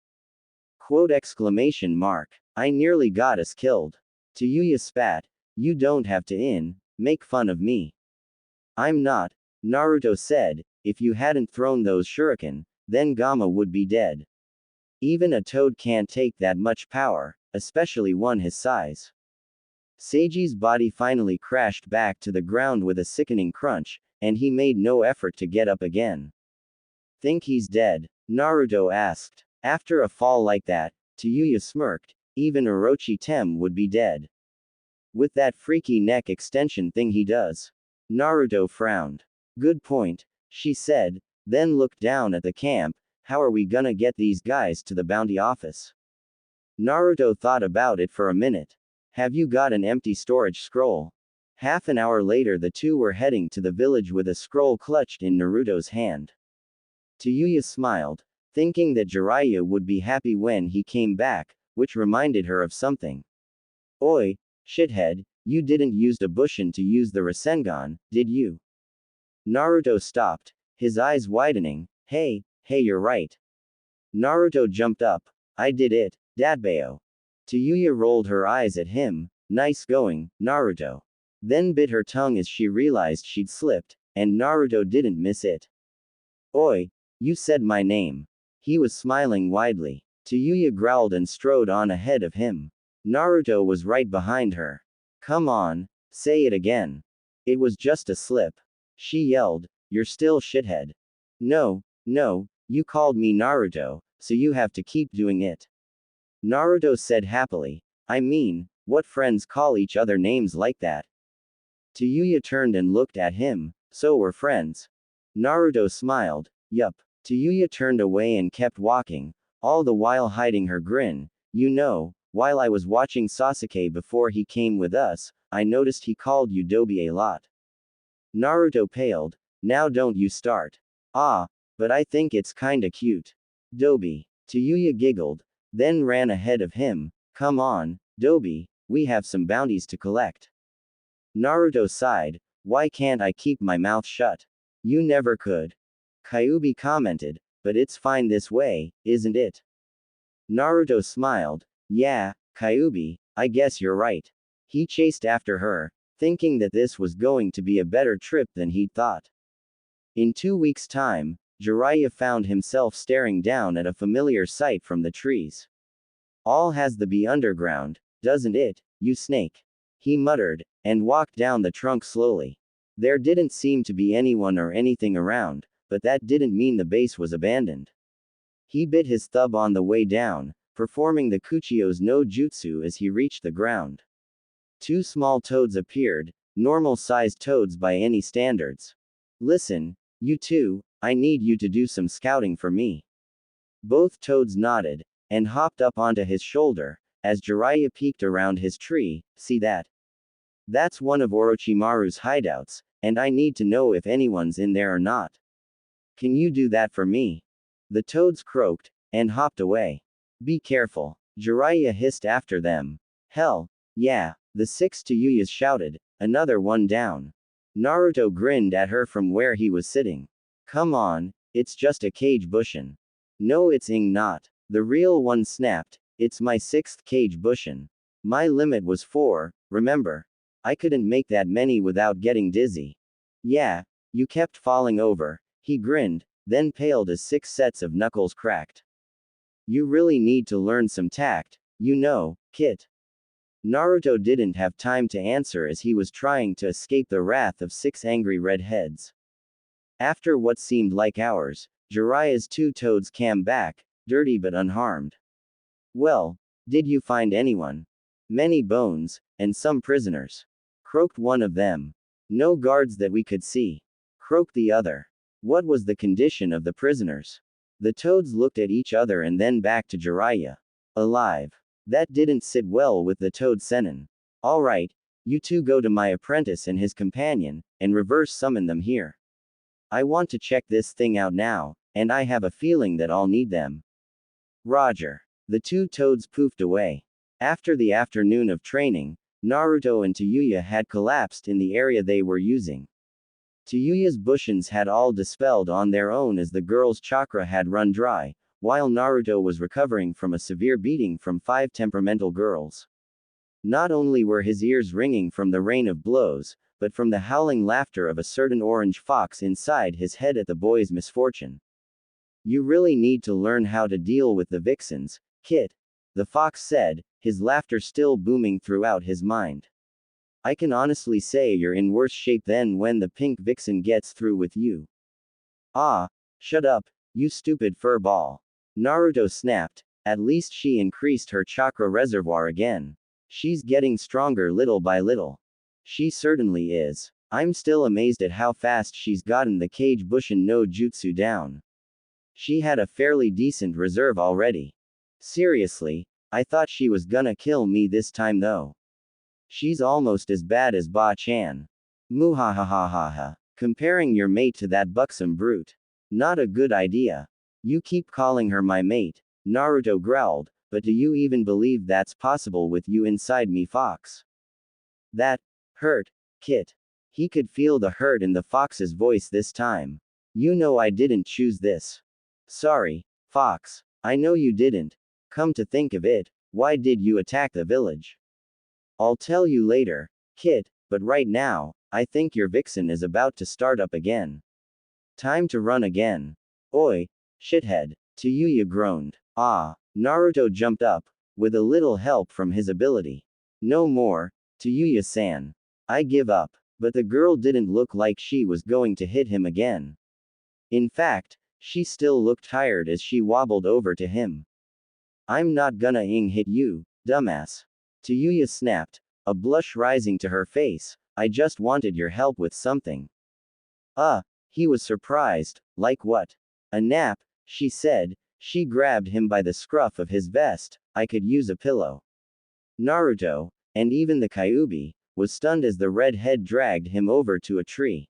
Quote exclamation mark. I nearly got us killed. Yuya spat, you don't have to make fun of me. I'm not, Naruto said, if you hadn't thrown those shuriken, then Gamma would be dead. Even a toad can't take that much power, especially one his size. Seiji's body finally crashed back to the ground with a sickening crunch, and he made no effort to get up again. Think he's dead? Naruto asked. After a fall like that, Yuya smirked, even Orochi Tem would be dead. With that freaky neck extension thing he does. Naruto frowned. Good point, she said, then looked down at the camp. How are we gonna get these guys to the bounty office? Naruto thought about it for a minute. Have you got an empty storage scroll? Half an hour later, the two were heading to the village with a scroll clutched in Naruto's hand. Yuya smiled, thinking that Jiraiya would be happy when he came back, which reminded her of something. Oi, shithead, you didn't use the Bushin to use the Rasengan, did you? Naruto stopped, his eyes widening. Hey, you're right. Naruto jumped up. I did it, Dadbao. Yuya rolled her eyes at him. Nice going, Naruto. Then bit her tongue as she realized she'd slipped, and Naruto didn't miss it. Oi, you said my name. He was smiling widely. Yuya growled and strode on ahead of him. Naruto was right behind her. Come on, say it again. It was just a slip. She yelled, you're still shithead. No, you called me Naruto, so you have to keep doing it. Naruto said happily. I mean, what friends call each other names like that? Yuya turned and looked at him. So we're friends. Naruto smiled. Yup. Yuya turned away and kept walking, all the while hiding her grin. You know, while I was watching Sasuke before he came with us, I noticed he called you Dobi a lot. Naruto paled. Now don't you start. Ah, but I think it's kinda cute. Dobi. Yuya giggled, then ran ahead of him. Come on, Dobi, we have some bounties to collect. Naruto sighed. Why can't I keep my mouth shut? You never could. Kyuubi commented, but it's fine this way, isn't it? Naruto smiled. Yeah, Kyuubi, I guess you're right. He chased after her, thinking that this was going to be a better trip than he'd thought. In 2 weeks' time, Jiraiya found himself staring down at a familiar sight from the trees. All has to be underground, doesn't it, you snake? He muttered, and walked down the trunk slowly. There didn't seem to be anyone or anything around, but that didn't mean the base was abandoned. He bit his thumb on the way down, performing the Kuchio's no jutsu as he reached the ground. 2 small toads appeared, normal-sized toads by any standards. Listen, you two, I need you to do some scouting for me. Both toads nodded, and hopped up onto his shoulder, as Jiraiya peeked around his tree. See that? That's one of Orochimaru's hideouts, and I need to know if anyone's in there or not. Can you do that for me? The toads croaked, and hopped away. Be careful, Jiraiya hissed after them. Hell, yeah, the 6 Yuyas shouted, another one down. Naruto grinned at her from where he was sitting. Come on, it's just a cage bushin. No it's not. The real one snapped, it's my 6th cage bushin. My limit was 4, remember? I couldn't make that many without getting dizzy. Yeah, you kept falling over, he grinned, then paled as 6 sets of knuckles cracked. You really need to learn some tact, you know, Kit. Naruto didn't have time to answer as he was trying to escape the wrath of 6 angry redheads. After what seemed like hours, Jiraiya's 2 toads came back, dirty but unharmed. Well, did you find anyone? Many bones, and some prisoners. Croaked one of them. No guards that we could see. Croaked the other. What was the condition of the prisoners? The toads looked at each other and then back to Jiraiya. Alive. That didn't sit well with the toad Sennin. Alright, you two go to my apprentice and his companion, and reverse summon them here. I want to check this thing out now, and I have a feeling that I'll need them. Roger. The 2 toads poofed away. After the afternoon of training, Naruto and Yuya had collapsed in the area they were using. Yuya's bushins had all dispelled on their own as the girl's chakra had run dry, while Naruto was recovering from a severe beating from 5 temperamental girls. Not only were his ears ringing from the rain of blows, but from the howling laughter of a certain orange fox inside his head at the boy's misfortune. You really need to learn how to deal with the vixens, Kit, the fox said, his laughter still booming throughout his mind. I can honestly say you're in worse shape than when the pink vixen gets through with you. Ah, shut up, You stupid fur ball. Naruto snapped. At least she increased her chakra reservoir again. She's getting stronger little by little. She certainly is. I'm still amazed at how fast she's gotten the Kage Bushin no Jutsu down. She had a fairly decent reserve already. Seriously, I thought she was gonna kill me this time though. She's almost as bad as Ba-chan. Muhahahaha. Comparing your mate to that buxom brute. Not a good idea. You keep calling her my mate, Naruto growled, but do you even believe that's possible with you inside me, Fox? That hurt, Kit. He could feel the hurt in the fox's voice this time. You know I didn't choose this. Sorry, Fox. I know you didn't. Come to think of it, why did you attack the village? I'll tell you later, Kit, but right now, I think your vixen is about to start up again. Time to run again. Oi, shithead. Yuya groaned. Ah. Naruto jumped up, with a little help from his ability. No more, Yuya-san. I give up. But the girl didn't look like she was going to hit him again. In fact, she still looked tired as she wobbled over to him. I'm not gonna hit you, dumbass. Yuya snapped, a blush rising to her face. I just wanted your help with something. He was surprised. Like what? A nap, she said. She grabbed him by the scruff of his vest. I could use a pillow. Naruto, and even the Kyuubi, was stunned as the red head dragged him over to a tree.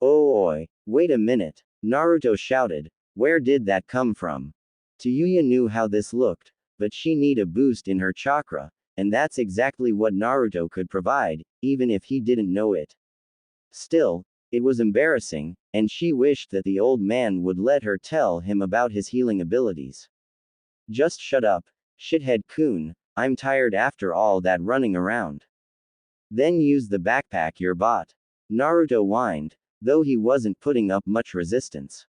Oh oi, wait a minute, Naruto shouted. Where did that come from? Yuya knew how this looked, but she needed a boost in her chakra, and that's exactly what Naruto could provide, even if he didn't know it. Still, it was embarrassing, and she wished that the old man would let her tell him about his healing abilities. Just shut up, shithead-kun, I'm tired after all that running around. Then use the backpack you bought. Naruto whined, though he wasn't putting up much resistance.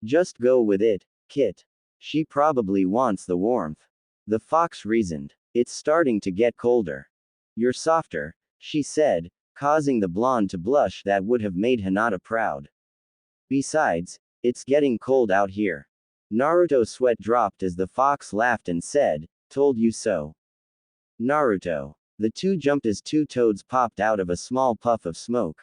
Just go with it, Kit. She probably wants the warmth. The fox reasoned. It's starting to get colder. You're softer, she said, causing the blonde to blush that would have made Hinata proud. Besides, it's getting cold out here. Naruto's sweat dropped as the fox laughed and said, told you so. Naruto. The two jumped as two toads popped out of a small puff of smoke.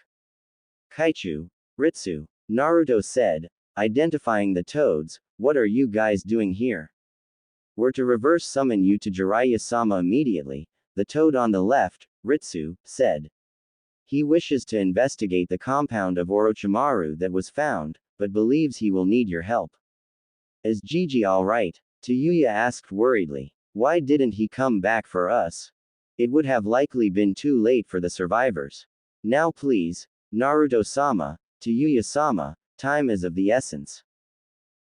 Kaichu, Ritsu, Naruto said, identifying the toads, what are you guys doing here? We're to reverse summon you to Jiraiya-sama immediately, the toad on the left, Ritsu, said. He wishes to investigate the compound of Orochimaru that was found, but believes he will need your help. Is Gigi alright? Yuya asked worriedly. Why didn't he come back for us? It would have likely been too late for the survivors. Now please, Naruto-sama, Yuya-sama, time is of the essence.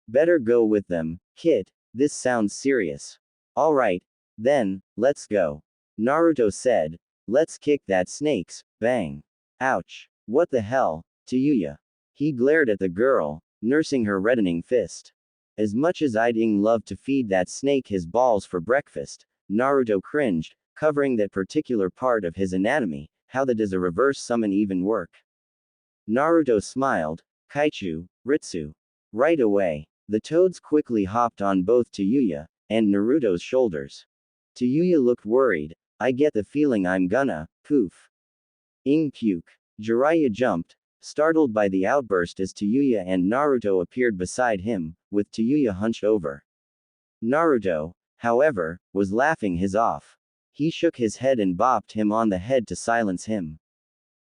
Better go with them, Kit, this sounds serious. Alright, then, let's go. Naruto said. Let's kick that snake's, bang. Ouch. What the hell, Yuya? He glared at the girl, nursing her reddening fist. As much as I'd love to feed that snake his balls for breakfast, Naruto cringed, covering that particular part of his anatomy. How does a reverse summon even work? Naruto smiled. Kaichu, Ritsu. Right away. The toads quickly hopped on both Yuya and Naruto's shoulders. Yuya looked worried. I get the feeling I'm gonna poof. Puke. Jiraiya jumped, startled by the outburst as Yuya and Naruto appeared beside him, with Yuya hunched over. Naruto, however, was laughing his off. He shook his head and bopped him on the head to silence him.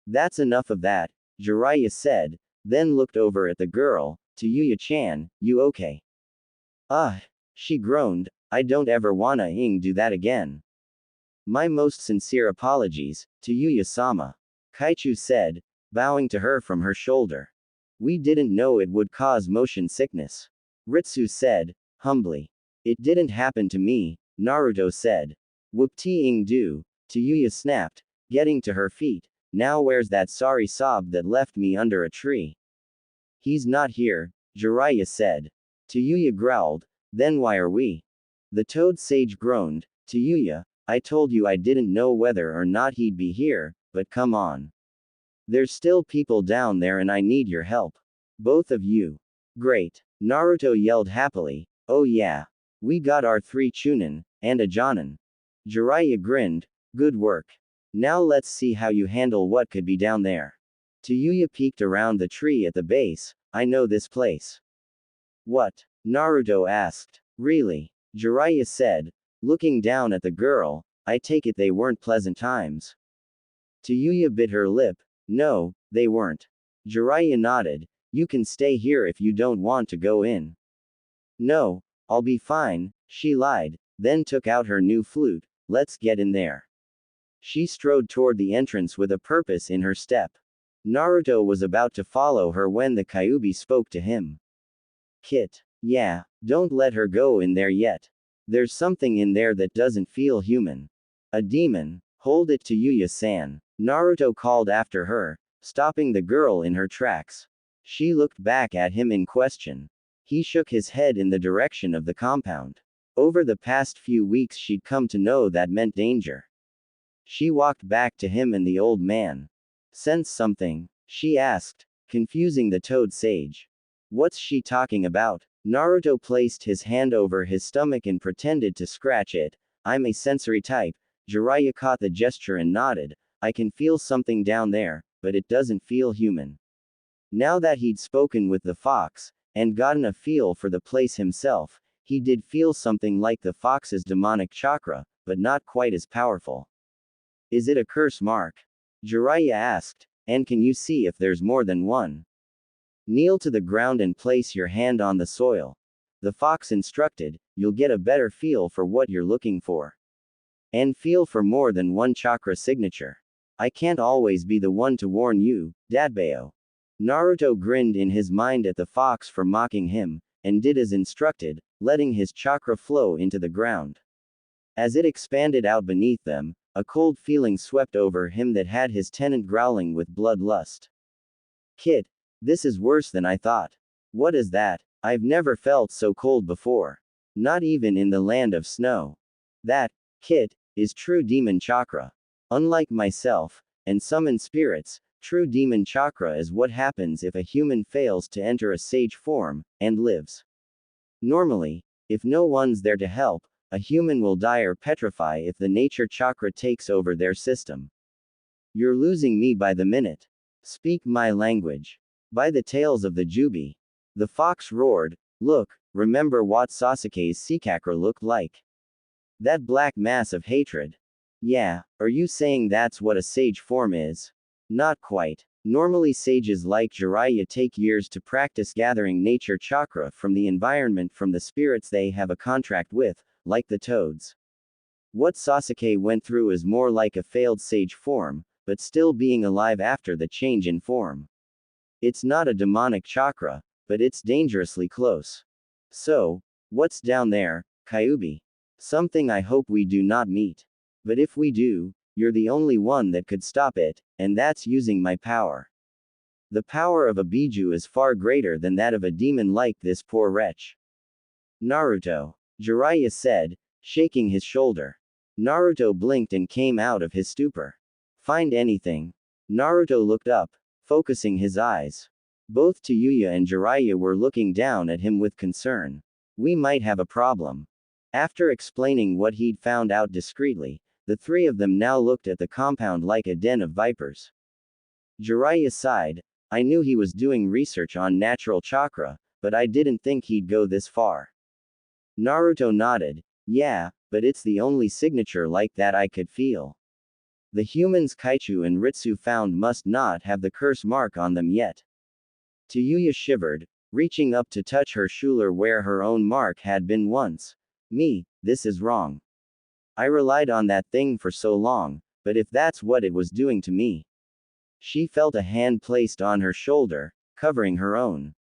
That's enough of that, Jiraiya said, then looked over at the girl. Yuya-chan, you okay? She groaned. I don't ever wanna do that again. My most sincere apologies, Yuya-sama. Kaichu said, bowing to her from her shoulder. We didn't know it would cause motion sickness. Ritsu said, humbly. It didn't happen to me, Naruto said. Whoop-tee-do, Yuya snapped, getting to her feet. Now where's that sorry sob that left me under a tree? He's not here, Jiraiya said. Yuya growled, then why are we? The toad sage groaned. Yuya, I told you I didn't know whether or not he'd be here, but come on. There's still people down there and I need your help. Both of you. Great. Naruto yelled happily, "Oh yeah. We got our 3 Chunin, and a Jonin." Jiraiya grinned, "Good work. Now let's see how you handle what could be down there." Yuya peeked around the tree at the base. "I know this place." "What?" Naruto asked. "Really?" Jiraiya said, looking down at the girl. "I take it they weren't pleasant times." Yuya bit her lip. "No, they weren't." Jiraiya nodded. "You can stay here if you don't want to go in." "No, I'll be fine," she lied, then took out her new flute. "Let's get in there." She strode toward the entrance with a purpose in her step. Naruto was about to follow her when the Kyuubi spoke to him. "Kit. Yeah, don't let her go in there yet. There's something in there that doesn't feel human." "A demon. Hold it to Yuya-san." Naruto called after her, stopping the girl in her tracks. She looked back at him in question. He shook his head in the direction of the compound. Over the past few weeks she'd come to know that meant danger. She walked back to him and the old man. "Sense something?" she asked, confusing the toad sage. "What's she talking about?" Naruto placed his hand over his stomach and pretended to scratch it. "I'm a sensory type." Jiraiya caught the gesture and nodded. "I can feel something down there, but it doesn't feel human." Now that he'd spoken with the fox, and gotten a feel for the place himself, he did feel something like the fox's demonic chakra, but not quite as powerful. "Is it a curse mark?" Jiraiya asked. "And can you see if there's more than one?" "Kneel to the ground and place your hand on the soil," the fox instructed. "You'll get a better feel for what you're looking for. And feel for more than one chakra signature. I can't always be the one to warn you, Dadbao." Naruto grinned in his mind at the fox for mocking him, and did as instructed, letting his chakra flow into the ground. As it expanded out beneath them, a cold feeling swept over him that had his tenant growling with bloodlust. "Kid, this is worse than I thought." "What is that? I've never felt so cold before. Not even in the land of snow." "That, Kit, is true demon chakra. Unlike myself, and summon spirits, true demon chakra is what happens if a human fails to enter a sage form, and lives. Normally, if no one's there to help, a human will die or petrify if the nature chakra takes over their system. You're losing me by the minute. Speak my language." "By the tails of the Jubi." The fox roared. "Look, remember what Sasuke's Sekakura looked like? That black mass of hatred." "Yeah, are you saying that's what a sage form is?" "Not quite. Normally sages like Jiraiya take years to practice gathering nature chakra from the environment from the spirits they have a contract with, like the toads. What Sasuke went through is more like a failed sage form, but still being alive after the change in form. It's not a demonic chakra, but it's dangerously close." "So, what's down there, Kyuubi?" "Something I hope we do not meet. But if we do, you're the only one that could stop it, and that's using my power. The power of a Biju is far greater than that of a demon like this poor wretch." "Naruto," Jiraiya said, shaking his shoulder. Naruto blinked and came out of his stupor. "Find anything?" Naruto looked up, focusing his eyes. Both Yuya and Jiraiya were looking down at him with concern. "We might have a problem." After explaining what he'd found out discreetly, the three of them now looked at the compound like a den of vipers. Jiraiya sighed. "I knew he was doing research on natural chakra, but I didn't think he'd go this far." Naruto nodded. "Yeah, but it's the only signature like that I could feel. The humans Kaichu and Ritsu found must not have the curse mark on them yet." Yuya shivered, reaching up to touch her shoulder where her own mark had been once. This is wrong. I relied on that thing for so long, but if that's what it was doing to me." She felt a hand placed on her shoulder, covering her own.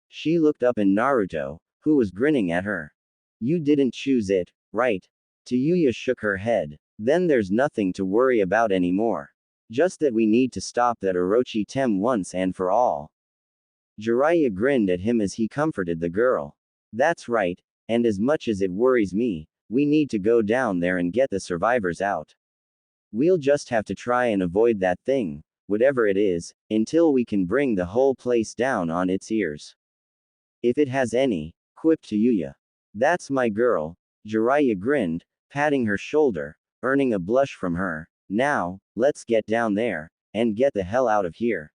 She looked up at Naruto, who was grinning at her. "You didn't choose it, right?" Yuya shook her head. "Then there's nothing to worry about anymore. Just that we need to stop that Orochi Tem once and for all." Jiraiya grinned at him as he comforted the girl. "That's right, and as much as it worries me, we need to go down there and get the survivors out. We'll just have to try and avoid that thing, whatever it is, until we can bring the whole place down on its ears." If it has any, quipped to Yuya. That's my girl. Jiraiya grinned, patting her shoulder, earning a blush from her. Now, let's get down there, and get the hell out of here.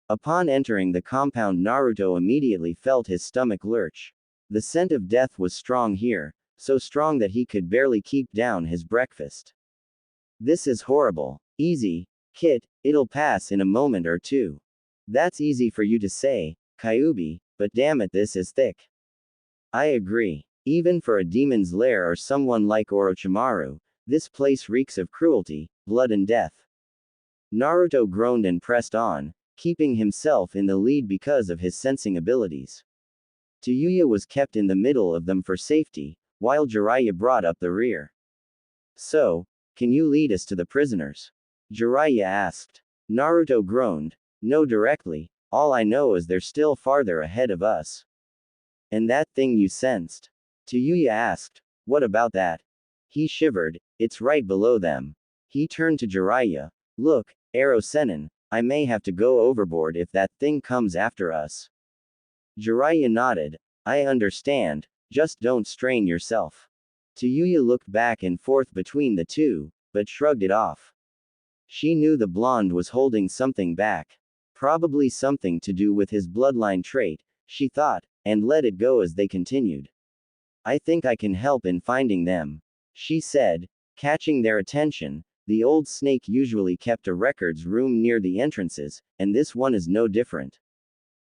Upon entering the compound, Naruto immediately felt his stomach lurch. The scent of death was strong here, so strong that he could barely keep down his breakfast. This is horrible. Easy, Kit, it'll pass in a moment or two. That's easy for you to say, Kyuubi, but damn it, this is thick. I agree. Even for a demon's lair or someone like Orochimaru, this place reeks of cruelty, blood and death. Naruto groaned and pressed on, keeping himself in the lead because of his sensing abilities. Yuya was kept in the middle of them for safety, while Jiraiya brought up the rear. So, can you lead us to the prisoners? Jiraiya asked. Naruto groaned. No, directly, all I know is they're still farther ahead of us. And that thing you sensed? Yuya asked. What about that? He shivered. It's right below them. He turned to Jiraiya. Look, Arrow Sennin, I may have to go overboard if that thing comes after us. Jiraiya nodded. I understand, just don't strain yourself. Yuya looked back and forth between the two, but shrugged it off. She knew the blonde was holding something back. Probably something to do with his bloodline trait, she thought, and let it go as they continued. I think I can help in finding them, she said, catching their attention. The old snake usually kept a records room near the entrances, and this one is no different.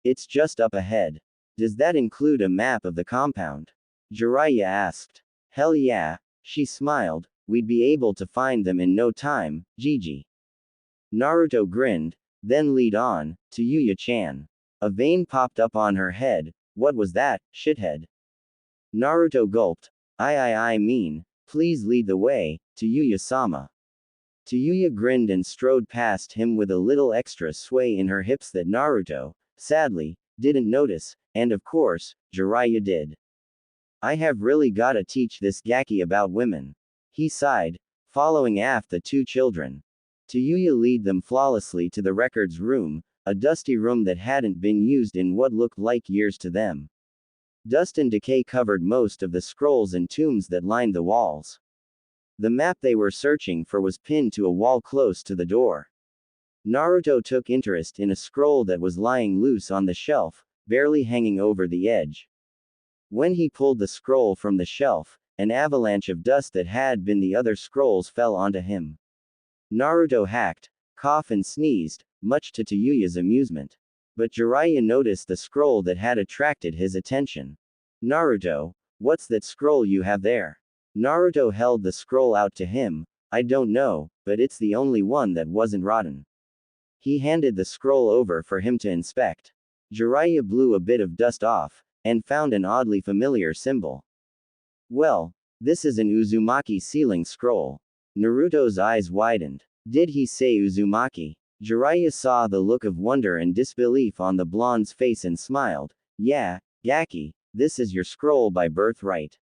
It's just up ahead. Does that include a map of the compound? Jiraiya asked. Hell yeah, she smiled, we'd be able to find them in no time, Gigi. Naruto grinned, then lead on, to Yuya-chan. A vein popped up on her head. What was that, shithead? Naruto gulped. I mean, please lead the way, to Yuya-sama. Yuya grinned and strode past him with a little extra sway in her hips that Naruto, sadly, didn't notice, and of course, Jiraiya did. I have really gotta teach this Gaki about women. He sighed, following after the two children. Yuya lead them flawlessly to the records room, a dusty room that hadn't been used in what looked like years to them. Dust and decay covered most of the scrolls and tombs that lined the walls. The map they were searching for was pinned to a wall close to the door. Naruto took interest in a scroll that was lying loose on the shelf, barely hanging over the edge. When he pulled the scroll from the shelf, an avalanche of dust that had been the other scrolls fell onto him. Naruto hacked, coughed and sneezed, much to Yuya's amusement. But Jiraiya noticed the scroll that had attracted his attention. Naruto, what's that scroll you have there? Naruto held the scroll out to him. I don't know, but it's the only one that wasn't rotten. He handed the scroll over for him to inspect. Jiraiya blew a bit of dust off, and found an oddly familiar symbol. Well, this is an Uzumaki sealing scroll. Naruto's eyes widened. Did he say Uzumaki? Jiraiya saw the look of wonder and disbelief on the blonde's face and smiled. Yeah, Gaki, this is your scroll by birthright.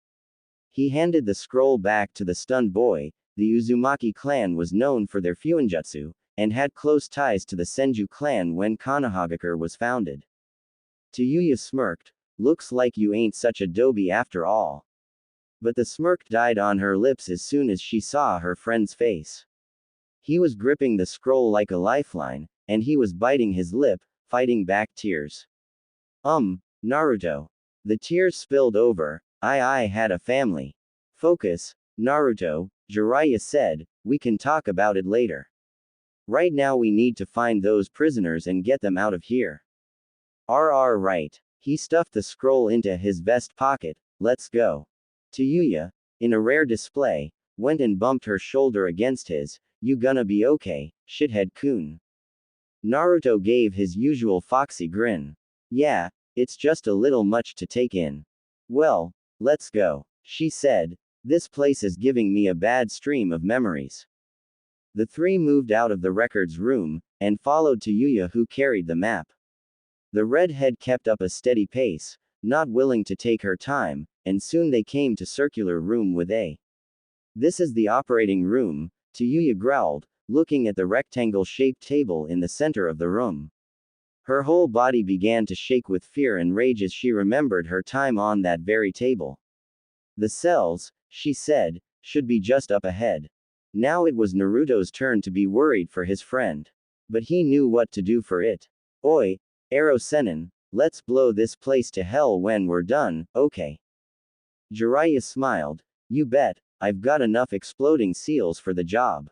He handed the scroll back to the stunned boy. The Uzumaki clan was known for their fuinjutsu, and had close ties to the Senju clan when Konohagakure was founded. Yuya smirked. Looks like you ain't such a doby after all. But the smirk died on her lips as soon as she saw her friend's face. He was gripping the scroll like a lifeline, and he was biting his lip, fighting back tears. Naruto. The tears spilled over. I had a family. Focus, Naruto, Jiraiya said, we can talk about it later. Right now we need to find those prisoners and get them out of here. Right. He stuffed the scroll into his vest pocket. Let's go. Yuya, in a rare display, went and bumped her shoulder against his. You gonna be okay, shithead-kun? Naruto gave his usual foxy grin. Yeah, it's just a little much to take in. Well, let's go, she said. This place is giving me a bad stream of memories. The three moved out of the records room, and followed Yuya, who carried the map. The redhead kept up a steady pace, not willing to take her time, and soon they came to circular room with A. This is the operating room, Yuya growled, looking at the rectangle-shaped table in the center of the room. Her whole body began to shake with fear and rage as she remembered her time on that very table. The cells, she said, should be just up ahead. Now it was Naruto's turn to be worried for his friend. But he knew what to do for it. Oi, Arrow Sennin, let's blow this place to hell when we're done, okay? Jiraiya smiled. You bet, I've got enough exploding seals for the job.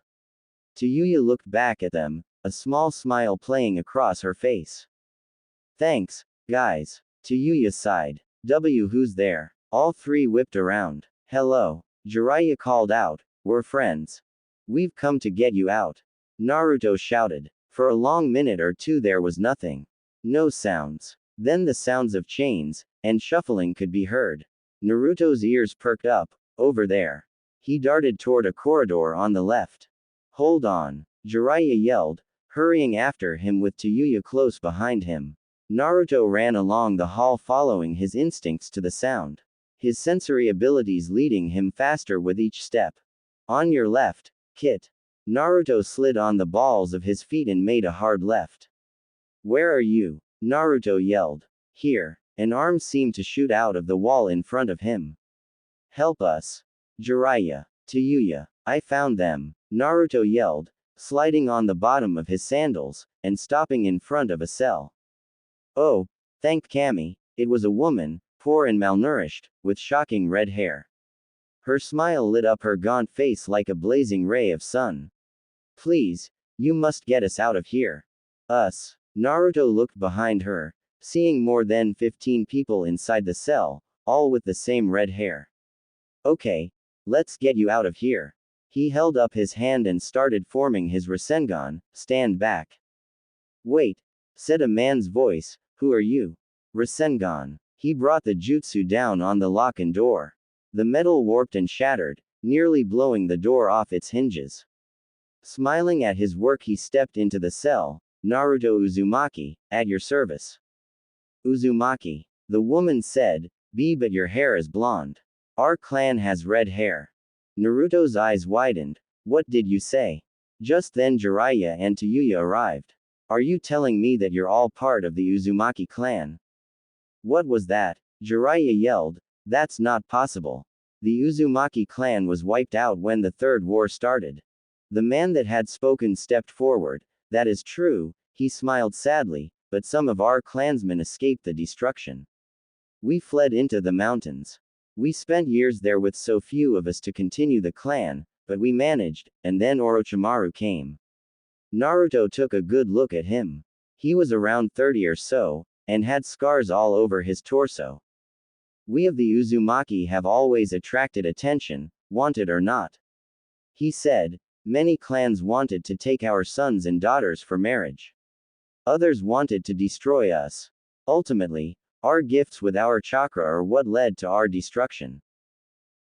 Yuya looked back at them, a small smile playing across her face. Thanks, guys. Yuya sighed. Who's there? All three whipped around. Hello. Jiraiya called out. We're friends. We've come to get you out. Naruto shouted. For a long minute or two there was nothing. No sounds. Then the sounds of chains and shuffling could be heard. Naruto's ears perked up. Over there. He darted toward a corridor on the left. Hold on. Jiraiya yelled, hurrying after him with Yuya close behind him. Naruto ran along the hall following his instincts to the sound. His sensory abilities leading him faster with each step. On your left, Kit. Naruto slid on the balls of his feet and made a hard left. Where are you? Naruto yelled. Here. An arm seemed to shoot out of the wall in front of him. Help us. Jiraiya. Yuya. I found them. Naruto yelled, sliding on the bottom of his sandals, and stopping in front of a cell. Oh, thank Kami, it was a woman, poor and malnourished, with shocking red hair. Her smile lit up her gaunt face like a blazing ray of sun. Please, you must get us out of here. Us. Naruto looked behind her, seeing more than 15 people inside the cell, all with the same red hair. Okay, let's get you out of here. He held up his hand and started forming his Rasengan. Stand back. Wait, said a man's voice, who are you? Rasengan. He brought the jutsu down on the lock and door. The metal warped and shattered, nearly blowing the door off its hinges. Smiling at his work he stepped into the cell. Naruto Uzumaki, at your service. Uzumaki. The woman said, but your hair is blonde. Our clan has red hair. Naruto's eyes widened. What did you say? Just then Jiraiya and Yuya arrived. Are you telling me that you're all part of the Uzumaki clan? What was that? Jiraiya yelled. That's not possible. The Uzumaki clan was wiped out when the Third War started. The man that had spoken stepped forward. That is true, he smiled sadly, but some of our clansmen escaped the destruction. We fled into the mountains. We spent years there with so few of us to continue the clan, but we managed, and then Orochimaru came. Naruto took a good look at him. He was around 30 or so, and had scars all over his torso. We of the Uzumaki have always attracted attention, wanted or not. He said, many clans wanted to take our sons and daughters for marriage. Others wanted to destroy us. Ultimately, our gifts with our chakra are what led to our destruction.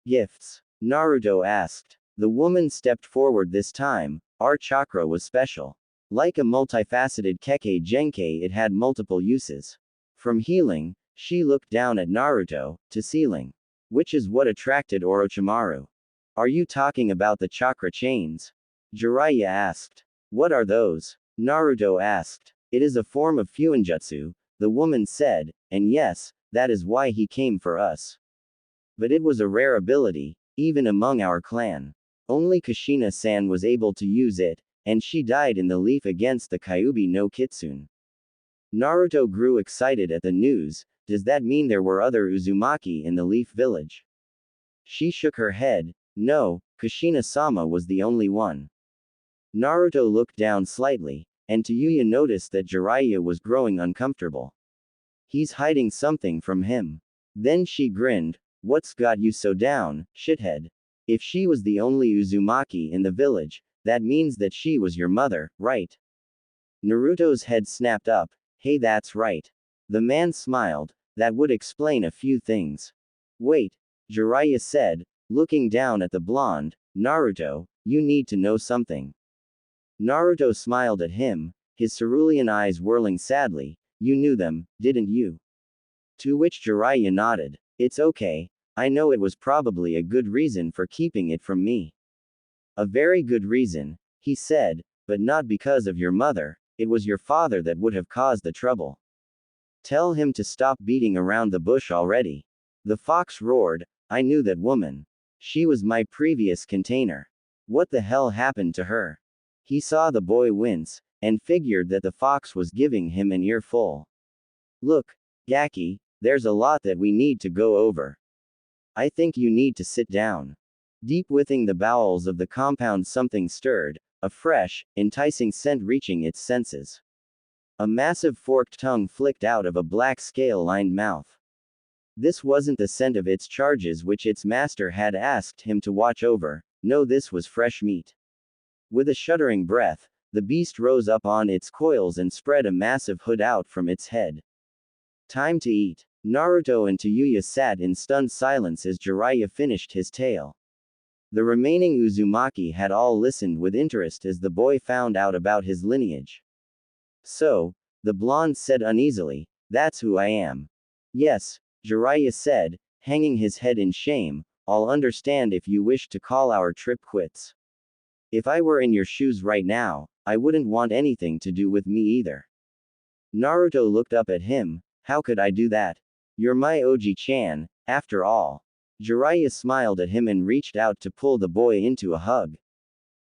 Gifts? Naruto asked. The woman stepped forward this time. Our chakra was special. Like a multifaceted Kekkei Genkai, it had multiple uses. From healing, she looked down at Naruto, to sealing. Which is what attracted Orochimaru. Are you talking about the chakra chains? Jiraiya asked. What are those? Naruto asked. It is a form of Fuinjutsu, the woman said, and yes, that is why he came for us. But it was a rare ability, even among our clan. Only Kushina-san was able to use it, and she died in the leaf against the Kyuubi no Kitsune. Naruto grew excited at the news. Does that mean there were other Uzumaki in the Leaf Village? She shook her head. No, Kushina-sama was the only one. Naruto looked down slightly, and Yuya noticed that Jiraiya was growing uncomfortable. He's hiding something from him. Then she grinned. What's got you so down, shithead? If she was the only Uzumaki in the village, that means that she was your mother, right? Naruto's head snapped up. Hey, that's right. The man smiled. That would explain a few things. Wait, Jiraiya said, looking down at the blonde. Naruto, you need to know something. Naruto smiled at him, his cerulean eyes whirling sadly. You knew them, didn't you? To which Jiraiya nodded. It's okay, I know it was probably a good reason for keeping it from me. A very good reason, he said, but not because of your mother. It was your father that would have caused the trouble. Tell him to stop beating around the bush already. The fox roared, I knew that woman. She was my previous container. What the hell happened to her? He saw the boy wince, and figured that the fox was giving him an earful. Look, Gaki, there's a lot that we need to go over. I think you need to sit down. Deep within the bowels of the compound something stirred, a fresh, enticing scent reaching its senses. A massive forked tongue flicked out of a black scale-lined mouth. This wasn't the scent of its charges which its master had asked him to watch over. No, this was fresh meat. With a shuddering breath, the beast rose up on its coils and spread a massive hood out from its head. Time to eat. Naruto and Yuya sat in stunned silence as Jiraiya finished his tale. The remaining Uzumaki had all listened with interest as the boy found out about his lineage. So, the blonde said uneasily, that's who I am. Yes, Jiraiya said, hanging his head in shame, I'll understand if you wish to call our trip quits. If I were in your shoes right now, I wouldn't want anything to do with me either. Naruto looked up at him, how could I do that? You're my Oji-chan, after all. Jiraiya smiled at him and reached out to pull the boy into a hug.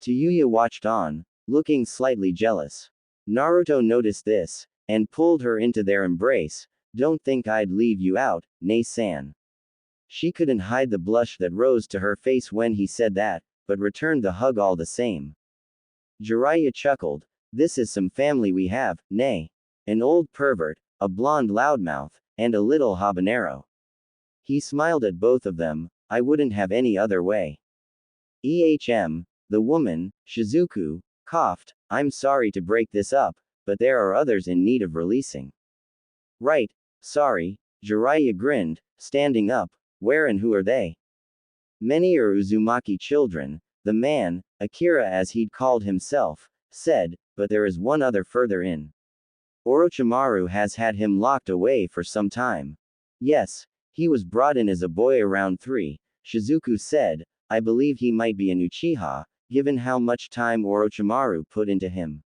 Yuya watched on, looking slightly jealous. Naruto noticed this, and pulled her into their embrace. Don't think I'd leave you out, Nei-san. She couldn't hide the blush that rose to her face when he said that, but returned the hug all the same. Jiraiya chuckled, this is some family we have, Nei. An old pervert, a blonde loudmouth, and a little habanero. He smiled at both of them, I wouldn't have any other way. The woman, Shizuku, coughed, I'm sorry to break this up, but there are others in need of releasing. Right, sorry, Jiraiya grinned, standing up, where and who are they? Many are Uzumaki children, the man, Akira as he'd called himself, said, but there is one other further in. Orochimaru has had him locked away for some time. Yes, he was brought in as a boy around 3, Shizuku said, I believe he might be an Uchiha, given how much time Orochimaru put into him.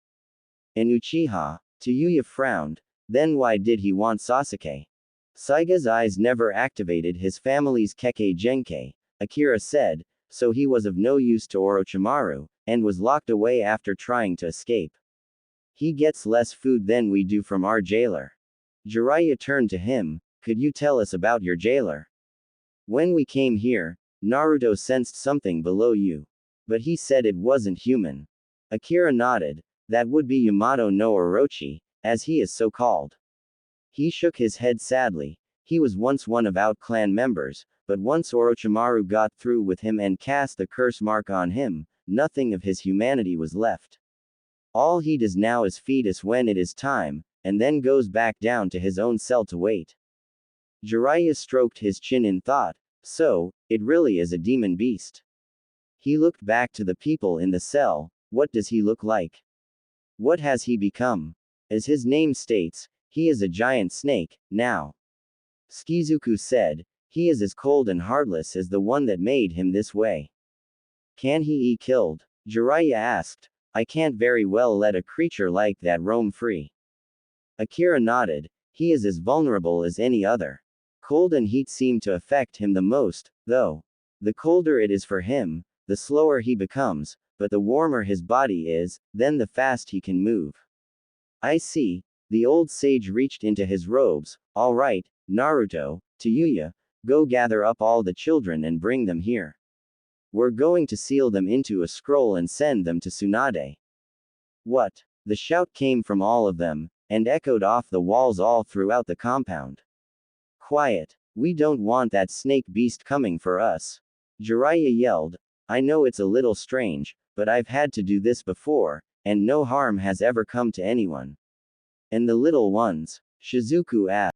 An Uchiha? Yuya frowned, then why did he want Sasuke? Saiga's eyes never activated his family's Kekkei Genkei, Akira said, so he was of no use to Orochimaru, and was locked away after trying to escape. He gets less food than we do from our jailer. Jiraiya turned to him, could you tell us about your jailer? When we came here, Naruto sensed something below you. But he said it wasn't human. Akira nodded, that would be Yamato no Orochi, as he is so called. He shook his head sadly, he was once one of Out clan members, but once Orochimaru got through with him and cast the curse mark on him, nothing of his humanity was left. All he does now is feed us when it is time, and then goes back down to his own cell to wait. Jiraiya stroked his chin in thought, so, it really is a demon beast. He looked back to the people in the cell, what does he look like? What has he become? As his name states, he is a giant snake, now. Shizuku said, he is as cold and heartless as the one that made him this way. Can he be killed? Jiraiya asked, I can't very well let a creature like that roam free. Akira nodded, he is as vulnerable as any other. Cold and heat seem to affect him the most, though. The colder it is for him, the slower he becomes, but the warmer his body is, then the fast he can move. I see. The old sage reached into his robes, all right, Naruto, Yuya, go gather up all the children and bring them here. We're going to seal them into a scroll and send them to Tsunade. What? The shout came from all of them, and echoed off the walls all throughout the compound. Quiet. We don't want that snake beast coming for us. Jiraiya yelled, I know it's a little strange, but I've had to do this before, and no harm has ever come to anyone. And the little ones? Shizuku asked.